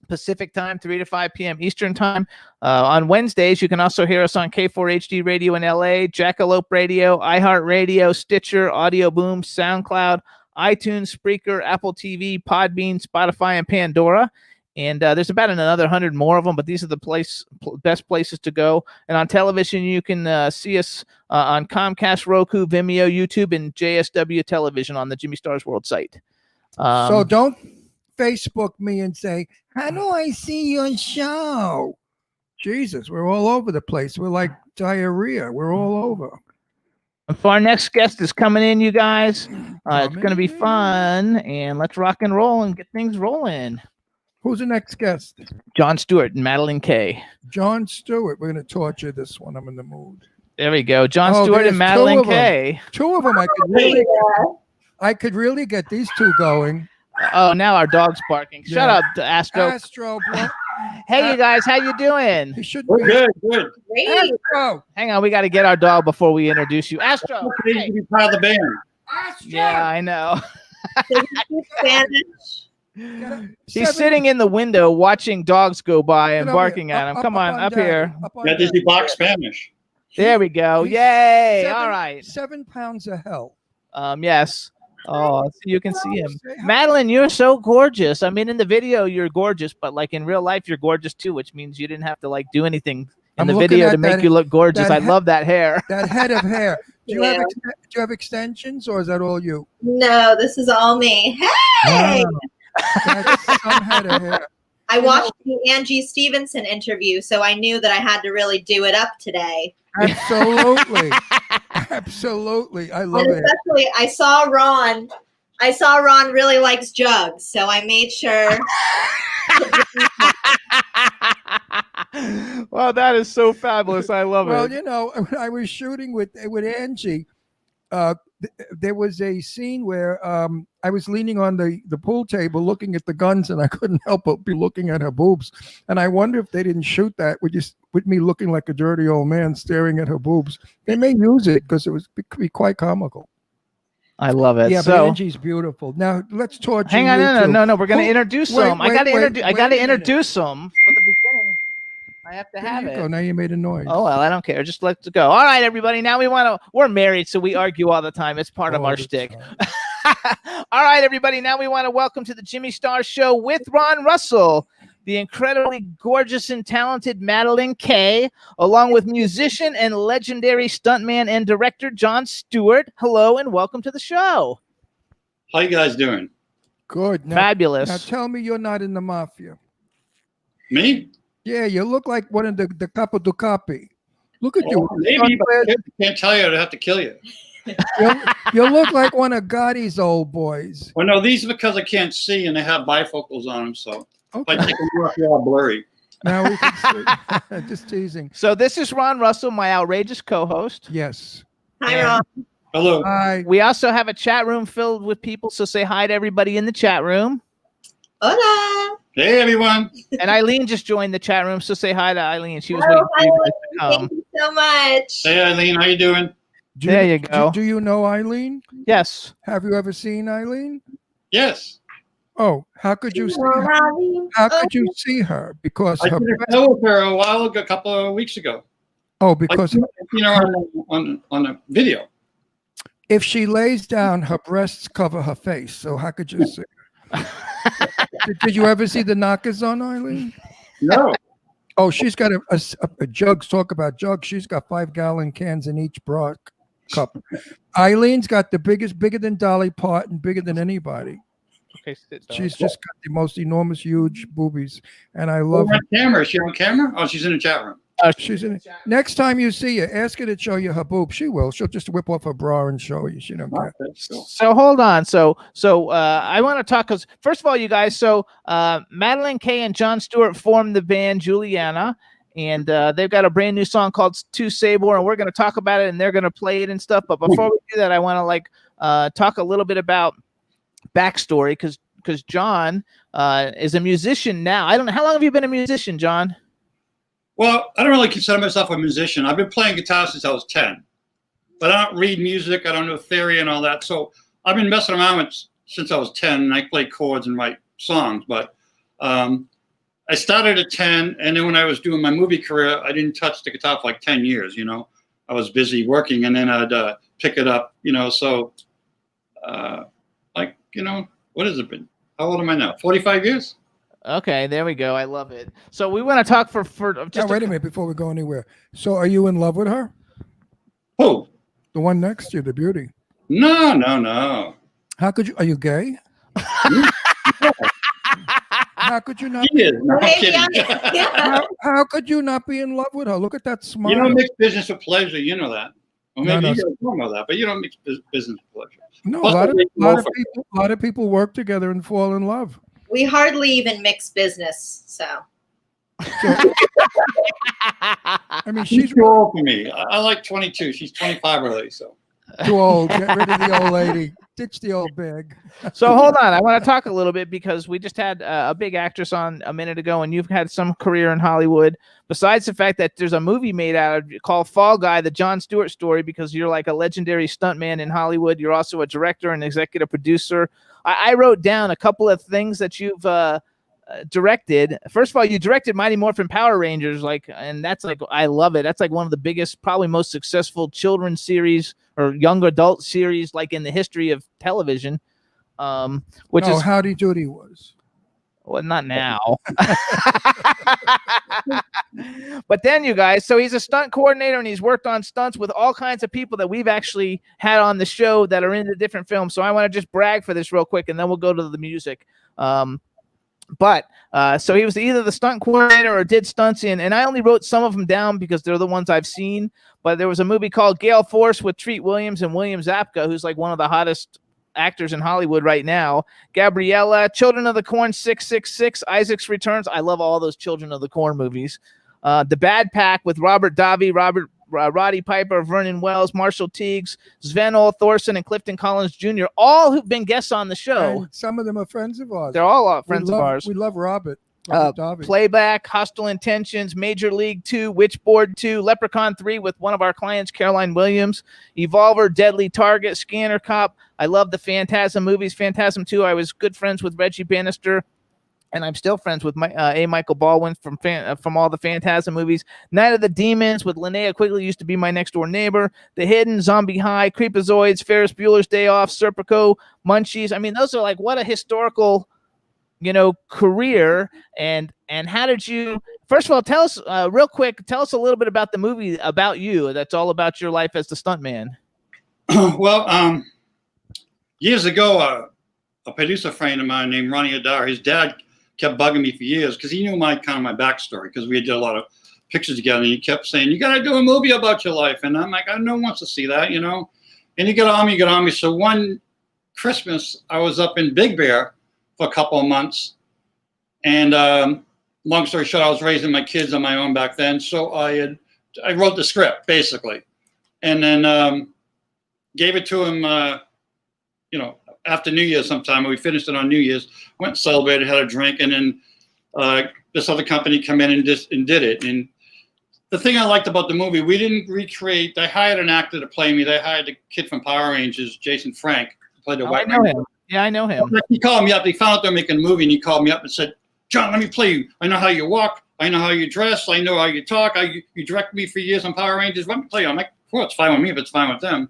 [SPEAKER 5] Pacific time, 3 to 5 p.m. Eastern time. On Wednesdays, you can also hear us on K4HD Radio in LA, Jackalope Radio, iHeartRadio, Stitcher, Audio Boom, SoundCloud, iTunes, Spreaker, Apple TV, Podbean, Spotify, and Pandora. And there's about another 100 more of them, but these are the best places to go. And on television, you can see us on Comcast, Roku, Vimeo, YouTube, and JSW Television on the Jimmy Stars World site.
[SPEAKER 4] So don't Facebook me and say, how do I see your show? Jesus, we're all over the place. We're like diarrhea. We're all over.
[SPEAKER 5] So our next guest is coming in, you guys. It's going to be fun, and let's rock and roll and get things rolling.
[SPEAKER 4] Who's the next guest?
[SPEAKER 5] John Stewart and Madeline Kay.
[SPEAKER 4] John Stewart. We're going to torture this one. I'm in the mood.
[SPEAKER 5] There we go. John
[SPEAKER 4] Oh,
[SPEAKER 5] Stewart
[SPEAKER 4] there's
[SPEAKER 5] and
[SPEAKER 4] two
[SPEAKER 5] Madeline
[SPEAKER 4] of 'em.
[SPEAKER 5] Kay.
[SPEAKER 4] Two of them. I could really get these two going.
[SPEAKER 5] Oh, now our dog's barking. Shut
[SPEAKER 4] Yeah.
[SPEAKER 5] up, Astro.
[SPEAKER 4] Astro, bro.
[SPEAKER 5] Hey, you guys, how you doing?
[SPEAKER 4] He should
[SPEAKER 8] We're
[SPEAKER 4] be.
[SPEAKER 8] good.
[SPEAKER 6] Great.
[SPEAKER 4] Astro.
[SPEAKER 5] Hang on, we got to get our dog before we introduce you. Astro.
[SPEAKER 8] Okay,
[SPEAKER 5] Hey.
[SPEAKER 8] to be part of the band.
[SPEAKER 4] Astro.
[SPEAKER 5] Yeah, I know.
[SPEAKER 6] Spanish.
[SPEAKER 5] He's sitting in the window watching dogs go by and
[SPEAKER 4] Get over
[SPEAKER 5] barking
[SPEAKER 4] here.
[SPEAKER 5] at him. Come on, up
[SPEAKER 4] Daddy.
[SPEAKER 5] here.
[SPEAKER 4] Up on
[SPEAKER 8] Got this
[SPEAKER 4] Daddy.
[SPEAKER 8] box Spanish.
[SPEAKER 5] There we go.
[SPEAKER 4] He's
[SPEAKER 5] Yay.
[SPEAKER 4] 7
[SPEAKER 5] All right.
[SPEAKER 4] 7 pounds of hell.
[SPEAKER 5] Yes. Oh, so you can see him.
[SPEAKER 4] Say hi.
[SPEAKER 5] Madeline, you're so gorgeous. I mean, in the video, you're gorgeous, but like in real life, you're gorgeous too, which means you didn't have to like do anything in
[SPEAKER 4] I'm
[SPEAKER 5] the
[SPEAKER 4] looking
[SPEAKER 5] video
[SPEAKER 4] at
[SPEAKER 5] to make
[SPEAKER 4] that-
[SPEAKER 5] you look gorgeous.
[SPEAKER 4] that
[SPEAKER 5] I love that hair.
[SPEAKER 4] That head of hair. Do you
[SPEAKER 9] Yeah.
[SPEAKER 4] have extensions, or is that all you?
[SPEAKER 9] No, this is all me. Hey!
[SPEAKER 4] Wow. That's some head of hair.
[SPEAKER 8] I watched the Angie Stevenson interview, so I knew that I had to really do it up today.
[SPEAKER 4] Absolutely. Absolutely. I love
[SPEAKER 8] And
[SPEAKER 4] it.
[SPEAKER 8] especially, I saw Ron really likes jugs, so I made sure.
[SPEAKER 5] Well, that is so fabulous. I love
[SPEAKER 4] Well,
[SPEAKER 5] it.
[SPEAKER 4] you know, when I was shooting with Angie, there was a scene where I was leaning on the pool table looking at the guns, and I couldn't help but be looking at her boobs. And I wonder if they didn't shoot that with me looking like a dirty old man staring at her boobs. They may use it because it could be quite comical.
[SPEAKER 5] I love it.
[SPEAKER 4] Yeah, but
[SPEAKER 5] So
[SPEAKER 4] Angie's beautiful. Now let's torture
[SPEAKER 5] hang on,
[SPEAKER 4] you two.
[SPEAKER 5] no. We're gonna introduce
[SPEAKER 4] Wait,
[SPEAKER 5] them. I
[SPEAKER 4] wait,
[SPEAKER 5] gotta
[SPEAKER 4] wait,
[SPEAKER 5] introduce. I
[SPEAKER 4] wait
[SPEAKER 5] gotta
[SPEAKER 4] a minute.
[SPEAKER 5] introduce them for the beginning. I have to
[SPEAKER 4] There
[SPEAKER 5] have
[SPEAKER 4] you
[SPEAKER 5] it.
[SPEAKER 4] go. Now you made a noise.
[SPEAKER 5] Oh well, I don't care. Just let it go. All right, everybody. Now we're married, so we argue all the time. It's part of
[SPEAKER 4] All
[SPEAKER 5] our
[SPEAKER 4] the
[SPEAKER 5] shtick.
[SPEAKER 4] time.
[SPEAKER 5] All right, everybody. Now we want to welcome to the Jimmy Star Show with Ron Russell, the incredibly gorgeous and talented Madeline Kay, along with musician and legendary stuntman and director Jon Stewart. Hello and welcome to the show.
[SPEAKER 9] How you guys doing?
[SPEAKER 4] Good. Now
[SPEAKER 5] Fabulous.
[SPEAKER 4] tell me you're not in the mafia.
[SPEAKER 9] Me?
[SPEAKER 4] Yeah, you look like one of the Capo di Capi. Look at you.
[SPEAKER 9] Oh, maybe, but I can't tell you. I'd have to kill you.
[SPEAKER 4] You look like one of Gotti's old boys.
[SPEAKER 9] Well, no, these are because I can't see and they have bifocals on them. So if
[SPEAKER 4] Okay.
[SPEAKER 9] I take them off, they're all blurry.
[SPEAKER 4] Now we can see. Just teasing.
[SPEAKER 5] So this is Ron Russell, my outrageous co-host.
[SPEAKER 4] Yes.
[SPEAKER 8] Hi, Ron.
[SPEAKER 9] Hello.
[SPEAKER 4] Hi.
[SPEAKER 5] We also have a chat room filled with people, so say hi to everybody in the chat room.
[SPEAKER 8] Hola.
[SPEAKER 9] Hey, everyone.
[SPEAKER 5] And Eileen just joined the chat room, so say hi to Eileen. She was
[SPEAKER 8] Hello,
[SPEAKER 5] waiting for you guys to
[SPEAKER 8] Thank
[SPEAKER 5] come.
[SPEAKER 8] you so much.
[SPEAKER 9] Hey, Eileen. How you doing?
[SPEAKER 5] There you go.
[SPEAKER 4] Do you know Eileen?
[SPEAKER 5] Yes.
[SPEAKER 4] Have you ever seen Eileen?
[SPEAKER 9] Yes.
[SPEAKER 4] Oh, how could you see her? How could you see her? Because
[SPEAKER 9] I
[SPEAKER 4] her
[SPEAKER 9] did a show with her a while ago, a couple of weeks ago.
[SPEAKER 4] because
[SPEAKER 9] I've seen her on a video.
[SPEAKER 4] if she lays down, her breasts cover her face. So how could you see her? Did you ever see the knockers on Eileen?
[SPEAKER 9] No.
[SPEAKER 4] Oh, she's got a jugs. Talk about jugs. She's got 5-gallon cans in each bra cup. Eileen's got the biggest, bigger than Dolly Parton, bigger than anybody.
[SPEAKER 5] Okay, sit down.
[SPEAKER 4] She's just got the most enormous, huge boobies, and I
[SPEAKER 9] Oh,
[SPEAKER 4] love her.
[SPEAKER 9] on camera. Is she on camera? Oh, she's in the chat room.
[SPEAKER 4] She's in it. Next time you see her, ask her to show you her boob. She will. She'll just whip off her bra and show you. She don't care.
[SPEAKER 9] Okay, cool.
[SPEAKER 5] So hold on. So I want to talk because first of all, you guys. So Madeline Kay and Jon Stewart formed the band Juliana, and they've got a brand new song called "To Sabor," and we're going to talk about it, and they're going to play it and stuff. But before we do that, I want to talk a little bit about backstory because Jon is a musician now. I don't know how long have you been a musician, Jon?
[SPEAKER 9] Well, I don't really consider myself a musician. I've been playing guitar since I was 10, but I don't read music. I don't know theory and all that. So I've been messing around with since I was 10, and I play chords and write songs. But I started at 10, and then when I was doing my movie career, I didn't touch the guitar for like 10 years. You know, I was busy working, and then I'd pick it up. You know, so like, you know, what has it been? How old am I now? 45 years.
[SPEAKER 5] Okay, there we go. I love it. So we want to talk for
[SPEAKER 4] Now,
[SPEAKER 5] just
[SPEAKER 4] wait a minute before we go anywhere. So, are you in love with her?
[SPEAKER 9] Who?
[SPEAKER 4] The one next to you, the beauty.
[SPEAKER 9] No, no, no.
[SPEAKER 4] How could you? Are you gay? How could you not?
[SPEAKER 9] She is. No, I'm
[SPEAKER 8] Maybe
[SPEAKER 9] kidding.
[SPEAKER 4] How could you not be in love with her? Look at that smile.
[SPEAKER 9] You don't mix business with pleasure. You know that. Well,
[SPEAKER 4] No,
[SPEAKER 9] maybe
[SPEAKER 4] no.
[SPEAKER 9] you don't know that, but you don't mix business with pleasure.
[SPEAKER 4] No,
[SPEAKER 9] Plus,
[SPEAKER 4] a
[SPEAKER 9] they make
[SPEAKER 4] lot of people work together and fall in love.
[SPEAKER 8] We hardly even mix business, so.
[SPEAKER 4] I mean,
[SPEAKER 9] She's
[SPEAKER 4] she's
[SPEAKER 9] too old for me. I like 22. She's 25 already, so.
[SPEAKER 4] too old. Get rid of the old lady. Ditch the old bag.
[SPEAKER 5] So hold on, I want to talk a little bit because we just had a big actress on a minute ago, and you've had some career in Hollywood. Besides the fact that there's a movie made out of called Fall Guy, the Jon Stewart story, because you're like a legendary stuntman in Hollywood. You're also a director and executive producer. I wrote down a couple of things that you've directed. First of all, you directed Mighty Morphin Power Rangers, and that's like I love it. That's like one of the biggest, probably most successful children's series or young adult series like in the history of television. Which is
[SPEAKER 4] Howdy Doody was.
[SPEAKER 5] well, not now. But then you guys, so he's a stunt coordinator and he's worked on stunts with all kinds of people that we've actually had on the show that are in the different films. So I want to just brag for this real quick and then we'll go to the music. But so he was either the stunt coordinator or did stunts in, and I only wrote some of them down because they're the ones I've seen. But there was a movie called Gale Force with Treat Williams and William Zabka, who's like one of the hottest actors in Hollywood right now. Gabriella, Children of the Corn 666, Isaac's Returns. I love all those Children of the Corn movies. The Bad Pack with Robert Davi, Roddy Piper, Vernon Wells, Marshall Teagues, Sven Ole Thorson, and Clifton Collins Jr., all who've been guests on the show.
[SPEAKER 4] And some of them are friends of ours.
[SPEAKER 5] They're all friends of ours.
[SPEAKER 4] We love Robert.
[SPEAKER 5] Playback, Hostile Intentions, Major League 2, Witchboard 2, Leprechaun 3 with one of our clients, Caroline Williams, Evolver, Deadly Target, Scanner Cop. I love the Phantasm movies. Phantasm 2, I was good friends with Reggie Bannister, and I'm still friends with Michael Baldwin from all the Phantasm movies. Night of the Demons with Linnea Quigley, used to be my next door neighbor. The Hidden, Zombie High, Creepazoids, Ferris Bueller's Day Off, Serpico, Munchies. I mean, those are like, what a historical, career. And how did you, first of all, tell us real quick, tell us a little bit about the movie about you that's all about your life as the stuntman.
[SPEAKER 9] Well, years ago, a producer friend of mine named Ronnie Adar, his dad kept bugging me for years because he knew my backstory, because we did a lot of pictures together, and he kept saying, you got to do a movie about your life. And I'm like, no one wants to see that, And you get on me. So one Christmas, I was up in Big Bear for a couple of months. And long story short, I was raising my kids on my own back then. So I wrote the script, basically. And then gave it to him, after New Year's sometime. We finished it on New Year's, went and celebrated, had a drink, and then this other company come in and did it. And the thing I liked about the movie, we didn't recreate. They hired an actor to play me. They hired the kid from Power Rangers, Jason Frank, to play the White
[SPEAKER 5] I know
[SPEAKER 9] Ranger.
[SPEAKER 5] him. Yeah, I know him.
[SPEAKER 9] He called me up. They found out they're making a movie, and he called me up and said, John, let me play you. I know how you walk. I know how you dress. I know how you talk. You directed me for years on Power Rangers. Let me play you. I'm like, well, it's fine with me if it's fine with them.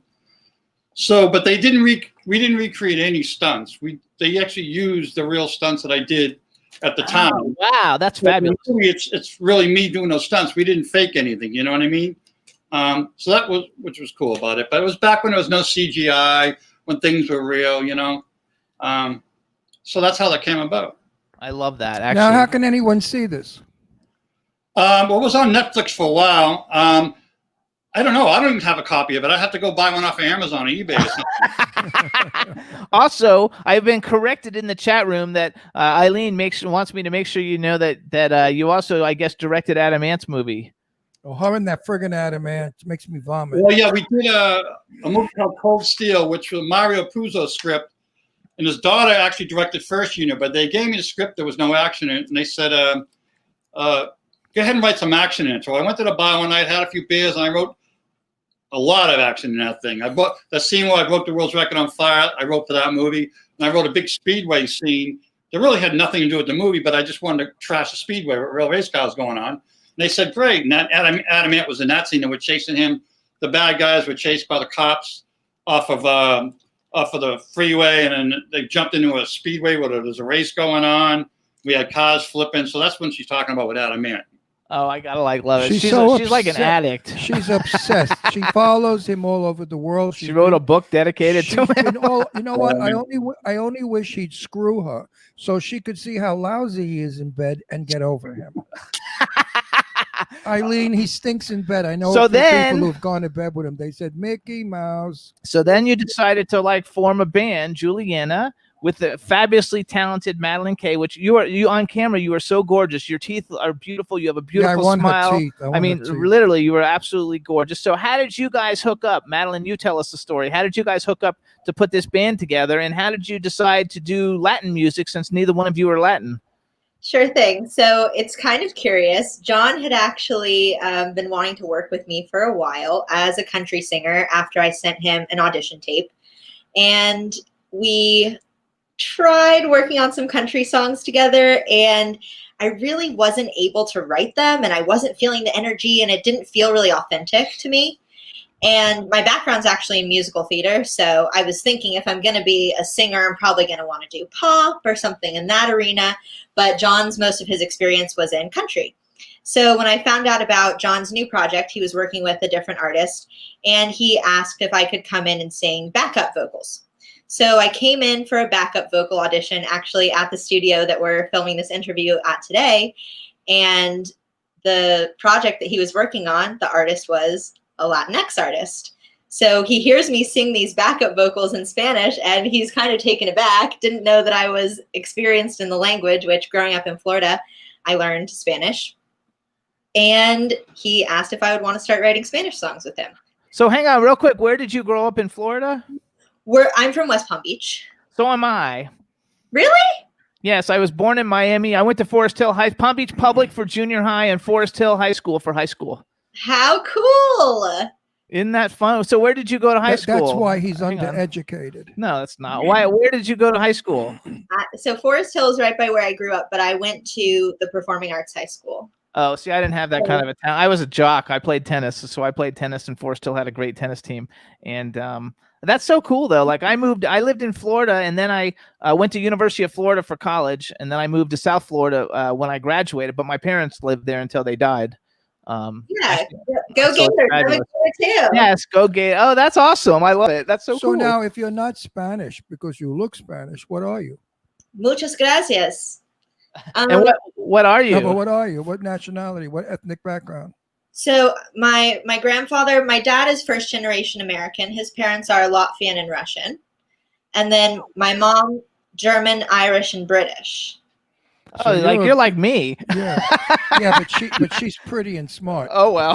[SPEAKER 9] So, but they didn't. We didn't recreate any stunts. They actually used the real stunts that I did at the time.
[SPEAKER 5] Oh, wow, that's fabulous.
[SPEAKER 9] It's really me doing those stunts. We didn't fake anything. You know what I mean? So that was, which was cool about it. But it was back when there was no CGI, when things were real. So that's how that came about.
[SPEAKER 5] I love that. Actually,
[SPEAKER 4] now, how can anyone see this?
[SPEAKER 9] Well, it was on Netflix for a while. I don't know. I don't even have a copy of it. I have to go buy one off of Amazon or eBay or something.
[SPEAKER 5] Also, I've been corrected in the chat room that Eileen wants me to make sure you know that you also, I guess, directed Adam Ant's movie.
[SPEAKER 4] Oh, her and that friggin' Adam Ant makes me vomit.
[SPEAKER 9] Well, yeah, we did a movie called Cold Steel, which was Mario Puzo's script, and his daughter actually directed first unit, but they gave me the script. There was no action in it, and they said, go ahead and write some action in it. So I went to the bar one night, had a few beers, and I wrote a lot of action in that thing. I bought the scene where I broke the world's record on fire. I wrote for that movie, and I wrote a big speedway scene that really had nothing to do with the movie, but I just wanted to trash the speedway with real race cars going on. And they said, great. And Adam Ant was in that scene. They were chasing him. The bad guys were chased by the cops off of the freeway, and then they jumped into a speedway where there was a race going on. We had cars flipping. So that's when she's talking about with Adam Ant.
[SPEAKER 5] Oh, I gotta love it. She's like an
[SPEAKER 4] obsessed.
[SPEAKER 5] addict.
[SPEAKER 4] She's obsessed. She follows him all over the world.
[SPEAKER 5] She wrote a book dedicated to him.
[SPEAKER 4] You know what? I only wish he'd screw her so she could see how lousy he is in bed and get over him. Eileen, he stinks in bed. I know people who've gone to bed with him. They said Mickey Mouse.
[SPEAKER 5] So then you decided to form a band, Juliana, with the fabulously talented Madeline Kay, which you on camera, you are so gorgeous. Your teeth are beautiful. You have a beautiful smile. I mean, literally, you were absolutely gorgeous. So how did you guys hook up? Madeline, you tell us the story. How did you guys hook up to put this band together? And how did you decide to do Latin music, since neither one of you are Latin?
[SPEAKER 8] Sure thing. So it's kind of curious. John had actually been wanting to work with me for a while as a country singer after I sent him an audition tape. And we tried working on some country songs together, and I really wasn't able to write them, and I wasn't feeling the energy, and it didn't feel really authentic to me. And my background's actually in musical theater, so I was thinking if I'm going to be a singer, I'm probably going to want to do pop or something in that arena. But John's, most of his experience was in country. So when I found out about John's new project, he was working with a different artist, and he asked if I could come in and sing backup vocals. So I came in for a backup vocal audition, actually at the studio that we're filming this interview at today. And the project that he was working on, the artist was a Latinx artist. So he hears me sing these backup vocals in Spanish, and he's kind of taken aback, didn't know that I was experienced in the language, which growing up in Florida, I learned Spanish. And he asked if I would want to start writing Spanish songs with him.
[SPEAKER 5] So hang on real quick. Where did you grow up in Florida?
[SPEAKER 8] I'm from West Palm Beach.
[SPEAKER 5] So am I.
[SPEAKER 8] Really?
[SPEAKER 5] Yes, I was born in Miami. I went to Forest Hill High, Palm Beach Public for junior high, and Forest Hill High School for high school.
[SPEAKER 8] How cool.
[SPEAKER 5] Isn't that fun? So where did you go to high school?
[SPEAKER 4] That's why he's
[SPEAKER 5] Hang on.
[SPEAKER 4] undereducated.
[SPEAKER 5] No, that's not. Why? Where did you go to high school?
[SPEAKER 8] So Forest Hill is right by where I grew up, but I went to the Performing Arts High School.
[SPEAKER 5] Oh, see, I didn't have that kind of a talent. I was a jock. I played tennis, so I played tennis, and Forest Hill had a great tennis team. And that's so cool, though. Like I lived in Florida, and then I went to University of Florida for college, and then I moved to South Florida when I graduated. But my parents lived there until they died.
[SPEAKER 8] Yeah, go Gators. I'm excited too.
[SPEAKER 5] Yes, go Gators. Oh, that's awesome. I love it. That's so cool.
[SPEAKER 4] So now, if you're not Spanish, because you look Spanish, what are you?
[SPEAKER 8] Muchas gracias.
[SPEAKER 5] And what are you?
[SPEAKER 4] No, but what are you? What nationality? What ethnic background?
[SPEAKER 8] So my grandfather, my dad is first generation American. His parents are Latvian and Russian. And then my mom, German, Irish, and British.
[SPEAKER 5] Oh,
[SPEAKER 4] So
[SPEAKER 5] you're like me.
[SPEAKER 4] Yeah, yeah, but she's pretty and smart.
[SPEAKER 5] Oh well.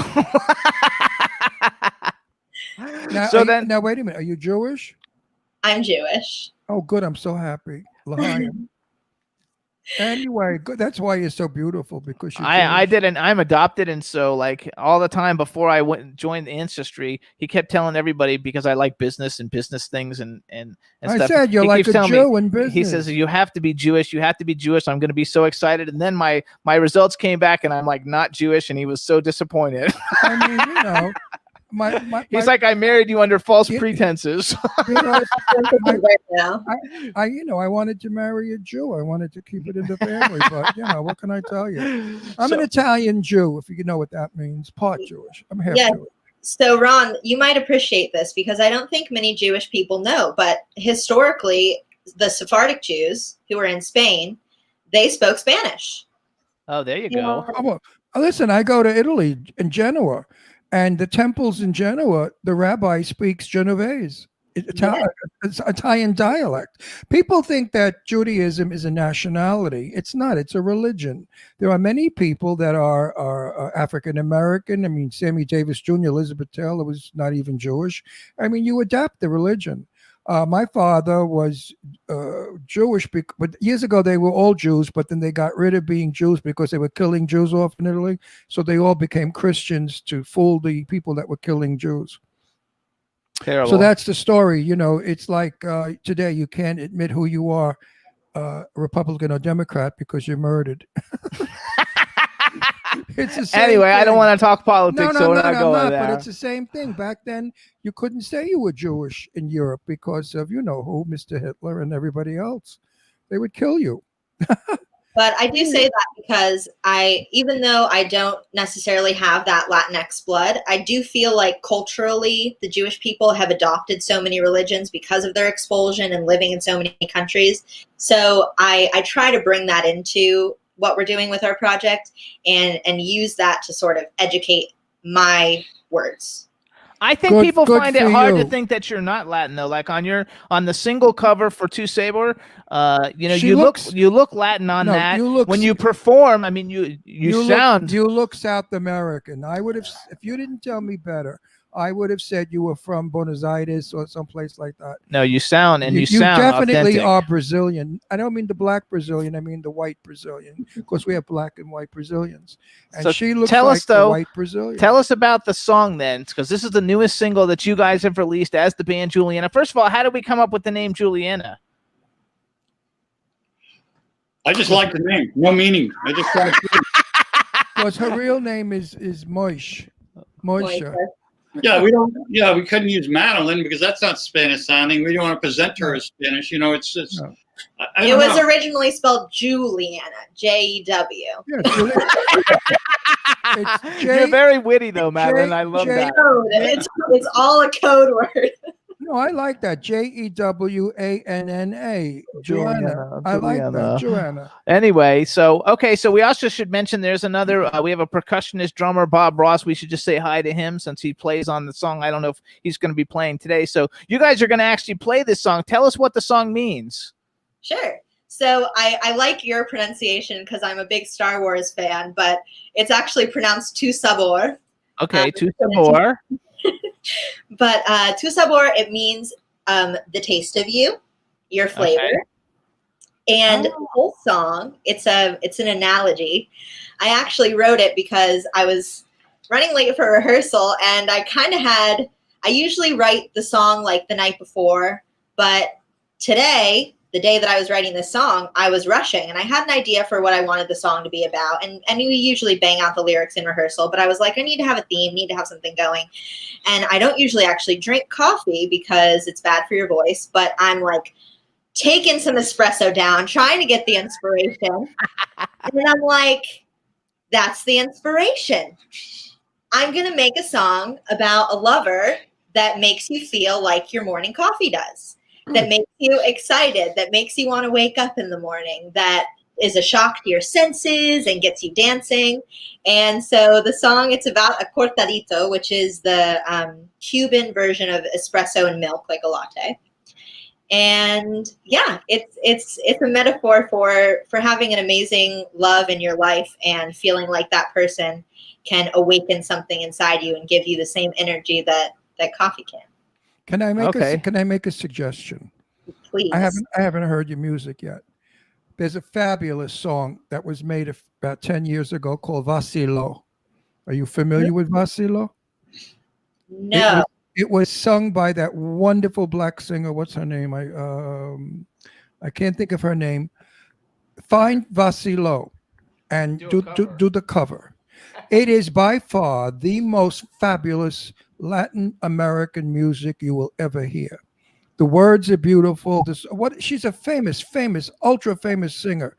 [SPEAKER 4] Now,
[SPEAKER 5] So
[SPEAKER 4] now wait a minute. Are you Jewish?
[SPEAKER 8] I'm Jewish.
[SPEAKER 4] Oh, good. I'm so happy. L'chaim. Anyway, good. That's why you're so beautiful, because you're
[SPEAKER 5] I
[SPEAKER 4] Jewish.
[SPEAKER 5] didn't. I'm adopted, and so like all the time before I joined Ancestry, he kept telling everybody, because I like business and business things and
[SPEAKER 4] I
[SPEAKER 5] stuff.
[SPEAKER 4] said you're
[SPEAKER 5] he
[SPEAKER 4] like
[SPEAKER 5] keeps
[SPEAKER 4] a
[SPEAKER 5] telling
[SPEAKER 4] Jew
[SPEAKER 5] me,
[SPEAKER 4] in business.
[SPEAKER 5] He says you have to be Jewish. You have to be Jewish. I'm going to be so excited, and then my results came back, and I'm like not Jewish, and he was so disappointed.
[SPEAKER 4] I mean, you know,
[SPEAKER 5] He's like, I married you under false pretenses.
[SPEAKER 4] you know,
[SPEAKER 8] Right now.
[SPEAKER 4] I wanted to marry a Jew. I wanted to keep it in the family, but what can I tell you? I'm an Italian Jew, if you know what that means. Part Jewish. I'm half
[SPEAKER 8] Yeah.
[SPEAKER 4] Jewish.
[SPEAKER 8] So Ron, you might appreciate this because I don't think many Jewish people know, but historically, the Sephardic Jews who were in Spain, they spoke Spanish.
[SPEAKER 5] Oh, there you go.
[SPEAKER 4] Oh, well, listen, I go to Italy in Genoa, and the temples in Genoa, the rabbi speaks Genovese. It's Italian dialect. People think that Judaism is a nationality. It's not. It's a religion. There are many people that are African American. I mean, Sammy Davis Jr., Elizabeth Taylor was not even Jewish. I mean, you adapt the religion. My father was Jewish, but years ago they were all Jews, but then they got rid of being Jews because they were killing Jews off in Italy. So they all became Christians to fool the people that were killing Jews.
[SPEAKER 5] Terrible.
[SPEAKER 4] So that's the story. It's like today you can't admit who you are, Republican or Democrat, because you're murdered. It's the same
[SPEAKER 5] Anyway, I don't
[SPEAKER 4] thing.
[SPEAKER 5] want to talk politics, so we're not
[SPEAKER 4] I'm
[SPEAKER 5] going
[SPEAKER 4] not,
[SPEAKER 5] there.
[SPEAKER 4] but it's the same thing. Back then, you couldn't say you were Jewish in Europe because of, who, Mr. Hitler and everybody else. They would kill you.
[SPEAKER 8] But I do say that because even though I don't necessarily have that Latinx blood, I do feel like culturally the Jewish people have adopted so many religions because of their expulsion and living in so many countries. So I try to bring that into what we're doing with our project and use that to sort of educate my words.
[SPEAKER 5] I think
[SPEAKER 4] Good-
[SPEAKER 5] people
[SPEAKER 4] good
[SPEAKER 5] find it
[SPEAKER 4] for
[SPEAKER 5] hard to
[SPEAKER 4] you.
[SPEAKER 5] think that you're not Latin though. Like on the single cover for Tu Saber,
[SPEAKER 4] She
[SPEAKER 5] you
[SPEAKER 4] looks-
[SPEAKER 5] look Latin on
[SPEAKER 4] No,
[SPEAKER 5] that.
[SPEAKER 4] you look-
[SPEAKER 5] When you perform, I mean, you sound.
[SPEAKER 4] You look South American. I would have, if you didn't tell me better, I would have said you were from Buenos Aires or someplace like that.
[SPEAKER 5] No, you sound and you,
[SPEAKER 4] You
[SPEAKER 5] sound
[SPEAKER 4] definitely
[SPEAKER 5] authentic.
[SPEAKER 4] are Brazilian. I don't mean the black Brazilian. I mean the white Brazilian. Of course, we have black and white Brazilians. And
[SPEAKER 5] So
[SPEAKER 4] she looks
[SPEAKER 5] tell
[SPEAKER 4] like
[SPEAKER 5] us, though,
[SPEAKER 4] the white Brazilian.
[SPEAKER 5] Tell us about the song then, because this is the newest single that you guys have released as the band Juliana. First of all, how did we come up with the name Juliana?
[SPEAKER 9] I just like the name. No meaning. I just want to.
[SPEAKER 4] Because her real name is Moish. Moisha.
[SPEAKER 9] Yeah, we don't. Yeah, we couldn't use Madeline because that's not Spanish sounding. We don't want to present her as Spanish. It's just.
[SPEAKER 4] No.
[SPEAKER 9] I
[SPEAKER 8] It
[SPEAKER 9] don't
[SPEAKER 8] was
[SPEAKER 9] know.
[SPEAKER 8] originally spelled Juliana, J-E-W.
[SPEAKER 4] Yeah, it's
[SPEAKER 5] You're very witty though, Madeline. I love
[SPEAKER 4] J-
[SPEAKER 5] that.
[SPEAKER 8] Code. It's all a code word.
[SPEAKER 4] No, I like that. Jewanna.
[SPEAKER 5] Joanna,
[SPEAKER 4] I like
[SPEAKER 5] Joanna.
[SPEAKER 4] that. Joanna.
[SPEAKER 5] Anyway, so we also should mention there's another. We have a percussionist drummer, Bob Ross. We should just say hi to him since he plays on the song. I don't know if he's going to be playing today. So you guys are going to actually play this song. Tell us what the song means.
[SPEAKER 8] Sure. So I like your pronunciation because I'm a big Star Wars fan, but it's actually pronounced Tu Sabor.
[SPEAKER 5] Okay, Tu Sabor.
[SPEAKER 8] But Tu Sabor, it means the taste of you, your flavor.
[SPEAKER 5] Okay.
[SPEAKER 8] And the whole song, it's an analogy. I actually wrote it because I was running late for rehearsal, and I usually write the song like the night before, but today, the day that I was writing this song, I was rushing, and I had an idea for what I wanted the song to be about. And we usually bang out the lyrics in rehearsal, but I was like, I need to have a theme, need to have something going. And I don't usually actually drink coffee because it's bad for your voice, but I'm like taking some espresso down, trying to get the inspiration. And then I'm like, that's the inspiration. I'm going to make a song about a lover that makes you feel like your morning coffee does. That makes you excited, that makes you want to wake up in the morning, that is a shock to your senses and gets you dancing. And so the song, it's about a cortadito, which is the Cuban version of espresso and milk, like a latte. And yeah, it's a metaphor for having an amazing love in your life and feeling like that person can awaken something inside you and give you the same energy that coffee can.
[SPEAKER 4] Can I make
[SPEAKER 5] Okay.
[SPEAKER 4] can I make a suggestion?
[SPEAKER 8] Please.
[SPEAKER 4] I haven't heard your music yet. There's a fabulous song that was made about 10 years ago called Vacilo. Are you familiar with Vacilo?
[SPEAKER 8] No.
[SPEAKER 4] It was sung by that wonderful black singer. What's her name? I can't think of her name. Find Vacilo and do the cover. It is by far the most fabulous Latin American music you will ever hear. The words are beautiful. She's a famous, ultra famous singer.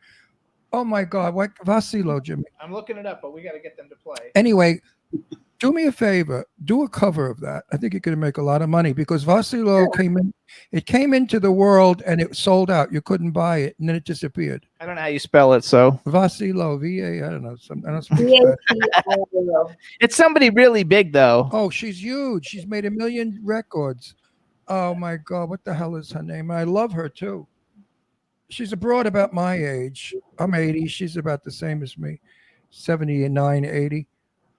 [SPEAKER 4] Oh my God, what Vacilo, Jimmy.
[SPEAKER 5] I'm looking it up, but we got to get them to play.
[SPEAKER 4] Anyway, do me a favor, do a cover of that. I think you're going to make a lot of money because Vacilo came into the world and it sold out. You couldn't buy it and then it disappeared.
[SPEAKER 5] I don't know how you spell it, so
[SPEAKER 4] Vacilo, V-A, I don't know. I don't speak
[SPEAKER 8] V-A-C-I-L-O.
[SPEAKER 5] it's somebody really big though.
[SPEAKER 4] Oh, she's huge. She's made 1 million records. Oh my God, what the hell is her name? I love her too. She's a broad about my age. I'm 80. She's about the same as me, 79, 80.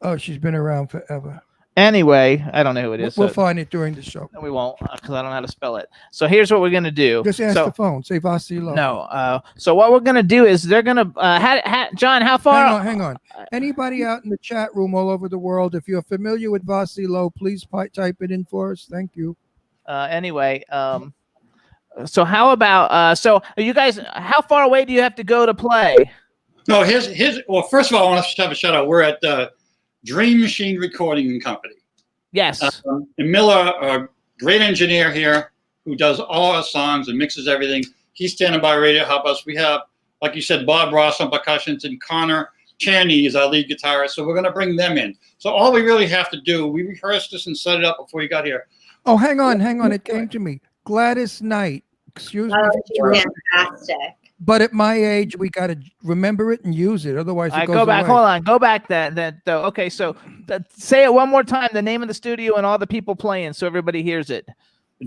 [SPEAKER 4] Oh, she's been around forever.
[SPEAKER 5] Anyway, I don't know who it is.
[SPEAKER 4] We'll
[SPEAKER 5] so
[SPEAKER 4] find it during the show.
[SPEAKER 5] we won't because I don't know how to spell it. So here's what we're gonna do.
[SPEAKER 4] Just ask
[SPEAKER 5] So-
[SPEAKER 4] the phone. Say Vacilo.
[SPEAKER 5] No. So what we're gonna do is they're gonna John, how far?
[SPEAKER 4] Hang on. Anybody out in the chat room all over the world, if you're familiar with Vacilo, please type it in for us. Thank you.
[SPEAKER 5] Anyway, so how about so are you guys? How far away do you have to go to play?
[SPEAKER 9] No, well, first of all, I want to have a shout out. We're at Dream Machine Recording Company.
[SPEAKER 5] Yes.
[SPEAKER 9] And Miller, a great engineer here who does all our songs and mixes everything. He's standing by ready to help us. We have, like you said, Bob Ross on percussions and Connor Chaney is our lead guitarist. So we're going to bring them in. So all we really have to do, we rehearsed this and set it up before you got here.
[SPEAKER 4] Oh, hang on. It came to me. Gladys Knight. Excuse me.
[SPEAKER 8] Oh,
[SPEAKER 4] for
[SPEAKER 8] she's
[SPEAKER 4] interrupting.
[SPEAKER 8] fantastic.
[SPEAKER 4] But at my age, we got to remember it and use it. Otherwise,
[SPEAKER 5] I
[SPEAKER 4] it goes
[SPEAKER 5] go back.
[SPEAKER 4] away.
[SPEAKER 5] Hold on. Go back. That though. Okay. So say it one more time. The name of the studio and all the people playing, so everybody hears it.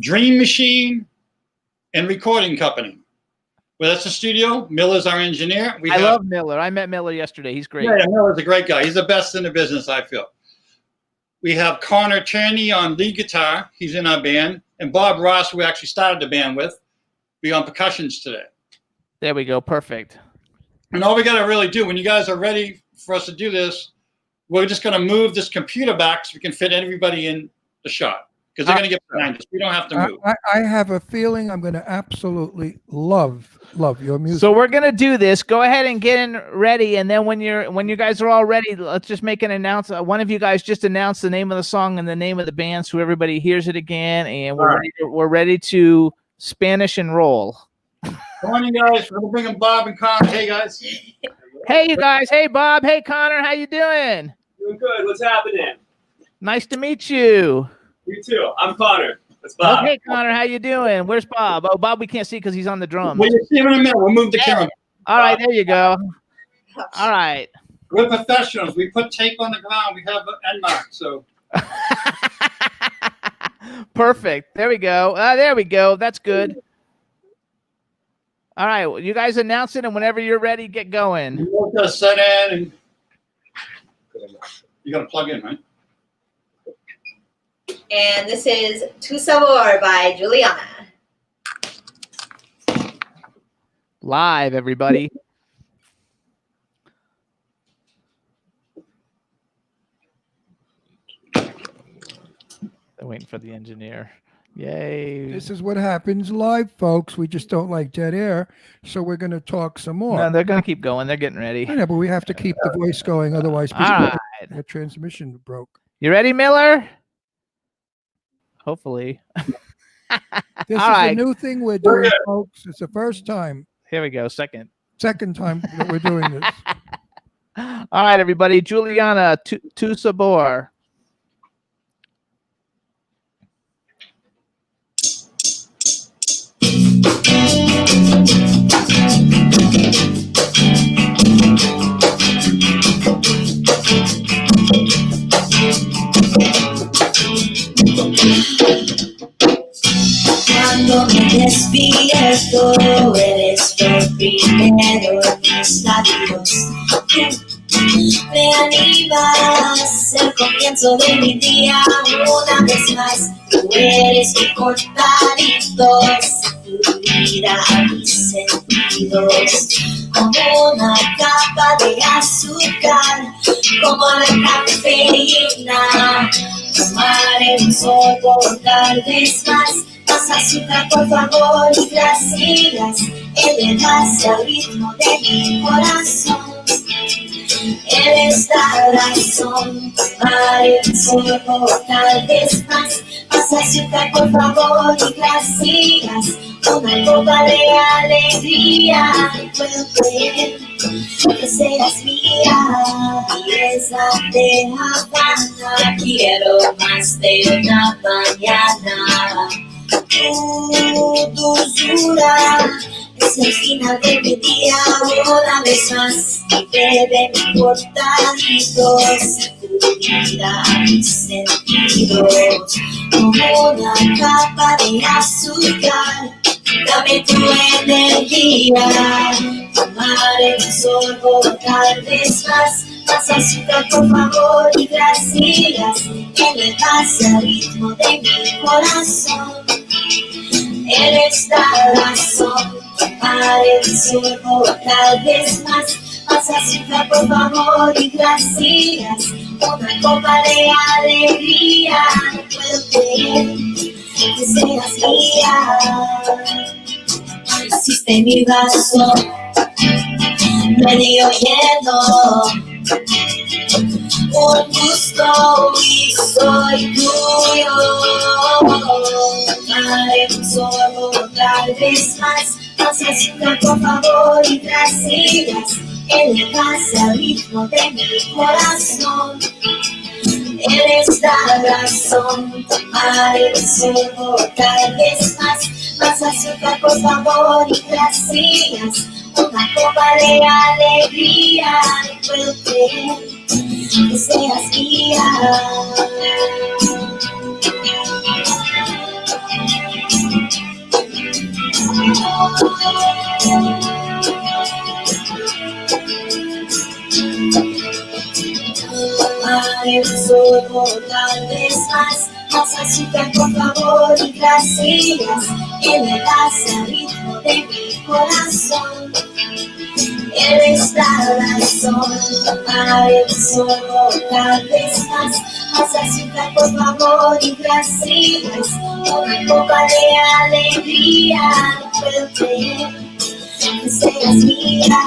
[SPEAKER 9] Dream Machine and Recording Company. Well, that's the studio. Miller's our engineer.
[SPEAKER 5] I love Miller. I met Miller yesterday. He's great.
[SPEAKER 9] Yeah, Miller's a great guy. He's the best in the business, I feel. We have Connor Chaney on lead guitar. He's in our band. And Bob Ross, who we actually started the band with, be on percussions today.
[SPEAKER 5] There we go. Perfect.
[SPEAKER 9] And all we got to really do, when you guys are ready for us to do this, we're just going to move this computer back so we can fit everybody in the shot. Because they're going to get behind us. We don't have to move.
[SPEAKER 4] I have a feeling I'm going to absolutely love your music.
[SPEAKER 5] So we're gonna do this. Go ahead and get in ready, and then when you guys are all ready, let's just make an announcement. One of you guys just announce the name of the song and the name of the band, so everybody hears it again. And we're ready to Spanish and roll.
[SPEAKER 9] Good morning, guys. We're going to bring in Bob and Connor. Hey, guys.
[SPEAKER 5] Hey, you guys. Hey, Bob. Hey, Connor. How you doing?
[SPEAKER 10] Doing good. What's happening?
[SPEAKER 5] Nice to meet you.
[SPEAKER 10] You too. I'm Connor.
[SPEAKER 9] It's Bob.
[SPEAKER 5] Okay, Connor, how you doing? Where's Bob? Oh, Bob, we can't see because he's on the drums.
[SPEAKER 9] Well, you see him in a minute. We'll move the camera.
[SPEAKER 5] All right, there you go. All right.
[SPEAKER 9] We're professionals. We put tape on the ground. We have end marks. So
[SPEAKER 5] Perfect. There we go. There we go. That's good. All right, well, you guys announce it, and whenever you're ready, get going.
[SPEAKER 9] we'll just set in, and you got to plug in, right?
[SPEAKER 8] And this is Tu Sabor by Juliana.
[SPEAKER 5] Live, everybody. They're waiting for the engineer. Yay.
[SPEAKER 4] This is what happens live, folks. We just don't like dead air, so we're going to talk some more.
[SPEAKER 5] No, they're going to keep going. They're getting ready.
[SPEAKER 4] I know, but we have to keep the voice going, otherwise
[SPEAKER 5] All right.
[SPEAKER 4] the transmission broke.
[SPEAKER 5] You ready, Miller? Hopefully.
[SPEAKER 4] This
[SPEAKER 5] All
[SPEAKER 4] is
[SPEAKER 5] right.
[SPEAKER 4] a new thing we're doing, folks. It's the first time,
[SPEAKER 5] Here we go. Second
[SPEAKER 4] time that we're doing this.
[SPEAKER 5] All right, everybody. Juliana, Tu Sabor.
[SPEAKER 3] Cuando me despierto, eres lo primero en mis labios. Me animas el comienzo de mi día una vez más. Tú eres mi cortadito, tu vida a mis sentidos. Como una capa de azúcar, como la cafeína. Tomaré un sorbo tal vez más. Más azúcar, por favor, y gracias. Elevas al ritmo de mi corazón. Eres la razón. Tomaré un sorbo tal vez más. Más azúcar, por favor, y gracias. Una copa de alegría. Puedo creer que seas mía. Belleza de Habana. Quiero más de una mañana. Tu dulzura es el final de mi día una vez más. Y bebe mi portaditos, tu vida a mis sentidos. Como una capa de azúcar, dame tu energía. Tomaré un sorbo tal vez más. Más azúcar, por favor, y gracias. Elevas al ritmo de mi corazón. Eres la razón. Tomaré un sorbo tal vez más. Más azúcar, por favor, y gracias. Una copa de alegría. No puedo creer que seas mía. Hiciste mi vaso medio lleno. Un gusto y soy tuyo. Tomaré un sorbo tal vez más. Más azúcar, por favor, y gracias. Elevas al ritmo de mi corazón. Eres la razón. Tomaré un sorbo tal vez más. Más azúcar, por favor, y gracias. Una copa de alegría. No puedo creer que seas mía. Tomaré un sorbo tal vez más. Más azúcar, por favor, y gracias. Elevas al ritmo de mi corazón. Eres la razón. Tomaré un sorbo tal vez más. Más azúcar, por favor, y gracias. Una copa de alegría. No puedo creer que seas mía.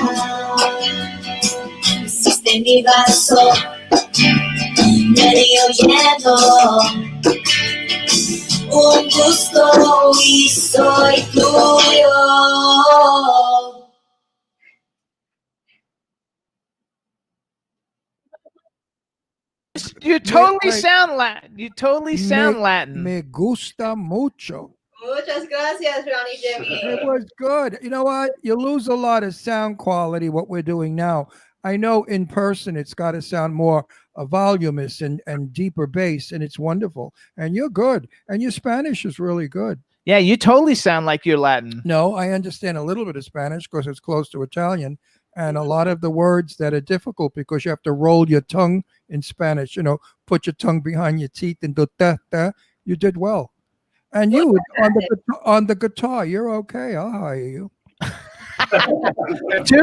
[SPEAKER 3] Hiciste mi vaso medio lleno. Un gusto y soy tuyo.
[SPEAKER 5] You totally
[SPEAKER 4] like-
[SPEAKER 5] sound Latin. You totally sound Latin.
[SPEAKER 4] Me gusta mucho.
[SPEAKER 8] Muchas gracias, Ronnie Jimmy.
[SPEAKER 4] It was good. You know what? You lose a lot of sound quality, what we're doing now. I know in person it's got to sound more voluminous and deeper bass, and it's wonderful. And you're good. And your Spanish is really good.
[SPEAKER 5] Yeah, you totally sound like you're Latin.
[SPEAKER 4] No, I understand a little bit of Spanish because it's close to Italian. And a lot of the words that are difficult because you have to roll your tongue in Spanish, put your tongue behind your teeth and do da. You did well. And you on the guitar, you're okay. I'll hire you.
[SPEAKER 5] 2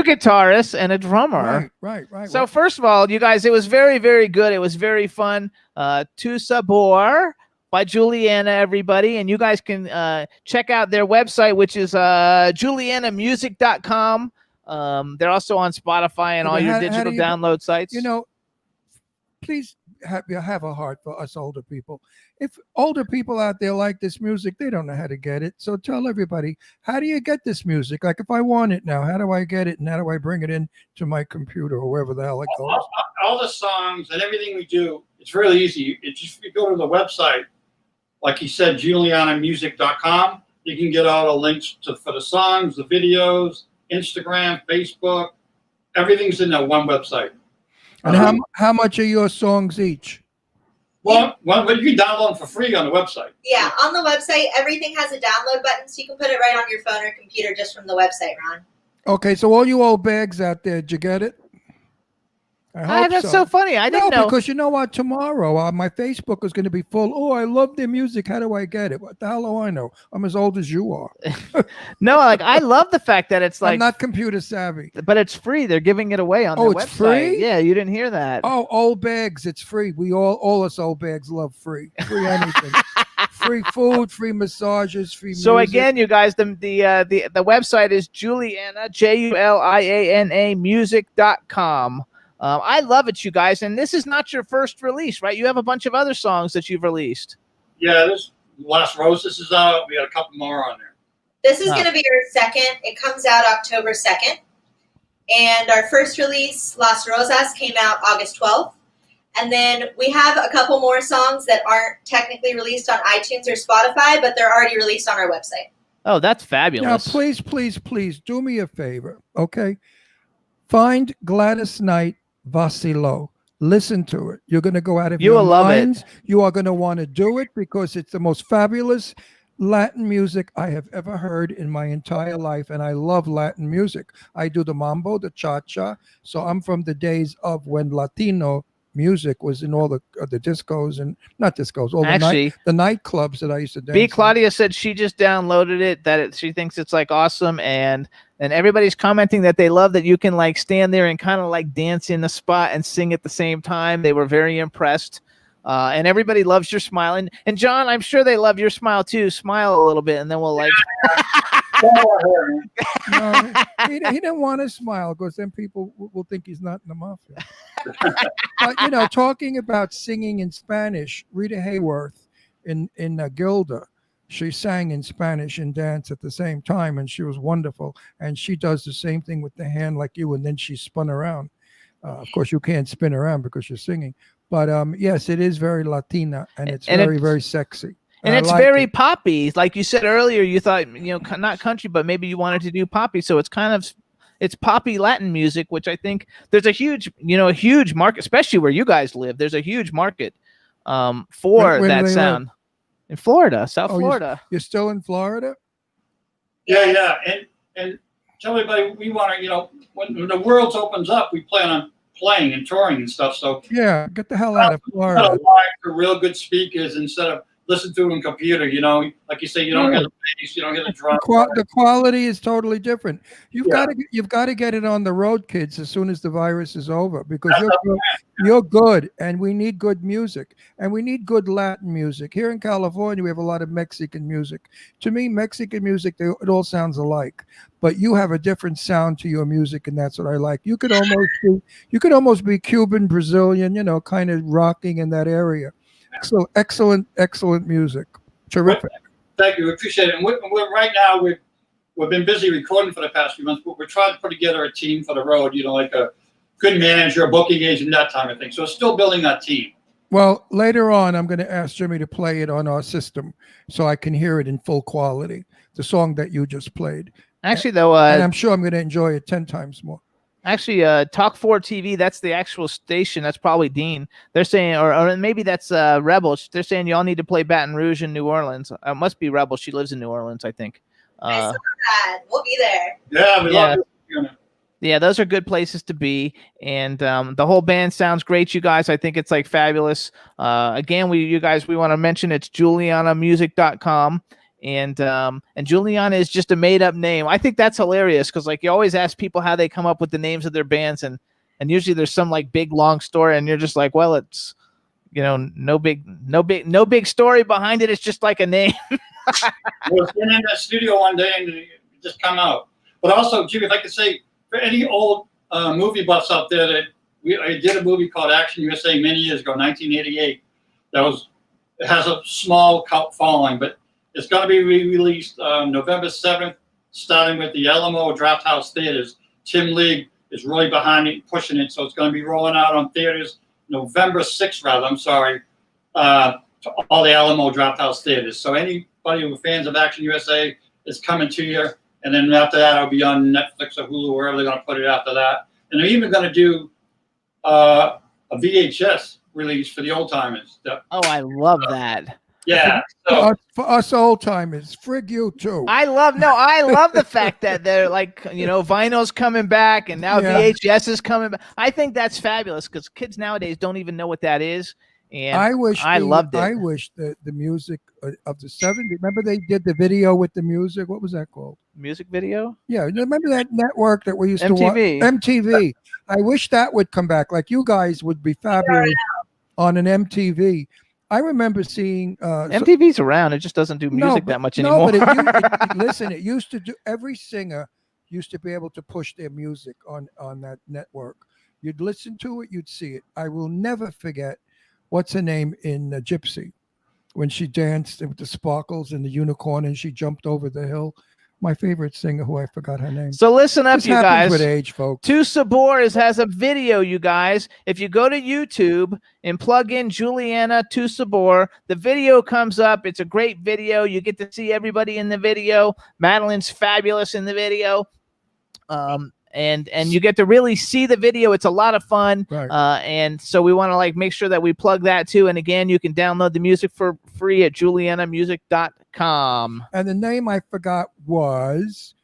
[SPEAKER 5] guitarists and a drummer.
[SPEAKER 4] Right.
[SPEAKER 5] So first of all, you guys, it was very, very good. It was very fun. Tu Sabor by Juliana, everybody. And you guys can check out their website, which is julianamusic.com. They're also on Spotify and all your digital download sites.
[SPEAKER 4] Please have a heart for us older people. If older people out there like this music, they don't know how to get it. So tell everybody, how do you get this music? Like if I want it now, how do I get it? And how do I bring it in to my computer or wherever the hell it goes?
[SPEAKER 9] All the songs and everything we do, it's really easy. It's just you go to the website, like he said, julianamusic.com. You can get all the links for the songs, the videos, Instagram, Facebook. Everything's in that one website.
[SPEAKER 4] And how much are your songs each?
[SPEAKER 9] Well, you can download them for free on the website.
[SPEAKER 8] Yeah, on the website, everything has a download button, so you can put it right on your phone or computer just from the website, Ron.
[SPEAKER 4] Okay, so all you old bags out there, did you get it? I hope
[SPEAKER 5] that's so funny. I didn't know.
[SPEAKER 4] Because you know what? Tomorrow, my Facebook is going to be full. Oh, I love their music. How do I get it? What the hell do I know? I'm as old as you are.
[SPEAKER 5] No, like I love the fact that it's like
[SPEAKER 4] I'm not computer savvy.
[SPEAKER 5] But it's free. They're giving it away on their website.
[SPEAKER 4] It's free?
[SPEAKER 5] Yeah, you didn't hear that.
[SPEAKER 4] Oh, old bags, it's free. We all us old bags love free. Free anything. Free food, free massages, free music.
[SPEAKER 5] So again, you guys, the website is Juliana, Juliana music.com. I love it, you guys. And this is not your first release, right? You have a bunch of other songs that you've released.
[SPEAKER 9] Yeah, this Las Rosas is out. We got a couple more on there.
[SPEAKER 8] This is going to be our second. It comes out October 2nd. And our first release, Las Rosas, came out August 12th. And then we have a couple more songs that aren't technically released on iTunes or Spotify, but they're already released on our website.
[SPEAKER 5] Oh, that's fabulous.
[SPEAKER 4] Now, please do me a favor, okay? Find Gladys Knight Vacilo. Listen to it. You're going to go out of your minds. You are going to want to do it because it's the most fabulous Latin music I have ever heard in my entire life. And I love Latin music. I do the mambo, the cha-cha. So I'm from the days of when Latino music was in all the discos and not discos, all the nightclubs that I used to dance.
[SPEAKER 5] B. Claudia said she just downloaded it, she thinks it's like awesome, and everybody's commenting that they love that you can like stand there and kind of like dance in the spot and sing at the same time. They were very impressed. And everybody loves your smile. And John, I'm sure they love your smile too. Smile a little bit and then we'll like
[SPEAKER 4] No, he didn't want to smile because then people will think he's not in the mafia. But talking about singing in Spanish, Rita Hayworth in Gilda, she sang in Spanish and danced at the same time, and she was wonderful. And she does the same thing with the hand like you, and then she spun around. Of course, you can't spin around because you're singing. But yes, it is very Latina, and it's very sexy.
[SPEAKER 5] And it's very poppy. Like you said earlier, you thought, not country, but maybe you wanted to do poppy. So it's it's poppy Latin music, which I think there's a huge market, especially where you guys live. There's a huge market for that sound. Live? In Florida, South Florida.
[SPEAKER 4] You're still in Florida?
[SPEAKER 9] Yeah. And tell everybody we want to, when the world opens up, we plan on playing and touring and stuff. So
[SPEAKER 4] yeah, get the hell out of Florida.
[SPEAKER 9] For real good speakers instead of listen to it on computer, like you say, you don't get the bass, you don't get the drum.
[SPEAKER 4] The quality is totally different. You've got to get it on the road, kids, as soon as the virus is over, because you're good, and we need good music, and we need good Latin music. Here in California, we have a lot of Mexican music. To me, Mexican music, it all sounds alike, but you have a different sound to your music, and that's what I like. You could almost be Cuban, Brazilian, kind of rocking in that area. Excellent music. Terrific.
[SPEAKER 9] Thank you. We appreciate it. And we're right now, we've been busy recording for the past few months, but we're trying to put together a team for the road, like a good manager, a booking agent, that type of thing. So it's still building that team.
[SPEAKER 4] Well, later on, I'm going to ask Jimmy to play it on our system so I can hear it in full quality. The song that you just played.
[SPEAKER 5] Actually, though,
[SPEAKER 4] and I'm sure I'm going to enjoy it 10 times more.
[SPEAKER 5] Actually, Talk 4 TV, that's the actual station. That's probably Dean. They're saying, or maybe that's Rebel. They're saying y'all need to play Baton Rouge in New Orleans. It must be Rebel. She lives in New Orleans, I think.
[SPEAKER 8] I saw that. We'll be there.
[SPEAKER 9] Yeah, we love it.
[SPEAKER 5] Yeah, those are good places to be, and the whole band sounds great, you guys. I think it's like fabulous. Again, we want to mention it's JulianaMusic.com, and Juliana is just a made up name. I think that's hilarious because like you always ask people how they come up with the names of their bands, and usually there's some like big long story, and you're just like, well, it's no big story behind it. It's just like a name.
[SPEAKER 9] I was in the studio one day and it just come out. But also, Jimmy, if I could say, for any old movie buffs out there, I did a movie called Action USA many years ago, 1988. It has a small cult following, but it's going to be re-released November 7th, starting with the Alamo Drafthouse Theaters. Tim League is really behind it, pushing it, so it's going to be rolling out on theaters November 6th, to all the Alamo Drafthouse Theaters. So anybody who are fans of Action USA is coming to you. And then after that, it'll be on Netflix or Hulu, wherever they're going to put it after that. And they're even going to do a VHS release for the old timers.
[SPEAKER 5] Oh, I love that.
[SPEAKER 9] Yeah.
[SPEAKER 4] For us old timers, frig you too.
[SPEAKER 5] I love the fact that they're like, vinyl's coming back and now VHS is coming back. I think that's fabulous because kids nowadays don't even know what that is. And I loved it.
[SPEAKER 4] I wish the music of the 70s. Remember they did the video with the music? What was that called?
[SPEAKER 5] Music video?
[SPEAKER 4] Yeah. Remember that network that we used to watch?
[SPEAKER 5] MTV.
[SPEAKER 4] MTV. I wish that would come back. Like you guys would be fabulous on an MTV. I remember seeing
[SPEAKER 5] MTV's around. It just doesn't do music that much anymore.
[SPEAKER 4] No, but listen, it used to do. Every singer used to be able to push their music on that network. You'd listen to it, you'd see it. I will never forget. What's her name in Gypsy? When she danced with the sparkles and the unicorn and she jumped over the hill. My favorite singer, who I forgot her name.
[SPEAKER 5] So listen up,
[SPEAKER 4] this
[SPEAKER 5] you guys.
[SPEAKER 4] With age, folks.
[SPEAKER 5] Tu Sabor has a video, you guys. If you go to YouTube and plug in Juliana Tu Sabor, the video comes up. It's a great video. You get to see everybody in the video. Madeline's fabulous in the video. And you get to really see the video. It's a lot of fun.
[SPEAKER 4] Right.
[SPEAKER 5] And so we want to make sure that we plug that too. And again, you can download the music for free at JulianaMusic.com.
[SPEAKER 4] And the name I forgot was,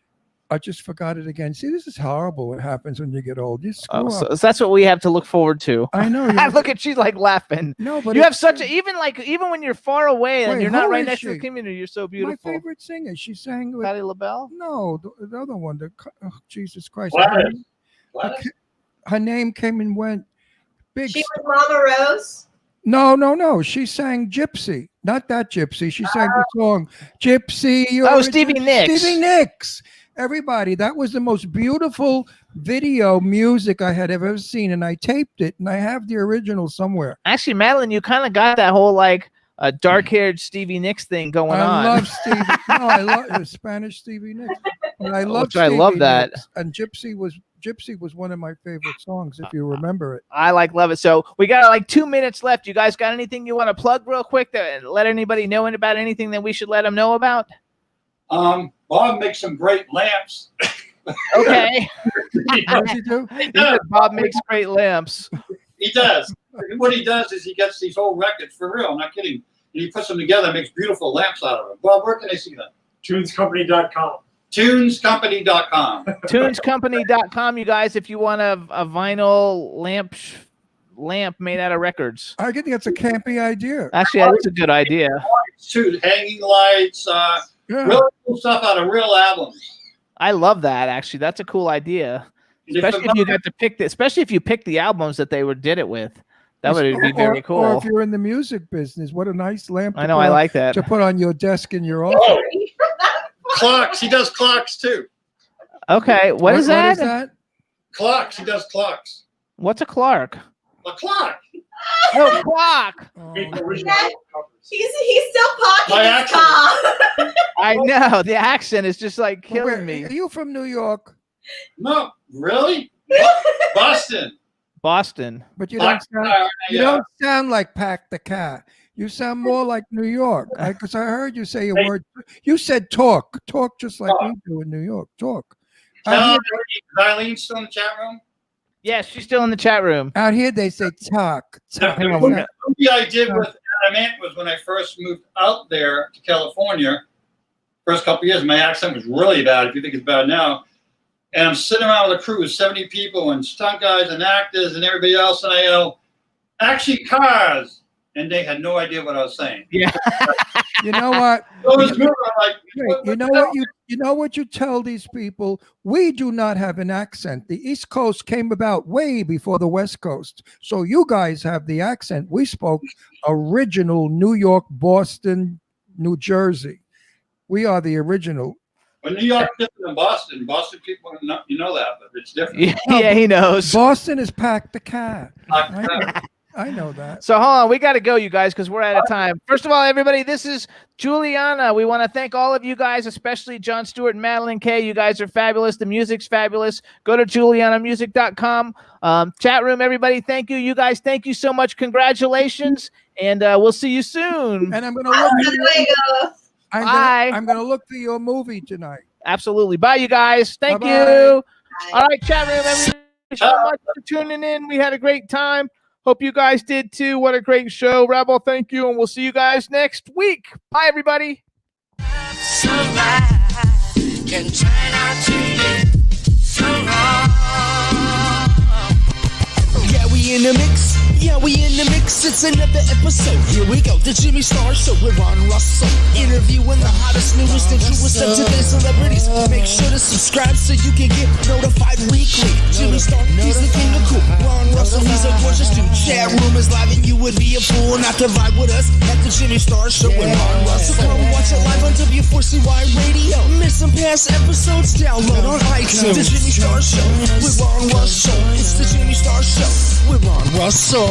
[SPEAKER 4] I just forgot it again. See, this is horrible. What happens when you get old? You screw up.
[SPEAKER 5] So that's what we have to look forward to.
[SPEAKER 4] I know.
[SPEAKER 5] Look at she's like laughing.
[SPEAKER 4] No, but
[SPEAKER 5] you have such a even when you're far away and you're not right next to the
[SPEAKER 4] she?
[SPEAKER 5] community, you're so beautiful.
[SPEAKER 4] My favorite singer. She sang with
[SPEAKER 5] Patti LaBelle?
[SPEAKER 4] No, the other one. Jesus Christ.
[SPEAKER 9] Gladys.
[SPEAKER 4] Her name came and went. Big.
[SPEAKER 8] She was Mama Rose.
[SPEAKER 4] No. She sang Gypsy. Not that Gypsy. She sang the song Gypsy.
[SPEAKER 5] Stevie Nicks.
[SPEAKER 4] Stevie Nicks. Everybody, that was the most beautiful video music I had ever seen, and I taped it, and I have the original somewhere.
[SPEAKER 5] Actually, Madeline, you kind of got that whole dark-haired Stevie Nicks thing going on.
[SPEAKER 4] I love Stevie. No, I love Spanish Stevie Nicks. But I love.
[SPEAKER 5] I love that.
[SPEAKER 4] Nicks, and Gypsy was one of my favorite songs, if you remember it.
[SPEAKER 5] I love it. So we got 2 minutes left. You guys got anything you want to plug real quick to let anybody know about anything that we should let them know about?
[SPEAKER 9] Bob makes some great lamps.
[SPEAKER 5] Okay.
[SPEAKER 4] What does he do?
[SPEAKER 5] Bob makes great lamps.
[SPEAKER 9] He does. What he does is he gets these old records, for real, I'm not kidding, and he puts them together and makes beautiful lamps out of them. Bob, where can I see that?
[SPEAKER 10] TunesCompany.com.
[SPEAKER 9] TunesCompany.com.
[SPEAKER 5] TunesCompany.com, you guys, if you want a vinyl lamp made out of records.
[SPEAKER 4] I think that's a campy idea.
[SPEAKER 5] Actually, that's a good idea.
[SPEAKER 9] Too, hanging lights, really cool stuff out of real albums.
[SPEAKER 5] I love that. Actually, that's a cool idea. Especially if you got to pick especially if you pick the albums that they did it with. That would be very cool.
[SPEAKER 4] Or if you're in the music business, what a nice lamp.
[SPEAKER 5] I know, I like that.
[SPEAKER 4] To put on your desk in your office.
[SPEAKER 9] Oh, clocks. He does clocks too.
[SPEAKER 5] Okay, what is that?
[SPEAKER 4] What is that?
[SPEAKER 9] Clocks. He does clocks.
[SPEAKER 5] What's a Clark?
[SPEAKER 9] A clock.
[SPEAKER 5] Oh, clock.
[SPEAKER 8] He's still pocketing his car.
[SPEAKER 5] I know. The accent is just killing me.
[SPEAKER 4] Are you from New York?
[SPEAKER 9] No, really? Boston.
[SPEAKER 5] Boston.
[SPEAKER 4] But you
[SPEAKER 9] Black
[SPEAKER 4] don't sound,
[SPEAKER 9] Star,
[SPEAKER 4] you
[SPEAKER 9] yeah.
[SPEAKER 4] don't sound like Pack the Cat. You sound more like New York. Because I heard you say a word. You said talk. Talk just like we do in New York. Talk.
[SPEAKER 9] Tell Eileen still in the chat room.
[SPEAKER 5] Yes, she's still in the chat room.
[SPEAKER 4] Out here they say talk. Talk.
[SPEAKER 9] The movie I did with Adam Ant was when I first moved out there to California. First couple of years, my accent was really bad. If you think it's bad now, and I'm sitting around with a crew of 70 people and stunt guys and actors and everybody else, and I yell, "Action cars!" And they had no idea what I was saying.
[SPEAKER 5] Yeah.
[SPEAKER 4] You know what?
[SPEAKER 9] So this movie, I'm like,
[SPEAKER 4] Wait, you know what you tell these people? We do not have an accent. The East Coast came about way before the West Coast. So you guys have the accent. We spoke original New York, Boston, New Jersey. We are the original.
[SPEAKER 9] Well, New York's different than Boston. Boston people, you know that, but it's different.
[SPEAKER 5] Yeah, he knows.
[SPEAKER 4] Boston is Pack the Cat. I know that.
[SPEAKER 5] So hold on, we got to go, you guys, because we're out of time. First of all, everybody, this is Juliana. We want to thank all of you guys, especially John Stewart and Madeline Kay. You guys are fabulous. The music's fabulous. Go to julianamusic.com. Chat room, everybody, thank you. You guys, thank you so much. Congratulations, and we'll see you soon.
[SPEAKER 4] And I'm going to look.
[SPEAKER 5] Bye.
[SPEAKER 4] I'm going to look for your movie tonight.
[SPEAKER 5] Absolutely. Bye, you guys. Thank
[SPEAKER 4] Bye-bye.
[SPEAKER 5] you. All right, chat room, everybody, so much for tuning in. We had a great time. Hope you guys did too. What a great show. Rebel, thank you. And we'll see you guys next week. Bye, everybody.
[SPEAKER 2] Can turn out to be so wrong. Yeah, we in the mix. Yeah, we in the mix. It's another episode. Here we go. The Jimmy Star Show with Ron Russell. Interviewing the hottest, newest, and truest of today's celebrities. Make sure to subscribe so you can get notified weekly. Jimmy Star, he's the king of cool. Ron Russell, he's a gorgeous dude. Chat room is live and you would be a fool not to vibe with us at the Jimmy Star Show with Ron Russell. Come watch it live on W4CY Radio. Miss some past episodes, download on iTunes. The Jimmy Star Show with Ron Russell. It's the Jimmy Star Show with Ron Russell.